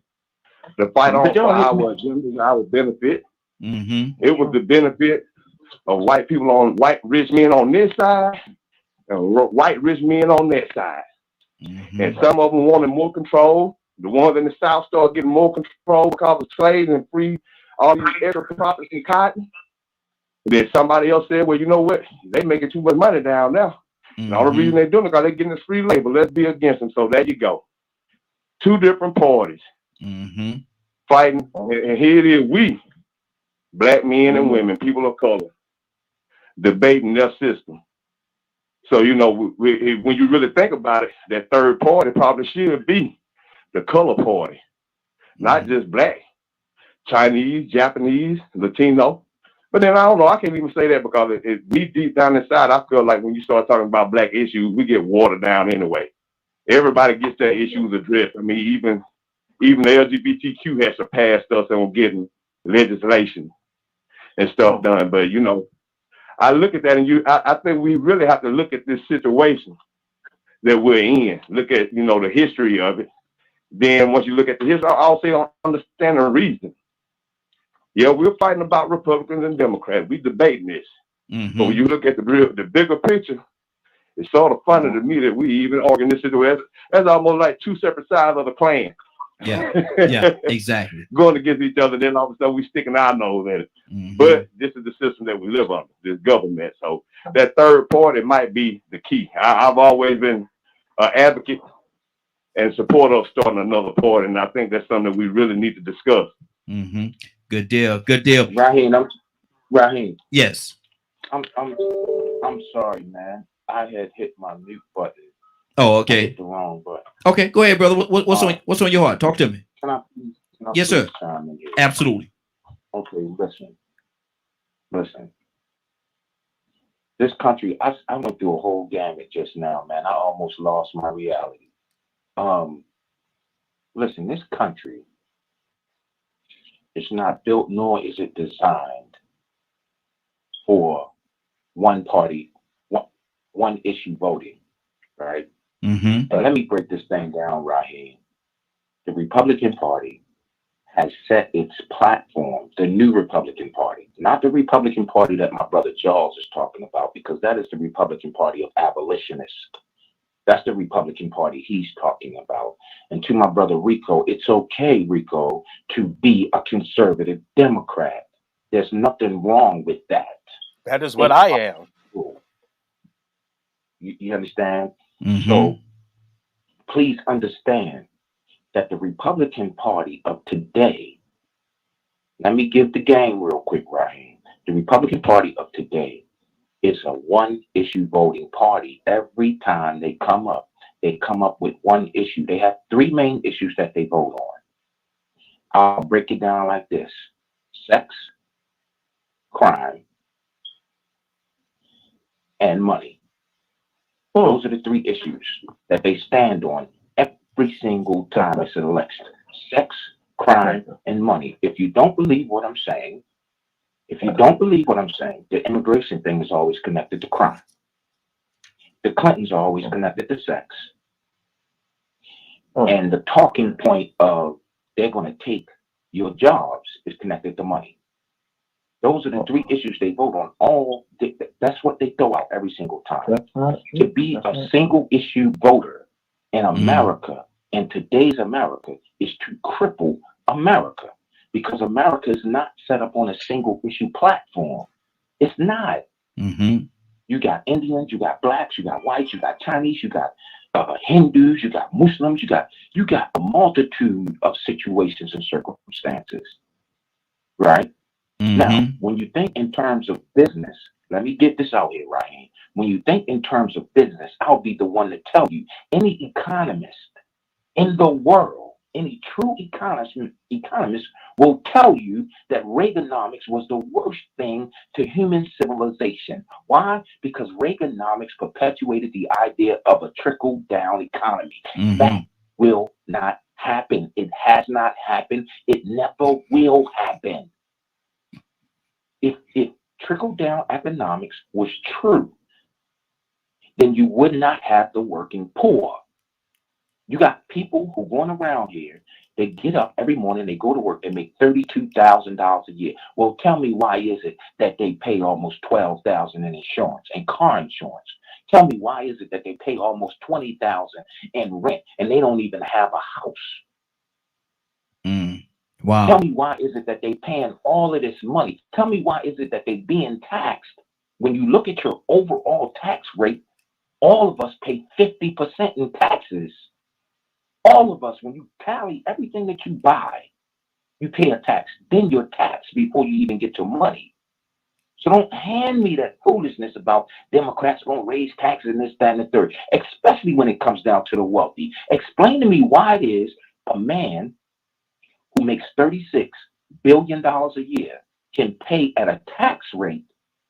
to fight on for our agenda, our benefit. It was the benefit of white people on white rich men on this side and white rich men on that side. And some of them wanted more control. The ones in the South started getting more control because of trade and free, all these extra profits in cotton. And then somebody else said, well, you know what? They making too much money down now. And all the reason they're doing it because they're getting this free labor. Let's be against them. So there you go. Two different parties fighting. And here it is, we, black men and women, people of color, debating their system. So, you know, when you really think about it, that third party probably should be the color party, not just black, Chinese, Japanese, Latino. But then I don't know. I can't even say that because me deep down inside, I feel like when you start talking about black issues, we get watered down anyway. Everybody gets their issues addressed. I mean, even the LGBTQ has surpassed us on getting legislation and stuff done. But you know, I look at that, and I think we really have to look at this situation that we're in. Look at the history of it. Then once you look at the history, I'll say understand the reason. Yeah, we're fighting about Republicans and Democrats. We debating this. Mm-hmm. But when you look at the bigger picture, it's sort of funny to me that we even arguing this situation. That's almost like two separate sides of the Klan. Yeah, yeah, exactly. Going against each other, then all of a sudden we sticking our nose in it. Mm-hmm. But this is the system that we live under, this government. So that third party might be the key. I've always been an advocate and supporter of starting another party, and I think that's something that we really need to discuss. Mm-hmm. Good deal. Good deal. Raheem. Yes. I'm sorry, man. I had hit my mute button. Oh, I okay. hit the wrong button. Okay, go ahead, brother. What's on your heart? Talk to me. Can I Yes, please sir. chime in here? Absolutely. Okay, listen. This country, I went through a whole gamut just now, man. I almost lost my reality. Listen, this country is not built, nor is it designed for one party, one issue voting, right? Mm-hmm. And let me break this thing down, Raheem. The Republican Party has set its platform, the new Republican Party, not the Republican Party that my brother Charles is talking about, because that is the Republican Party of abolitionists. That's the Republican Party he's talking about. And to my brother Rico, it's okay, Rico, to be a conservative Democrat. There's nothing wrong with that. That is what I am. You understand? Mm-hmm. So please understand that the Republican Party of today, let me give the game real quick, Raheem. The Republican Party of today is a one-issue voting party. Every time they come up with one issue. They have three main issues that they vote on. I'll break it down like this: sex, crime, and money. Those are the three issues that they stand on every single time it's an election: sex, crime, and money. If you don't believe what I'm saying, the immigration thing is always connected to crime. The Clintons are always connected to sex. And the talking point of they're going to take your jobs is connected to money. Those are the three issues they vote on. That's what they throw out every single time. To be a single issue voter in America, in today's America, is to cripple America, because America is not set up on a single issue platform. It's not. Mm-hmm. You got Indians, you got blacks, you got whites, you got Chinese, you got Hindus, you got Muslims, you got a multitude of situations and circumstances, right? Mm-hmm. Now, when you think in terms of business, let me get this out here, Ryan. When you think in terms of business, I'll be the one to tell you, any economist in the world, any true economist will tell you that Reaganomics was the worst thing to human civilization. Why? Because Reaganomics perpetuated the idea of a trickle-down economy. Mm-hmm. That will not happen. It has not happened. It never will happen. If trickle-down economics was true, then you would not have the working poor. You got people who going around here, they get up every morning, they go to work, they make $32,000 a year. Well, tell me, why is it that they pay almost $12,000 in insurance and car insurance? Tell me, why is it that they pay almost $20,000 in rent and they don't even have a house? Wow. Tell me, why is it that they paying all of this money? Tell me, why is it that they being taxed? When you look at your overall tax rate, all of us pay 50% in taxes. All of us, when you tally everything that you buy, you pay a tax. Then you're taxed before you even get your money. So don't hand me that foolishness about Democrats going to raise taxes and this, that, and the third, especially when it comes down to the wealthy. Explain to me why it is a man who makes $36 billion a year can pay at a tax rate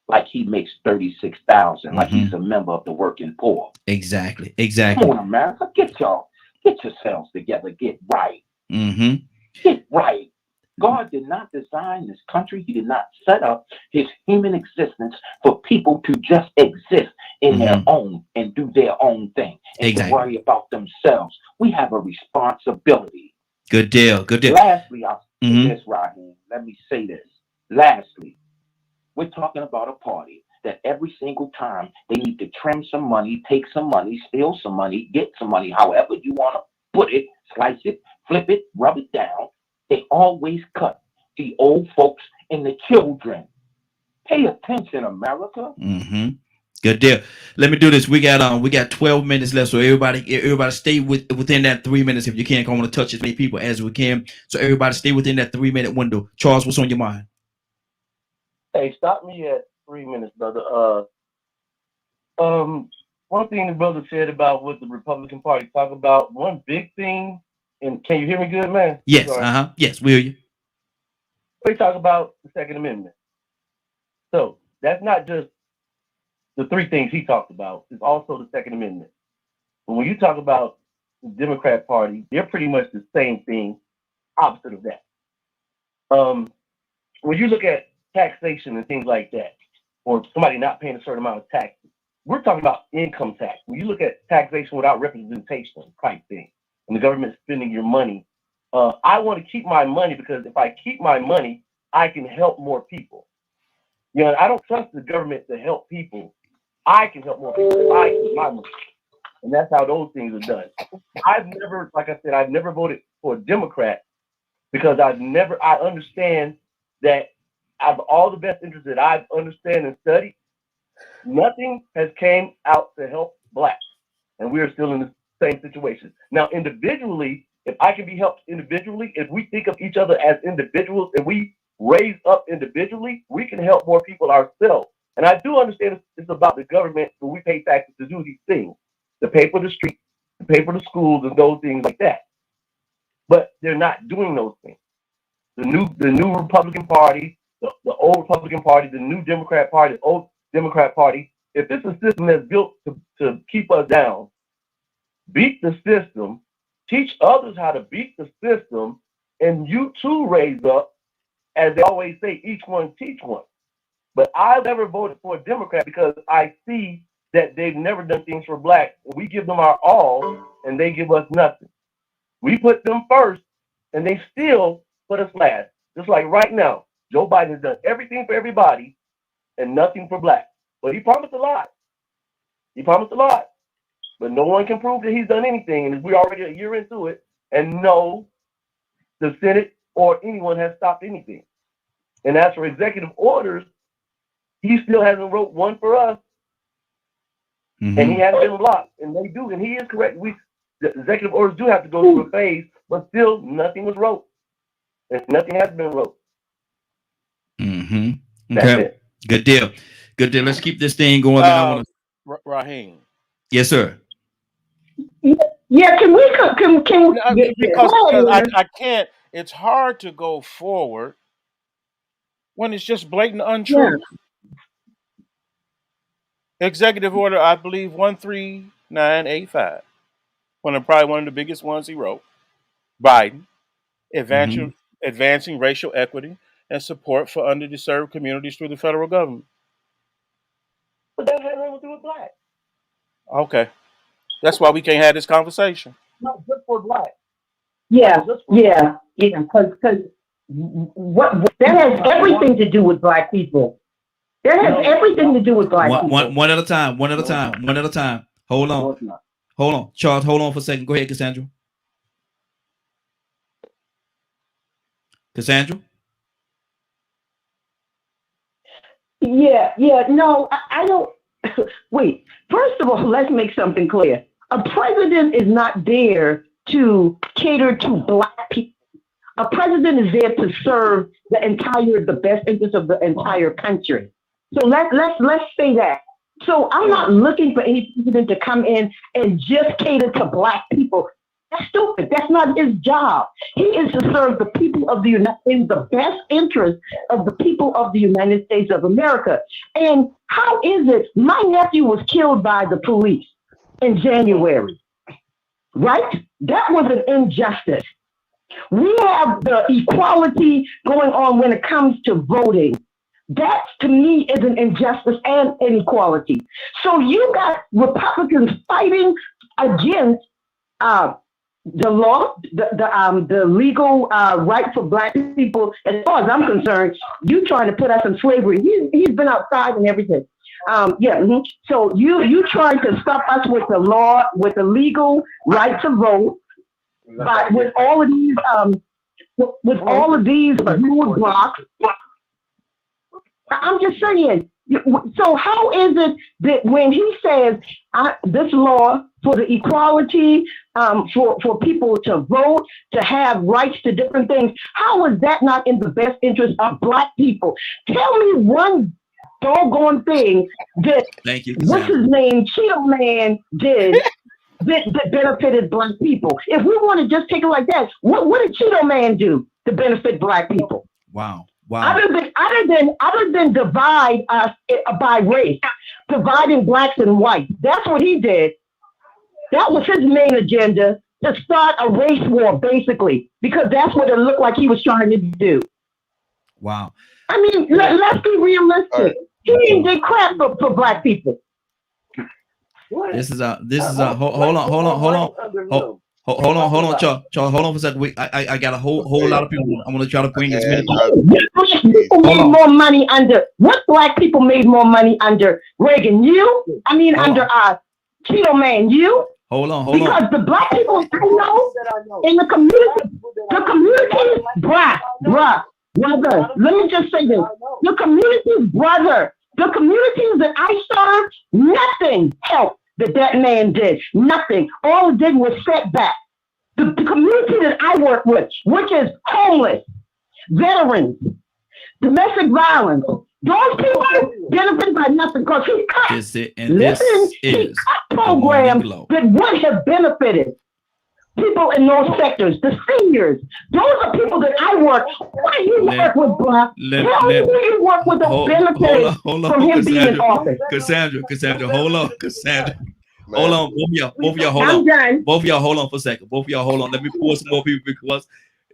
like he makes 36,000, like he's a member of the working poor. Exactly. Exactly. Come on, America, get yourselves together, get right. Mm-hmm. Get right. God did not design this country. He did not set up his human existence for people to just exist in their own and do their own thing and to worry about themselves. We have a responsibility. Good deal. Good deal. Lastly, I'll say this, Raheem. Let me say this. Lastly, we're talking about a party that every single time they need to trim some money, take some money, steal some money, get some money, however you want to put it, slice it, flip it, rub it down. They always cut the old folks and the children. Pay attention, America. Good deal. Let me do this. We got 12 minutes left, so everybody stay within that 3 minutes if you can. I want to touch as many people as we can, so everybody stay within that 3 minute window. Charles, what's on your mind? Hey, stop me at 3 minutes, brother. One thing the brother said about what the Republican Party talk about, one big thing, and can you hear me good, man? Yes, yes, we hear you. They talk about the Second Amendment. So that's not just the three things he talked about. It's also the Second Amendment. But when you talk about the Democrat Party, they're pretty much the same thing, opposite of that. When you look at taxation and things like that, or somebody not paying a certain amount of taxes, we're talking about income tax. When you look at taxation without representation type thing, and the government spending your money, I want to keep my money because if I keep my money, I can help more people. You know, I don't trust the government to help people. I can help more people if I keep my money. And that's how those things are done. I've never voted for a Democrat because I understand that out of all the best interests that I've understand and studied, nothing has came out to help blacks. And we are still in the same situation. Now, individually, if I can be helped individually, if we think of each other as individuals and we raise up individually, we can help more people ourselves. And I do understand it's about the government, but we pay taxes to do these things, to pay for the streets, to pay for the schools and those things like that. But they're not doing those things. The new Republican Party, the old Republican Party, the new Democrat Party, the old Democrat Party, if it's a system that's built to keep us down, beat the system, teach others how to beat the system, and you too raise up, as they always say, each one teach one. But I never voted for a Democrat because I see that they've never done things for blacks. We give them our all, and they give us nothing. We put them first, and they still put us last. Just like right now, Joe Biden has done everything for everybody and nothing for blacks. But he promised a lot. But no one can prove that he's done anything, and we're already a year into it, and no, the Senate or anyone has stopped anything. And as for executive orders, he still hasn't wrote one for us, and he hasn't been blocked. And they do, and he is correct. The executive orders do have to go through a phase, but still nothing was wrote, and nothing has been wrote. Okay, good deal. Let's keep this thing going. Raheem. Yes, sir. Yeah, can we because I can't. It's hard to go forward when it's just blatant untrue. Yeah. Executive order, I believe 13985. Probably one of the biggest ones he wrote. Biden, advancing racial equity and support for underserved communities through the federal government. But that has nothing to do with black. Okay. That's why we can't have this conversation. Not just for black. Yeah. Because what that has everything to do with black people. That has everything to do with black people. One at a time. Hold on. Charles, hold on for a second. Go ahead, Cassandra. Yeah. No, I don't. Wait. First of all, let's make something clear. A president is not there to cater to black people. A president is there to serve the best interest of the entire country. So let's say that. So I'm not looking for any president to come in and just cater to black people. That's stupid. That's not his job. He is to serve the people of the in the best interest of the people of the United States of America. And how is it? My nephew was killed by the police in January, right? That was an injustice. We have the equality going on when it comes to voting. That, to me, is an injustice and inequality. So you got Republicans fighting against the law, the legal right for Black people. As far as I'm concerned, you trying to put us in slavery. He's been outside and everything. So you trying to stop us with the law, with the legal right to vote, but with all of these roadblocks. I'm just saying. So how is it that when he says this law for the equality, for people to vote, to have rights to different things, how is that not in the best interest of Black people? Tell me one doggone thing that what's his name, Cheeto Man did that benefited Black people. If we want to just take it like that, what did Cheeto Man do to benefit Black people? Wow. Other than divide us by race, dividing Blacks and whites. That's what he did. That was his main agenda, to start a race war, basically, because that's what it looked like he was trying to do. Wow. I mean, let's be realistic. Right. He didn't do crap for Black people. This is hold on, Charles, hold on for a second. I got a whole lot of people. I'm gonna try to bring as many people. More money under what Black people made more money under Reagan? Under Cheeto Man, you. Hold on. Because the Black people I know in the community, brother. Let me just say this: the community's brother, the communities that I serve, nothing helped that man did. Nothing. All it did was set back. The community that I work with, which is homeless, veterans, domestic violence, those people benefit by nothing because he cut programs that would have benefited people in those sectors, the seniors. Those are people that I work. Why you work with, Black? Tell me who you work with that benefited from him being in office. Cassandra, hold on, Cassandra. Hold on, both of y'all hold on. Done. Both of y'all hold on for a second. Both of y'all hold on. Let me pull some more people because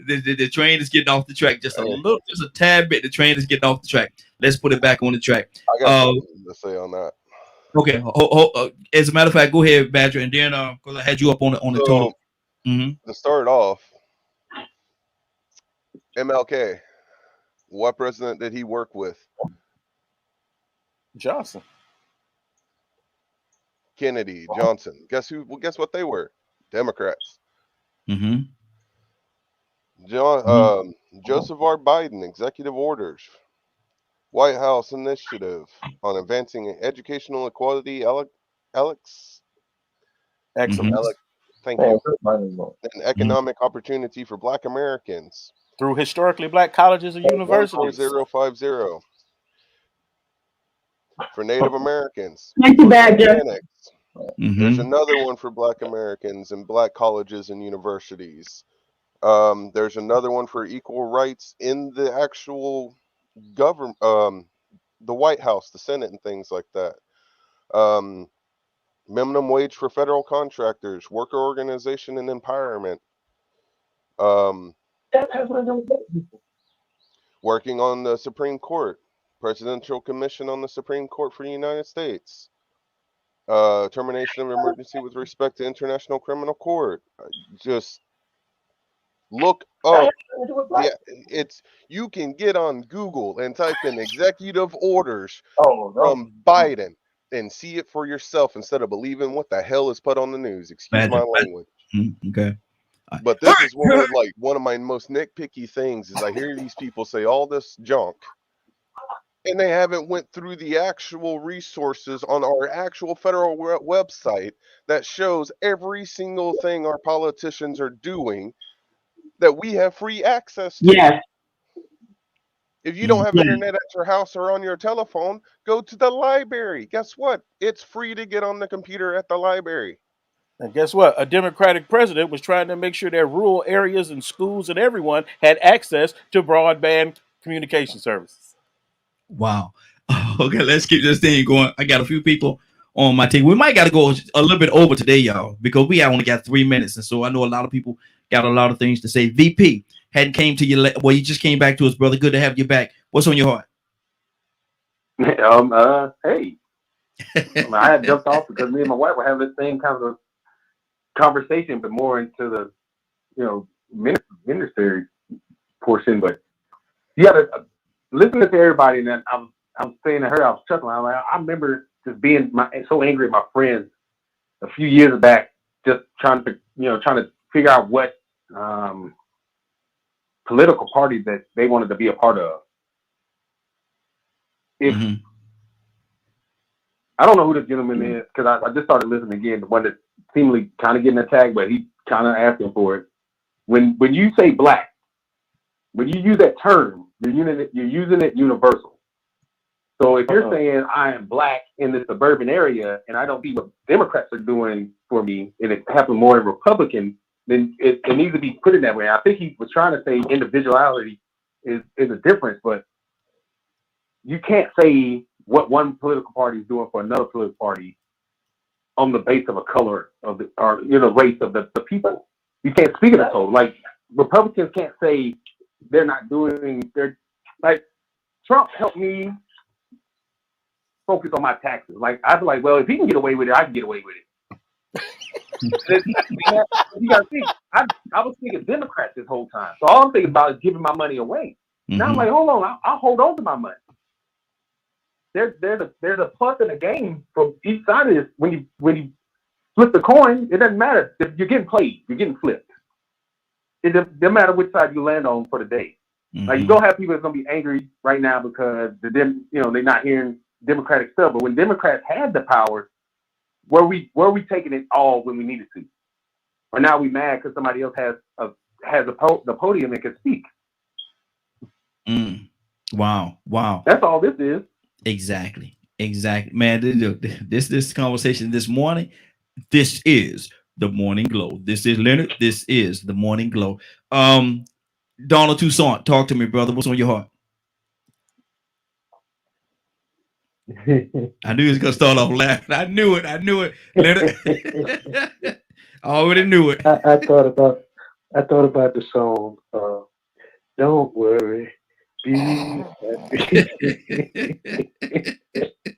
the train is getting off the track just a tad bit. The train is getting off the track. Let's put it back on the track. I got something to say on that. Okay. As a matter of fact, go ahead, Badger, and then because I had you up on the total. To start off, MLK, what president did he work with? Johnson. Kennedy, Johnson. Guess what they were? Democrats. Joseph R. Biden, executive orders. White House initiative on advancing educational equality. Alex. Excellent. Thank you. And economic opportunity for Black Americans through historically Black colleges and universities. 4050 for Native Americans. Thank you, Badger. There's another one for Black Americans and Black colleges and universities. There's another one for equal rights in the actual government, the White House, the Senate, and things like that. Minimum wage for federal contractors, worker organization and empowerment. Working on the Supreme Court, Presidential Commission on the Supreme Court for the United States. Termination of emergency with respect to International Criminal Court. Just look up. Yeah, you can get on Google and type in executive orders from Biden and see it for yourself instead of believing what the hell is put on the news. Excuse my language. Okay. But this is one of my most nitpicky things is I hear these people say all this junk and they haven't went through the actual resources on our actual federal website that shows every single thing our politicians are doing that we have free access to. Yes. If you don't have internet at your house or on your telephone, go to the library. Guess what? It's free to get on the computer at the library. And guess what? A Democratic president was trying to make sure that rural areas and schools and everyone had access to broadband communication services. Wow. Okay, let's keep this thing going. I got a few people on my team. We might got to go a little bit over today, y'all, because we only got 3 minutes, and so I know a lot of people got a lot of things to say. VP hadn't came to you. Well, you just came back to us, brother. Good to have you back. What's on your heart? Hey, I had jumped off because me and my wife were having the same kind of conversation, but more into the, ministry portion. But you got to listen to everybody. And then I was saying to her, I was chuckling. I remember just being so angry at my friends a few years back, just trying to figure out what political party that they wanted to be a part of. If I don't know who this gentleman is, because I just started listening again, the one that seemingly kind of getting attacked, but he kind of asking for it. When you say black, when you use that term, you're using it universal. So if you're saying I am black in the suburban area and I don't see what Democrats are doing for me, and it happens more in Republican, then it needs to be put in that way. I think he was trying to say individuality is a difference, but you can't say what one political party is doing for another political party on the base of a color of race of the people. You can't speak of the total. Like Republicans can't say they're not doing. They're like Trump helped me focus on my taxes. Like I'd be like, well, if he can get away with it, I can get away with it. You gotta think. I was thinking Democrats this whole time. So all I'm thinking about is giving my money away. Now I'm like, hold on, I'll hold on to my money. There's a plus in the game from each side of this. When you flip the coin, it doesn't matter. You're getting played. You're getting flipped. It doesn't matter which side you land on for the day. Like you don't have people that's gonna be angry right now because they're not hearing Democratic stuff. But when Democrats had the power, were we taking it all when we needed to? Or now we mad because somebody else has the podium and can speak? Wow. That's all this is. Exactly, man. This conversation this morning. This is the Morning Glow. This is Leonard. This is the Morning Glow. Donald Toussaint, talk to me, brother. What's on your heart? I knew he was gonna start off laughing. I knew it. Leonard. I already knew it. I thought about the song. Don't worry. Be happy.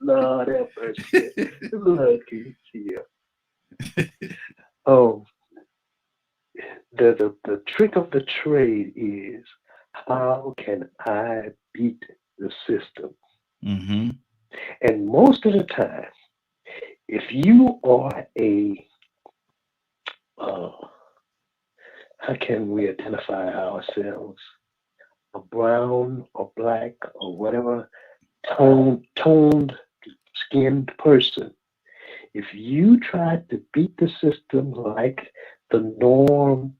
Lord have mercy. Lord, can you see? The trick of the trade is how can I beat the system? And most of the time, if you are how can we identify ourselves? A brown or black or whatever toned skinned person, if you try to beat the system like the norm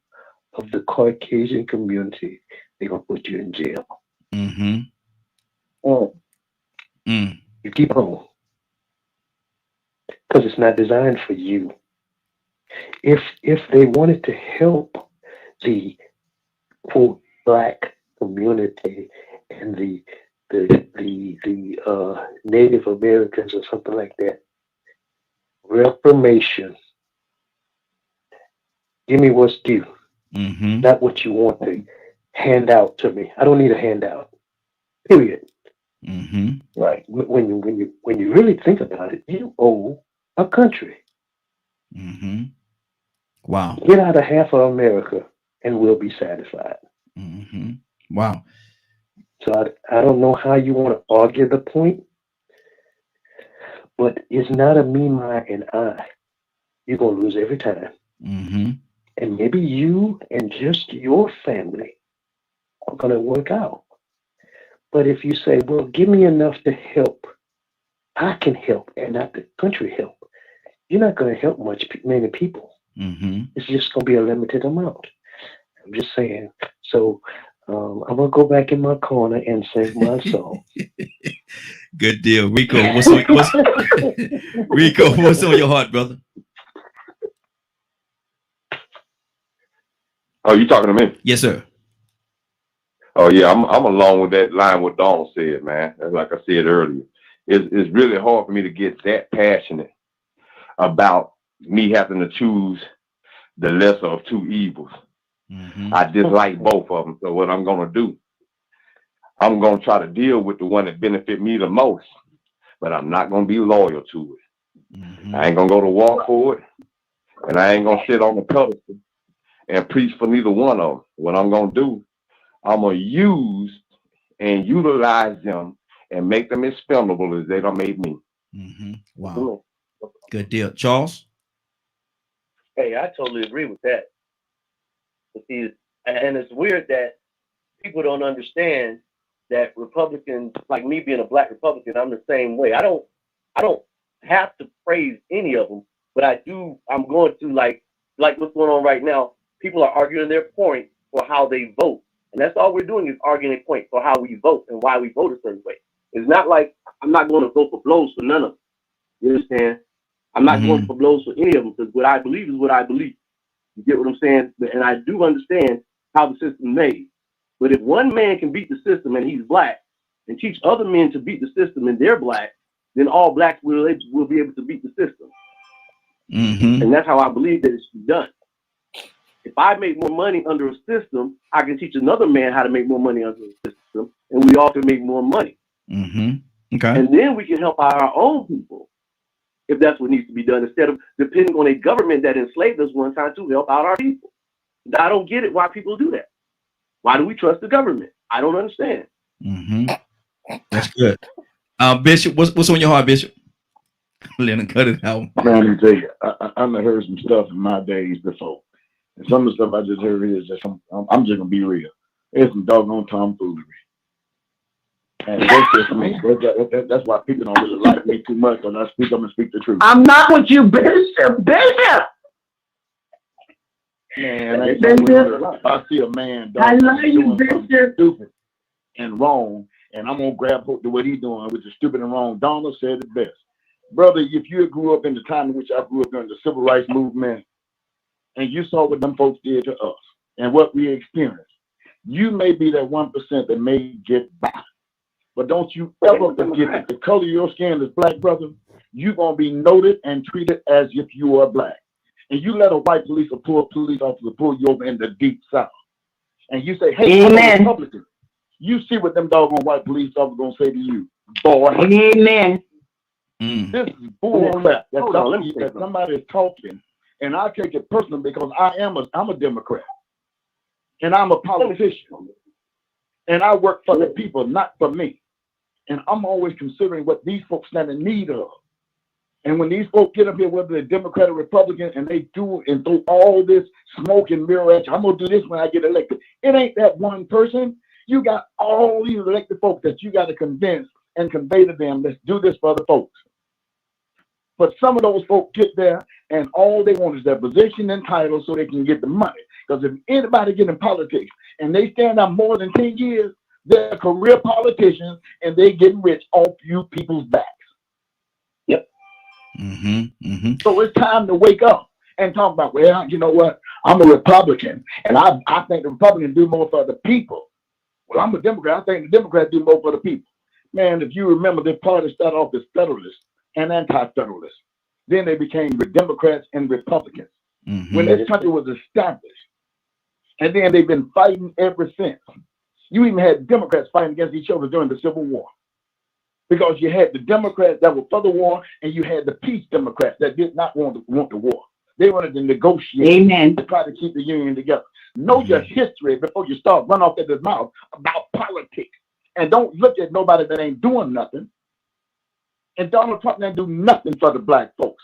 of the Caucasian community, they're gonna put you in jail. You keep on, because it's not designed for you. If they wanted to help the quote black community and the Native Americans or something like that, reformation. Give me what's due, not what you want to hand out to me. I don't need a handout. Period. Right. When you really think about it, you owe a country. Wow. Get out of half of America and we'll be satisfied. Wow. So I don't know how you want to argue the point, but it's not a me, my, and I. You're going to lose every time. And maybe you and just your family are going to work out. But if you say, well, give me enough to help, I can help and not the country help, you're not going to help many people. It's just going to be a limited amount. I'm just saying. So I'm going to go back in my corner and sing my song. Good deal. Rico, what's on your heart, brother? Oh, you talking to me? Yes, sir. Oh yeah, I'm along with that line what Donald said, man. Like I said earlier, it's really hard for me to get that passionate about me having to choose the lesser of two evils. I dislike both of them. So what I'm gonna do, I'm gonna try to deal with the one that benefit me the most, but I'm not gonna be loyal to it. I ain't gonna go to war for it, and I ain't gonna sit on the pedestal and preach for neither one of them. What I'm gonna do, I'm gonna use and utilize them and make them expendable as they done made me. Wow. Good deal. Charles? Hey, I totally agree with that. But see, and it's weird that people don't understand that Republicans, like me being a black Republican, I'm the same way. I don't have to praise any of them, but I do. I'm going to like what's going on right now. People are arguing their point for how they vote, and that's all we're doing is arguing a point for how we vote and why we vote a certain way. It's not like I'm not going to go for blows for none of them. You understand? I'm not going for blows for any of them because what I believe is what I believe. You get what I'm saying? And I do understand how the system is made. But if one man can beat the system and he's black and teach other men to beat the system and they're black, then all blacks will be able to beat the system. And that's how I believe that it should be done. If I make more money under a system, I can teach another man how to make more money under a system, and we all can make more money. Okay. And then we can help our own people if that's what needs to be done, instead of depending on a government that enslaved us one time to help out our people. I don't get it why people do that. Why do we trust the government? I don't understand. That's good. Bishop, what's on your heart, Bishop? Let him cut it out. Man, let me tell you, I heard some stuff in my days before. And some of the stuff I just heard is just, I'm just going to be real. It's some doggone tomfoolery. And that's just me. That's why people don't really like me too much. When I speak, I'm going to speak the truth. I'm not with you, Bishop. Bishop! Man, I see a man I love you, Bishop. Stupid and wrong, and I'm going to grab hold to what he's doing, which is stupid and wrong. Donald said it best. Brother, if you grew up in the time in which I grew up during the civil rights movement, and you saw what them folks did to us and what we experienced, you may be that 1% that may get by. But don't you ever forget that the color of your skin is black, brother. You're going to be noted and treated as if you are black. And you let a white police officer pull you over in the deep south. And you say, hey, I'm a Republican. You see what them doggone white police officers going to say to you. Boy. Amen. This is bull crap. That somebody is talking. And I take it personally because I'm a Democrat. And I'm a politician. And I work for the people, not for me. And I'm always considering what these folks stand in need of. And when these folks get up here, whether they're Democrat or Republican, and they do and throw all this smoke and mirror at you, I'm going to do this when I get elected. It ain't that one person. You got all these elected folks that you got to convince and convey to them, let's do this for other folks. But some of those folks get there, and all they want is their position and title so they can get the money. Because if anybody get in politics and they stand out more than 10 years, they're career politicians and they getting rich off you people's backs. Yep. So it's time to wake up and talk about, well, you know what? I'm a Republican, and I think the Republicans do more for the people. Well, I'm a Democrat. I think the Democrats do more for the people. Man, if you remember, their party started off as Federalists and Anti-Federalists. Then they became Democrats and Republicans. When this country was established. And then they've been fighting ever since. You even had Democrats fighting against each other during the Civil War. Because you had the Democrats that were for the war, and you had the peace Democrats that did not want the war. They wanted to negotiate to try to keep the union together. Know your history before you start running off at the mouth about politics. And don't look at nobody that ain't doing nothing. And Donald Trump didn't do nothing for the black folks.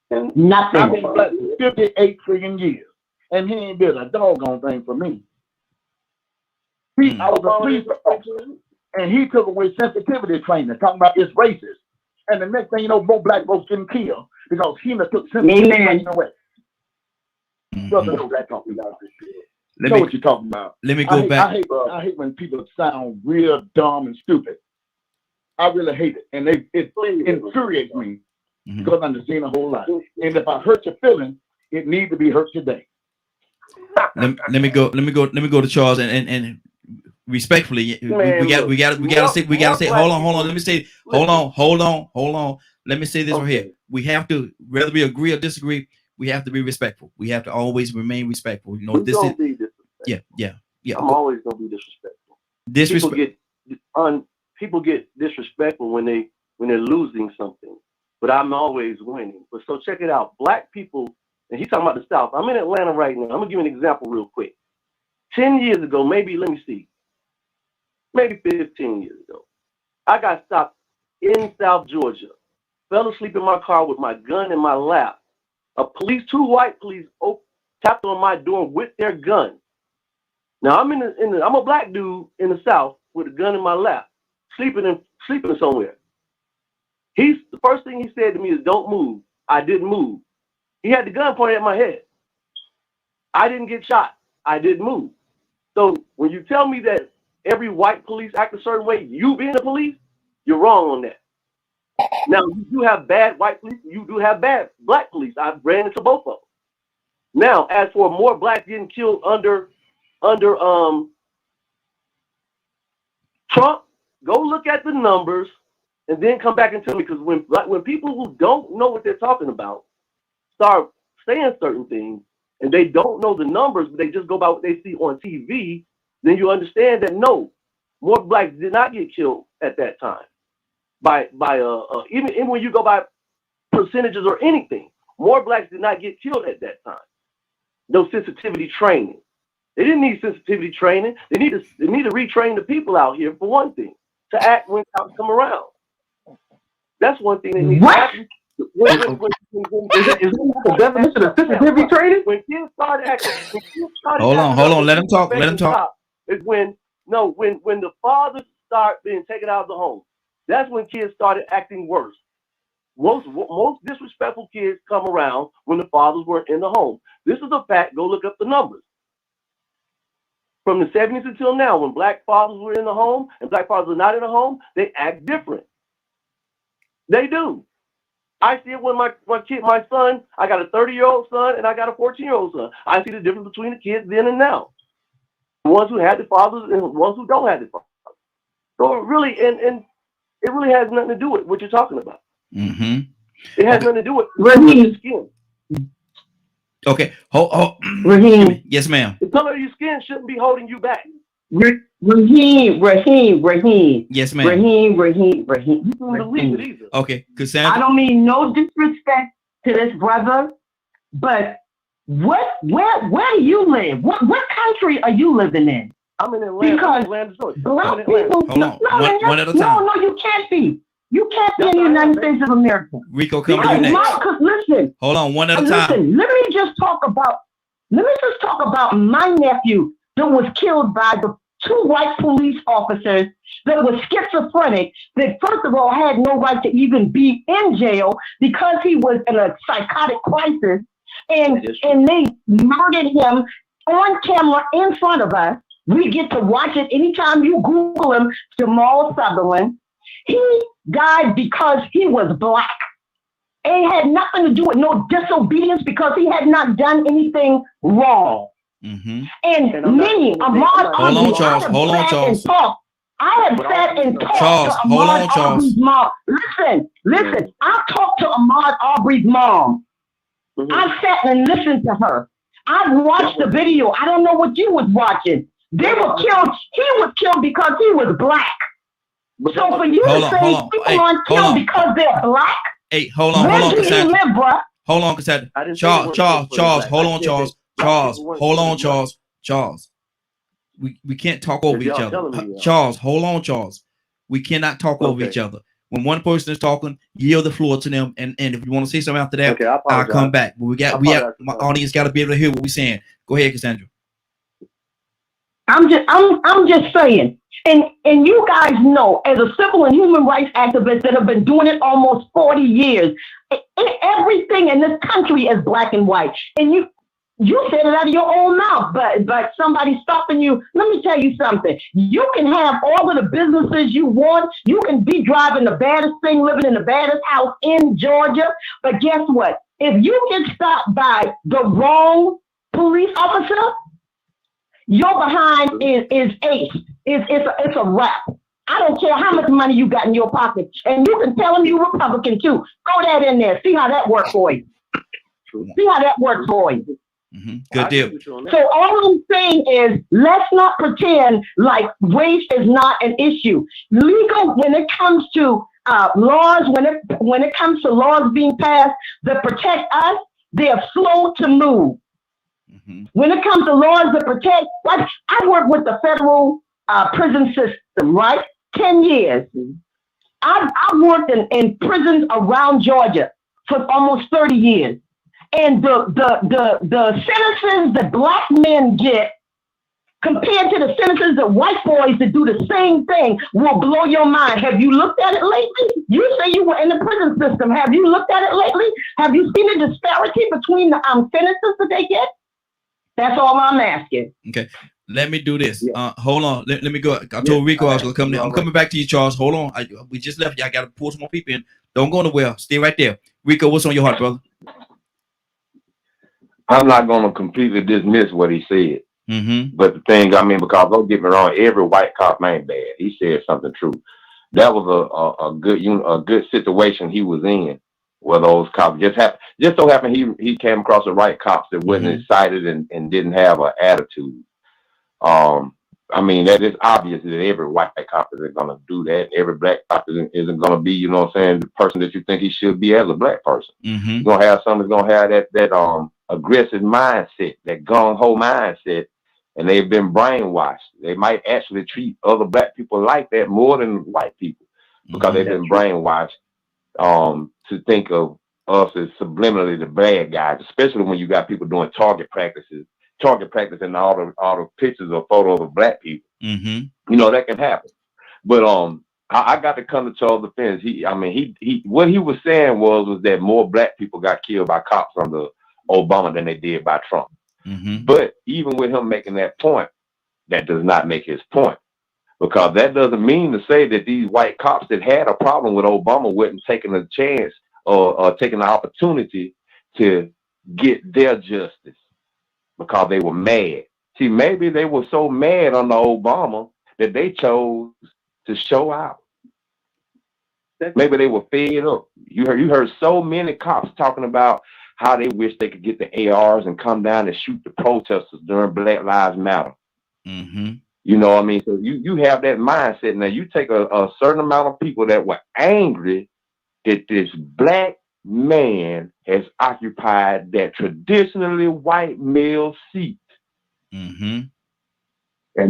Nothing. I've been black for 58 trillion years. And he ain't did a doggone thing for me. I was a police officer, and he took away sensitivity training, talking about it's racist. And the next thing you know, more black folks getting killed because he took sensitivity training away. Brother, know that talking about this shit. Know what you're talking about. Let me go back. I hate when people sound real dumb and stupid. I really hate it. And it infuriates me because I've seen a whole lot. And if I hurt your feelings, it needs to be hurt today. let me go to Charles and respectfully, Man, we gotta say hold on. Let me say hold on. Let me say this right here. We have to, whether we agree or disagree, we have to be respectful. We have to always remain respectful. You know, Who's gonna be disrespectful? Yeah. I'm always gonna be disrespectful. People get disrespectful when they're losing something, but I'm always winning. But so check it out. Black people, and he's talking about the South. I'm in Atlanta right now. I'm gonna give you an example real quick. 10 years ago, maybe 15 years ago, I got stopped in South Georgia. Fell asleep in my car with my gun in my lap. Two white police tapped on my door with their gun. Now I'm I'm a black dude in the South with a gun in my lap, sleeping somewhere. The first thing he said to me is, "Don't move." I didn't move. He had the gun pointed at my head. I didn't get shot. I didn't move. So when you tell me that every white police act a certain way, you being a police, you're wrong on that. Now, you do have bad white police, you do have bad black police. I've ran into both of them. Now, as for more blacks getting killed under Trump, go look at the numbers and then come back and tell me, because when people who don't know what they're talking about start saying certain things and they don't know the numbers, but they just go by what they see on TV, then you understand that no, more blacks did not get killed at that time. Even when you go by percentages or anything, more blacks did not get killed at that time. No sensitivity training. They didn't need sensitivity training. They need to retrain the people out here, for one thing, to act when cops come around. That's one thing they need to happen. Is that the definition of sensitivity training? When kids started acting, hold on, let him talk. Is when the fathers start being taken out of the home. That's when kids started acting worse. Most disrespectful kids come around when the fathers weren't in the home. This is a fact. Go look up the numbers. From the 70s until now, when black fathers were in the home and black fathers are not in the home, they act different. They do. I see it when my son, I got a 30-year-old son and I got a 14-year-old son. I see the difference between the kids then and now. The ones who had the fathers and the ones who don't have the fathers. So it really, and it really has nothing to do with what you're talking about. Mm-hmm. It has nothing to do with your skin. Okay. Raheem. Yes, ma'am. The color of your skin shouldn't be holding you back. Raheem. Yes, ma'am. Raheem. You don't believe it either. Okay, Cassandra. I don't mean no disrespect to this brother, but where do you live? What country are you living in? I'm in Atlanta. Because black people. Hold on. One at a time. No, you can't be. You can't be in the United States of America. Rico, come to you next. Listen. Hold on, one at a time. Listen, let me just talk about my nephew that was killed by the two white police officers that was schizophrenic, that first of all had no right to even be in jail because he was in a psychotic crisis, and they murdered him on camera in front of us. We get to watch it anytime you Google him, Jamal Sutherland. He died because he was black. It had nothing to do with no disobedience because he had not done anything wrong. Mm-hmm. And many, Ahmaud Arbery, Hold on, Charles. I have sat and talked Charles, to Ahmaud Arbery's mom. Listen, I talked to Ahmaud Arbery's mom. Mm-hmm. I sat and listened to her. I've watched the video. I don't know what you was watching. They were killed. He was killed because he was black. So for you to say people aren't killed because they're black? Hey, hold on, Cassandra. Hold on, Cassandra. Charles, hold on, Charles. We can't talk over each other. Charles, hold on, Charles. We cannot talk over each other. When one person is talking, yield the floor to them, and if you want to say something after that, I'll come back. But my audience got to be able to hear what we're saying. Go ahead, Cassandra. I'm just saying, and you guys know, as a civil and human rights activist that have been doing it almost 40 years, everything in this country is black and white. And you said it out of your own mouth, but somebody stopping you. Let me tell you something. You can have all of the businesses you want. You can be driving the baddest thing, living in the baddest house in Georgia. But guess what? If you get stopped by the wrong police officer, your behind is ace. It's a wrap. I don't care how much money you got in your pocket, and you can tell them you Republican too. Throw that in there. See how that works for you. See how that works for you. Good deal. So all I'm saying is, let's not pretend like race is not an issue. Legal when it comes to laws, when it comes to laws being passed that protect us, they're slow to move. When it comes to laws that protect, like I work with the federal prison system, right? 10 years. I've worked in prisons around Georgia for almost 30 years. And the sentences that black men get compared to the sentences that white boys that do the same thing will blow your mind. Have you looked at it lately? You say you were in the prison system. Have you looked at it lately? Have you seen the disparity between the sentences that they get? That's all I'm asking. Okay. Let me do this. Hold on. Let me go. I told Rico I was going to come there. I'm coming back to you, Charles. Hold on. We just left you. I got to pull some more people in. Don't go nowhere. Stay right there. Rico, what's on your heart, brother? I'm not going to completely dismiss what he said. But the thing, I mean, because don't get me wrong, every white cop ain't bad. He said something true. That was a good situation he was in, where those cops just so happened he came across the right cops that wasn't excited and didn't have an attitude. I mean, that is obvious that every white cop isn't going to do that. Every black cop isn't going to be, you know what I'm saying, the person that you think he should be as a black person. You're going to have someone that's going to have that aggressive mindset, that gung-ho mindset, and they've been brainwashed. They might actually treat other black people like that more than white people because they've been brainwashed to think of us as subliminally the bad guys, especially when you got people doing target practicing all the pictures or photos of black people. You know, that can happen. But I got to come to Charles' defense. What he was saying was that more black people got killed by cops under Obama than they did by Trump. But even with him making that point, that does not make his point, because that doesn't mean to say that these white cops that had a problem with Obama wasn't taking a chance or taking the opportunity to get their justice because they were mad. See, maybe they were so mad under Obama that they chose to show out. Maybe they were fed up. You heard so many cops talking about how they wish they could get the ARs and come down and shoot the protesters during Black Lives Matter. You know what I mean? So you have that mindset. Now you take a certain amount of people that were angry that this black man has occupied that traditionally white male seat. And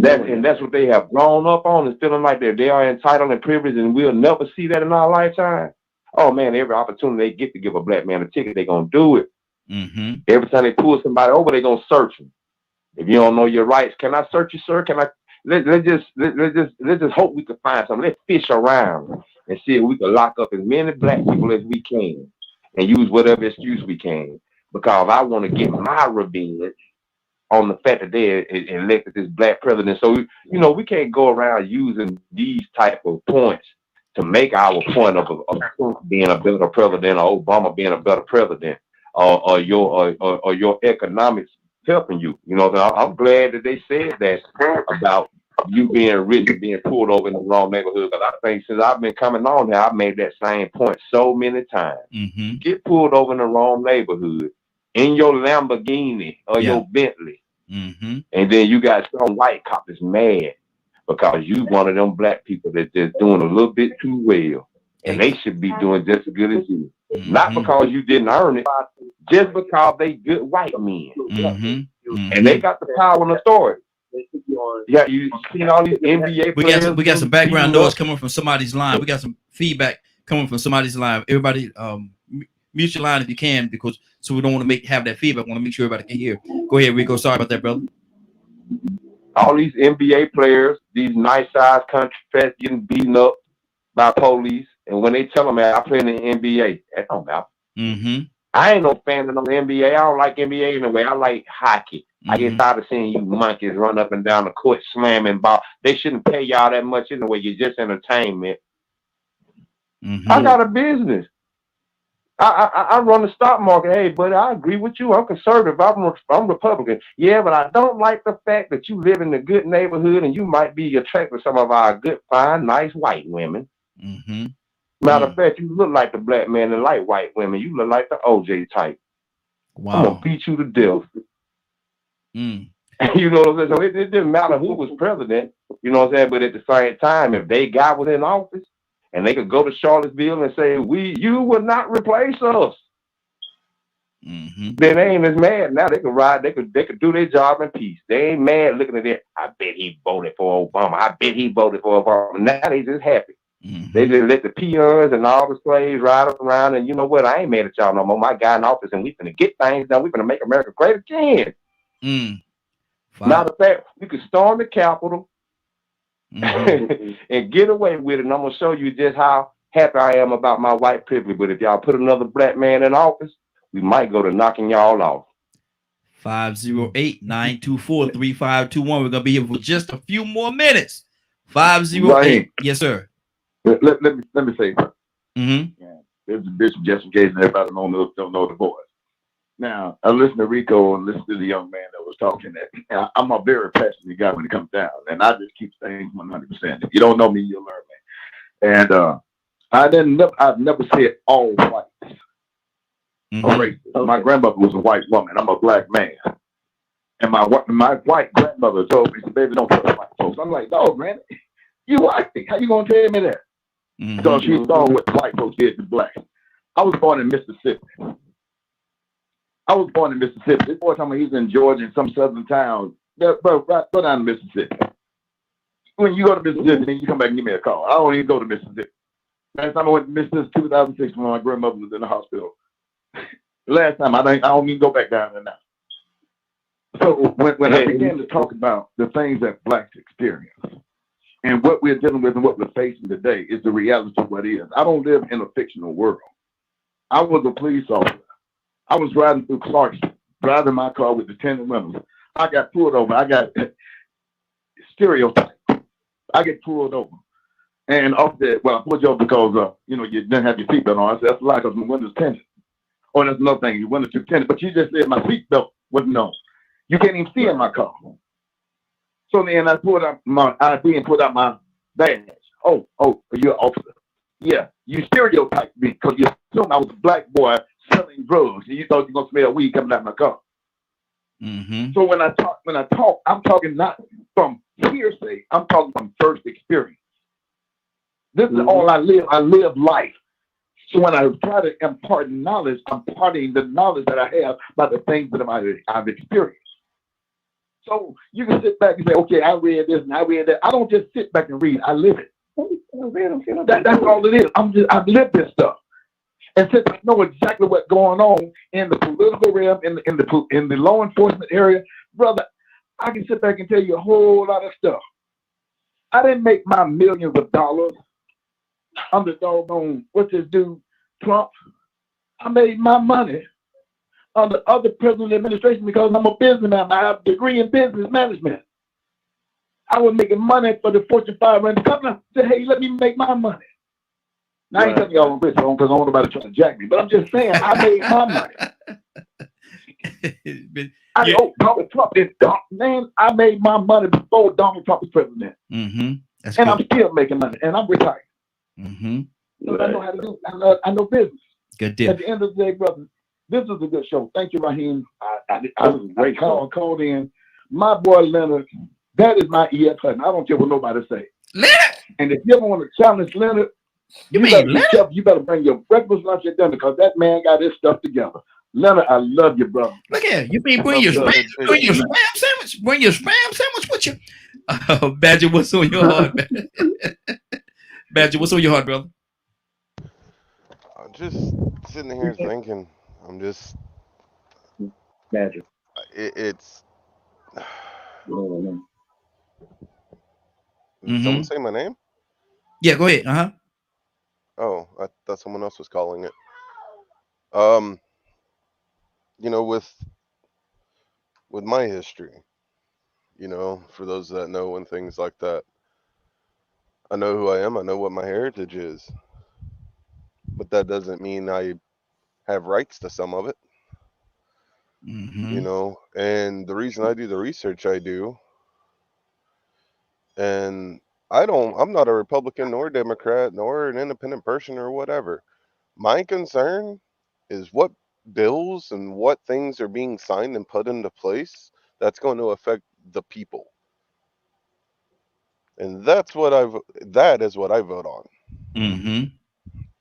that's what they have grown up on, is feeling like they are entitled and privileged, and we'll never see that in our lifetime. Oh man, every opportunity they get to give a black man a ticket, they're gonna do it. Every time they pull somebody over, they're gonna search them. If you don't know your rights, can I search you, sir? Can I let's just hope we can find something. Let's fish around and see if we can lock up as many black people as we can and use whatever excuse we can. Because I want to get my revenge on the fact that they elected this black president. So you know, we can't go around using these type of points to make our point of Trump being a better president or Obama being a better president or your economics helping you. You know, I'm glad that they said that about you being rich and being pulled over in the wrong neighborhood. Because I think since I've been coming on here, I've made that same point so many times. Get pulled over in the wrong neighborhood in your Lamborghini or your Bentley. And then you got some white cop that's mad because you one of them black people that's just doing a little bit too well. And they should be doing just as good as you. Not because you didn't earn it, just because they good white men. And they got the power and authority. Yeah, you seen all these NBA players. We got some background noise coming from somebody's line. We got some feedback coming from somebody's line. Everybody, mute your line if you can, because so we don't want to have that feedback. We want to make sure everybody can hear. Go ahead, Rico. Sorry about that, brother. All these NBA players, these nice size country fats getting beaten up by police, and when they tell them, man, I play in the NBA, that don't matter. I ain't no fan of the NBA. I don't like NBA anyway. I like hockey. I get tired of seeing you monkeys run up and down the court slamming ball. They shouldn't pay y'all that much anyway. You're just entertainment. I got a business. I run the stock market. Hey, buddy, I agree with you. I'm conservative. I'm Republican. Yeah, but I don't like the fact that you live in a good neighborhood and you might be attracted to some of our good, fine, nice white women. Mm-hmm. Matter of fact, you look like the black man and like white women. You look like the OJ type. Wow. I'm gonna beat you to death. Mm. You know what I'm saying? So it didn't matter who was president. You know what I'm saying? But at the same time, if they guy was in office and they could go to Charlottesville and say, you will not replace us. Mm-hmm. Then they ain't as mad. Now they can ride, they could do their job in peace. They ain't mad looking at it. I bet he voted for Obama. I bet he voted for Obama. Now they just happy. Mm-hmm. They just let the peons and all the slaves ride around, and you know what? I ain't mad at y'all no more. My guy in office, and we finna get things done. We finna make America great again. Mm. Matter of fact, we could storm the Capitol and get away with it. And I'm gonna show you just how happy I am about my white privilege. But if y'all put another black man in office, we might go to knocking y'all off. 508-924-3521. We're gonna be here for just a few more minutes. 508. Yes, sir. Let me say something. Mm-hmm. Yeah, this is Bishop, just in case everybody don't know the voice. Now, I listen to Rico and listen to the young man that was talking. I'm a very passionate guy when it comes down, and I just keep things 100%. If you don't know me, you'll learn me. And I've never said all whites. Mm-hmm. My grandmother was a white woman. I'm a black man. And my white grandmother told me, baby, don't trust white folks. I'm like, no, granny, you white. How you going to tell me that? Mm-hmm. Because she saw what the white folks did to blacks. I was born in Mississippi. This boy told me he's in Georgia in some southern town. Bro, go down to Mississippi. When you go to Mississippi, then you come back and give me a call. I don't even go to Mississippi. Last time I went to Mississippi, 2006, when my grandmother was in the hospital. Last time, I don't even go back down there now. So when I began to talk about the things that blacks experience and what we're dealing with and what we're facing today is the reality of what is. I don't live in a fictional world. I was a police officer. I was riding through Clarkston, driving my car with the tinted windows. I got pulled over. I got stereotyped. I get pulled over. And off that, I pulled you over because, you didn't have your seatbelt on. I said, that's a lie because my window's tinted. Oh, that's another thing. Your window's too tinted. But you just said my seatbelt wasn't on. You can't even see in my car. So then I pulled out my ID and put out my badge. Oh, you're an officer. Yeah, you stereotyped me because you assumed I was a black boy selling drugs, and you thought you were gonna smell weed coming out of my car. Mm-hmm. So when I talk, I'm talking not from hearsay. I'm talking from first experience. This is all I live. I live life. So when I try to impart knowledge, I'm imparting the knowledge that I have by the things that I've experienced. So you can sit back and say, okay, I read this and I read that. I don't just sit back and read. I live it. That's all it is. I've lived this stuff. And since I know exactly what's going on in the political realm, in the law enforcement area, brother, I can sit back and tell you a whole lot of stuff. I didn't make my millions of dollars under doggone, what's this dude, Trump. I made my money under other president administration because I'm a businessman. I have a degree in business management. I was making money for the Fortune 500 company. I said, hey, let me make my money. Now, I ain't telling y'all I'm rich because I don't want nobody trying to jack me, but I'm just saying I made my money. Donald Trump is man. I made my money before Donald Trump was president. Mm-hmm. And good. I'm still making money, and I'm retired. Mm-hmm. So I know how to do. I know business. Good deal. At the end of the day, brother, this is a good show. Thank you, Raheem. I called in. My boy Leonard, that is my EF husband. I don't care what nobody say. Leonard. And if you ever want to challenge Leonard, you better bring your breakfast, lunch, and dinner because that man got his stuff together. Leonard, I love you, brother. Look here, you mean bring your spam sandwich? Bring your spam sandwich with you. Badger, what's on your heart, man? Badger, what's on your heart, brother? I'm just sitting here thinking. I'm just Badger. It's. Did someone say my name? Yeah, go ahead. Uh-huh. Oh, I thought someone else was calling it. With my history, for those that know and things like that, I know who I am. I know what my heritage is, but that doesn't mean I have rights to some of it. You know, and the reason I do the research I do, and I'm not a Republican nor Democrat nor an independent person or whatever. My concern is what bills and what things are being signed and put into place that's going to affect the people. And that is what I vote on.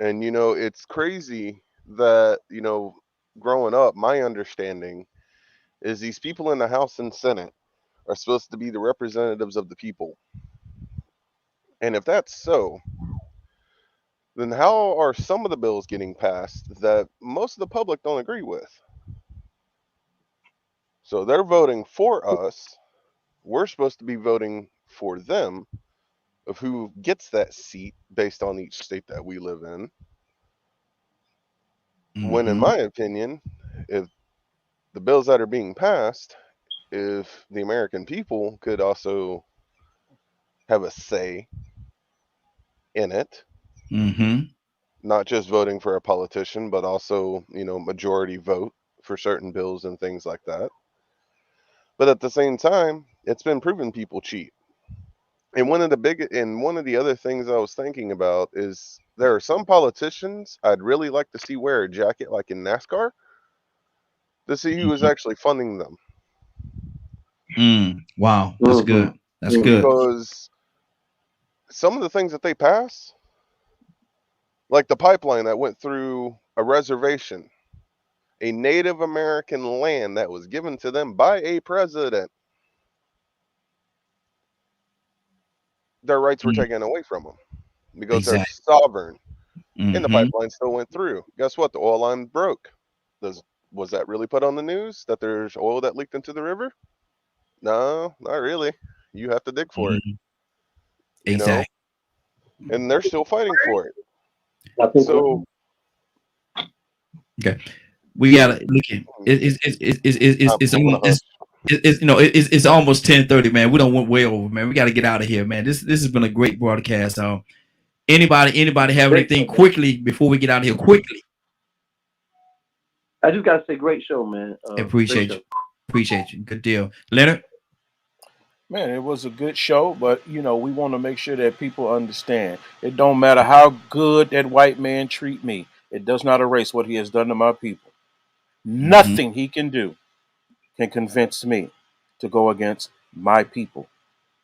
And, you know, it's crazy that, you know, growing up, my understanding is these people in the House and Senate are supposed to be the representatives of the people. And if that's so, then how are some of the bills getting passed that most of the public don't agree with? So they're voting for us. We're supposed to be voting for them of who gets that seat based on each state that we live in. When, in my opinion, if the bills that are being passed, if the American people could also have a say in it, not just voting for a politician, but also, you know, majority vote for certain bills and things like that. But at the same time, it's been proven people cheat. And one of the other things I was thinking about is there are some politicians I'd really like to see wear a jacket like in NASCAR to see who is actually funding them. Wow, that's good. That's good. Because some of the things that they pass, like the pipeline that went through a reservation, a Native American land that was given to them by a president, their rights were taken away from them because they're sovereign. And the pipeline still went through. Guess what? The oil line broke. Was that really put on the news that there's oil that leaked into the river? No, not really. You have to dig for it. You know? And they're still fighting for it. So okay, we gotta look at it's almost 10:30, man. We don't went way over, man. We got to get out of here, man. This has been a great broadcast. Anybody have anything quickly before we get out of here? Quickly. I just gotta say, great show, man. Appreciate you. Good deal, Leonard. Man, it was a good show, but you know, we want to make sure that people understand. It don't matter how good that white man treat me. It does not erase what he has done to my people. Nothing he can do can convince me to go against my people.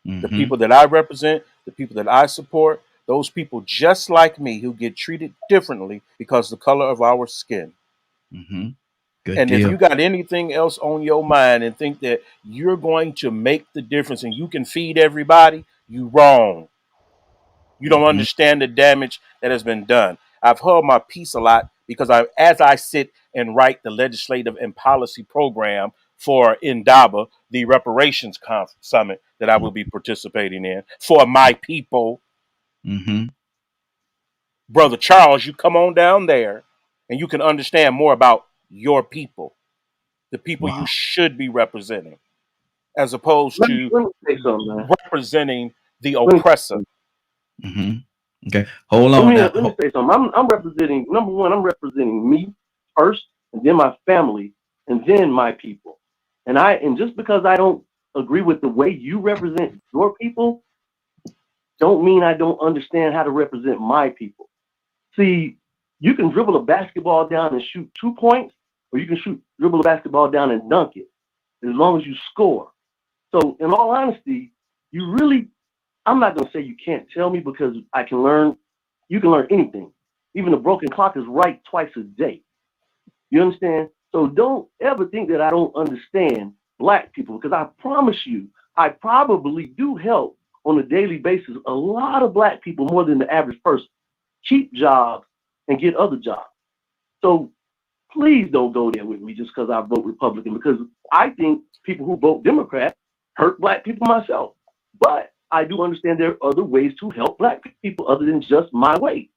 The people that I represent, the people that I support, those people just like me who get treated differently because of the color of our skin. Good and deal. if you got anything else on your mind and think that you're going to make the difference and you can feed everybody, you wrong. You don't understand the damage that has been done. I've held my peace a lot because as I sit and write the legislative and policy program for Indaba, the reparations summit that I will be participating in for my people. Brother Charles, you come on down there and you can understand more about your people, the people you should be representing, as opposed to representing the oppressor. Okay, hold on. Let me say something. I'm representing, number one, I'm representing me first, and then my family, and then my people. And just because I don't agree with the way you represent your people, don't mean I don't understand how to represent my people. See, you can dribble a basketball down and shoot 2 points, or you can dribble a basketball down and dunk it, as long as you score. So in all honesty, I'm not going to say you can't tell me, because you can learn anything. Even a broken clock is right twice a day. You understand? So don't ever think that I don't understand Black people, because I promise you, I probably do help on a daily basis a lot of Black people more than the average person keep jobs and get other jobs. So please don't go there with me just because I vote Republican, because I think people who vote Democrat hurt Black people myself. But I do understand there are other ways to help Black people other than just my way.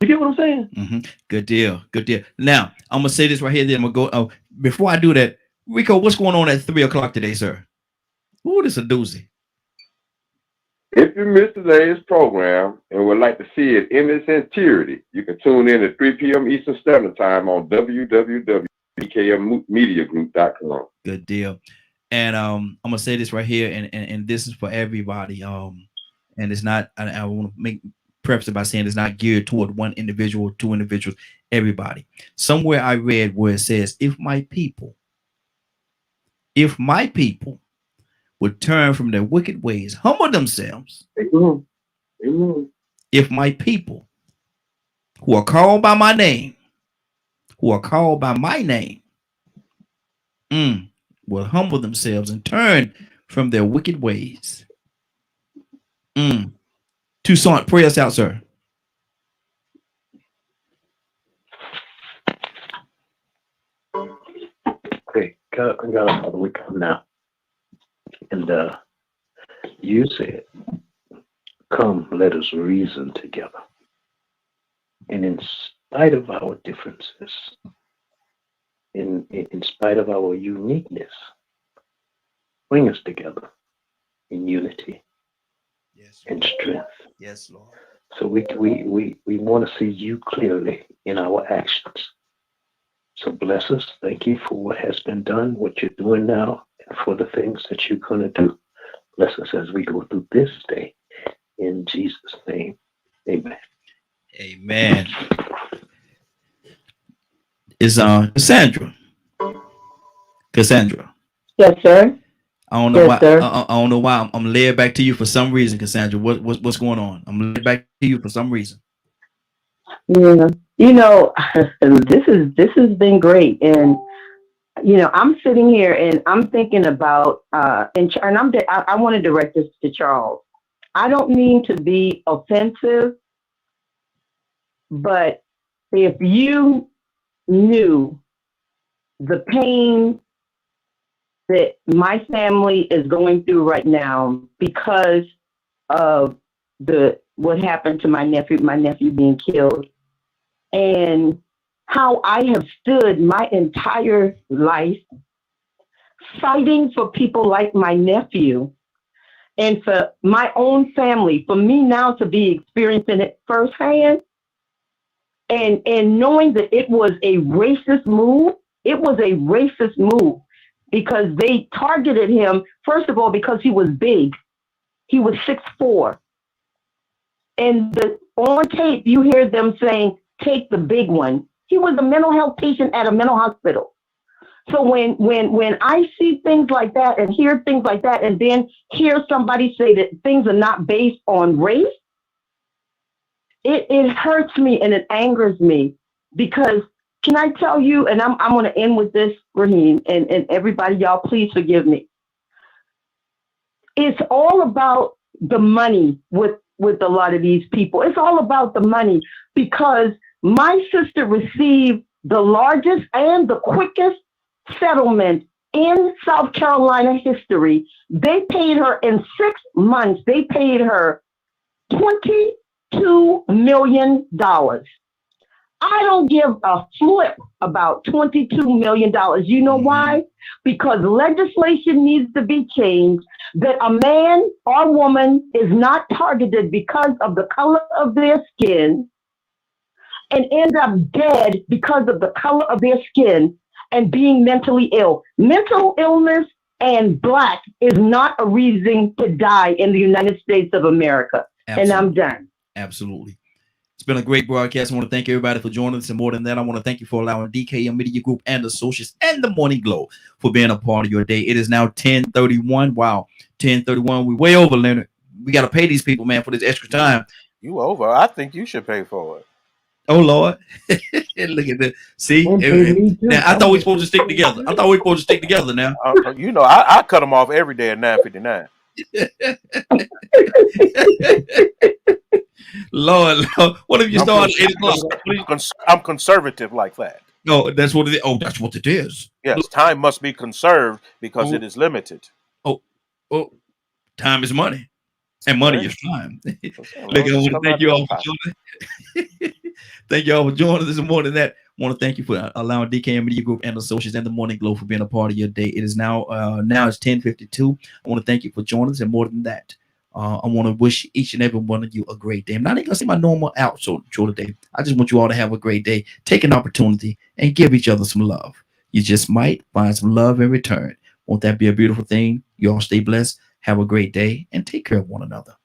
You get what I'm saying? Good deal. Good deal. Now, I'm going to say this right here. Then I'm going to go. Before I do that, Rico, what's going on at 3 o'clock today, sir? Ooh, this is a doozy. If you missed today's program and would like to see it in its entirety, you can tune in at 3 p.m. Eastern Standard Time on www.bkmmediagroup.com. Good deal. And I'm gonna say this right here, and this is for everybody. And it's not. I want to make preface it by saying it's not geared toward one individual, two individuals, everybody. Somewhere I read where it says, if my people would turn from their wicked ways, humble themselves. Amen. If my people who are called by my name, will humble themselves and turn from their wicked ways. Toussaint, pray us out, sir. Okay, God, Father, we come now. And you said, come, let us reason together. And in spite of our differences, in spite of our uniqueness, bring us together in unity and strength. Yes, Lord. So we want to see you clearly in our actions. So bless us. Thank you for what has been done, what you're doing now, and for the things that you're going to do. Bless us as we go through this day. In Jesus' name, amen. Amen. Is Cassandra. Yes, sir. I don't know why. I don't know why. I'm led back to you for some reason, Cassandra. What's going on? I'm led back to you for some reason. Yeah. You know, this has been great, and you know, I'm sitting here and I'm thinking about I want to direct this to Charles. I don't mean to be offensive, but if you knew the pain that my family is going through right now because of what happened to my nephew being killed, and how I have stood my entire life fighting for people like my nephew and for my own family, for me now to be experiencing it firsthand and knowing that it was a racist move. It was a racist move because they targeted him, first of all, because he was big. He was 6'4". And on tape, you hear them saying, take the big one. He was a mental health patient at a mental hospital. So when I see things like that and hear things like that, and then hear somebody say that things are not based on race, it hurts me and it angers me. Because can I tell you, and I'm going to end with this, Raheem, and everybody, y'all, please forgive me. It's all about the money with a lot of these people. It's all about the money, because my sister received the largest and the quickest settlement in South Carolina history. They paid her in 6 months. They paid her $22 million. I don't give a flip about $22 million. You know why? Because legislation needs to be changed that a man or woman is not targeted because of the color of their skin and end up dead because of the color of their skin and being mentally ill. Mental illness and Black is not a reason to die in the United States of America. Absolutely. And I'm done. Absolutely. It's been a great broadcast. I want to thank everybody for joining us. And more than that, I want to thank you for allowing DKM Media Group and Associates and the Morning Glow for being a part of your day. It is now 10:31. Wow, 10:31. We're way over, Leonard. We got to pay these people, man, for this extra time. You over. I think you should pay for it. Oh, Lord. Look at that. See? Now, I thought we were supposed to stick together. Now. You know, I cut them off every day at 9:59. Lord, what if you start at 8 o'clock? I'm conservative like that. No, that's what it is. Oh, that's what it is. Yes, time must be conserved because it is limited. Oh, time is money, and money is time. Look, I want to thank you all for joining. Thank you all for joining us. More than that, I want to thank you for allowing DKM Media Group and Associates and the Morning Glow for being a part of your day. It is now it's 10:52. I want to thank you for joining us, and more than that, I want to wish each and every one of you a great day. I'm not even gonna say my normal outro today. I just want you all to have a great day. Take an opportunity and give each other some love. You just might find some love in return. Won't that be a beautiful thing? You all stay blessed. Have a great day and take care of one another.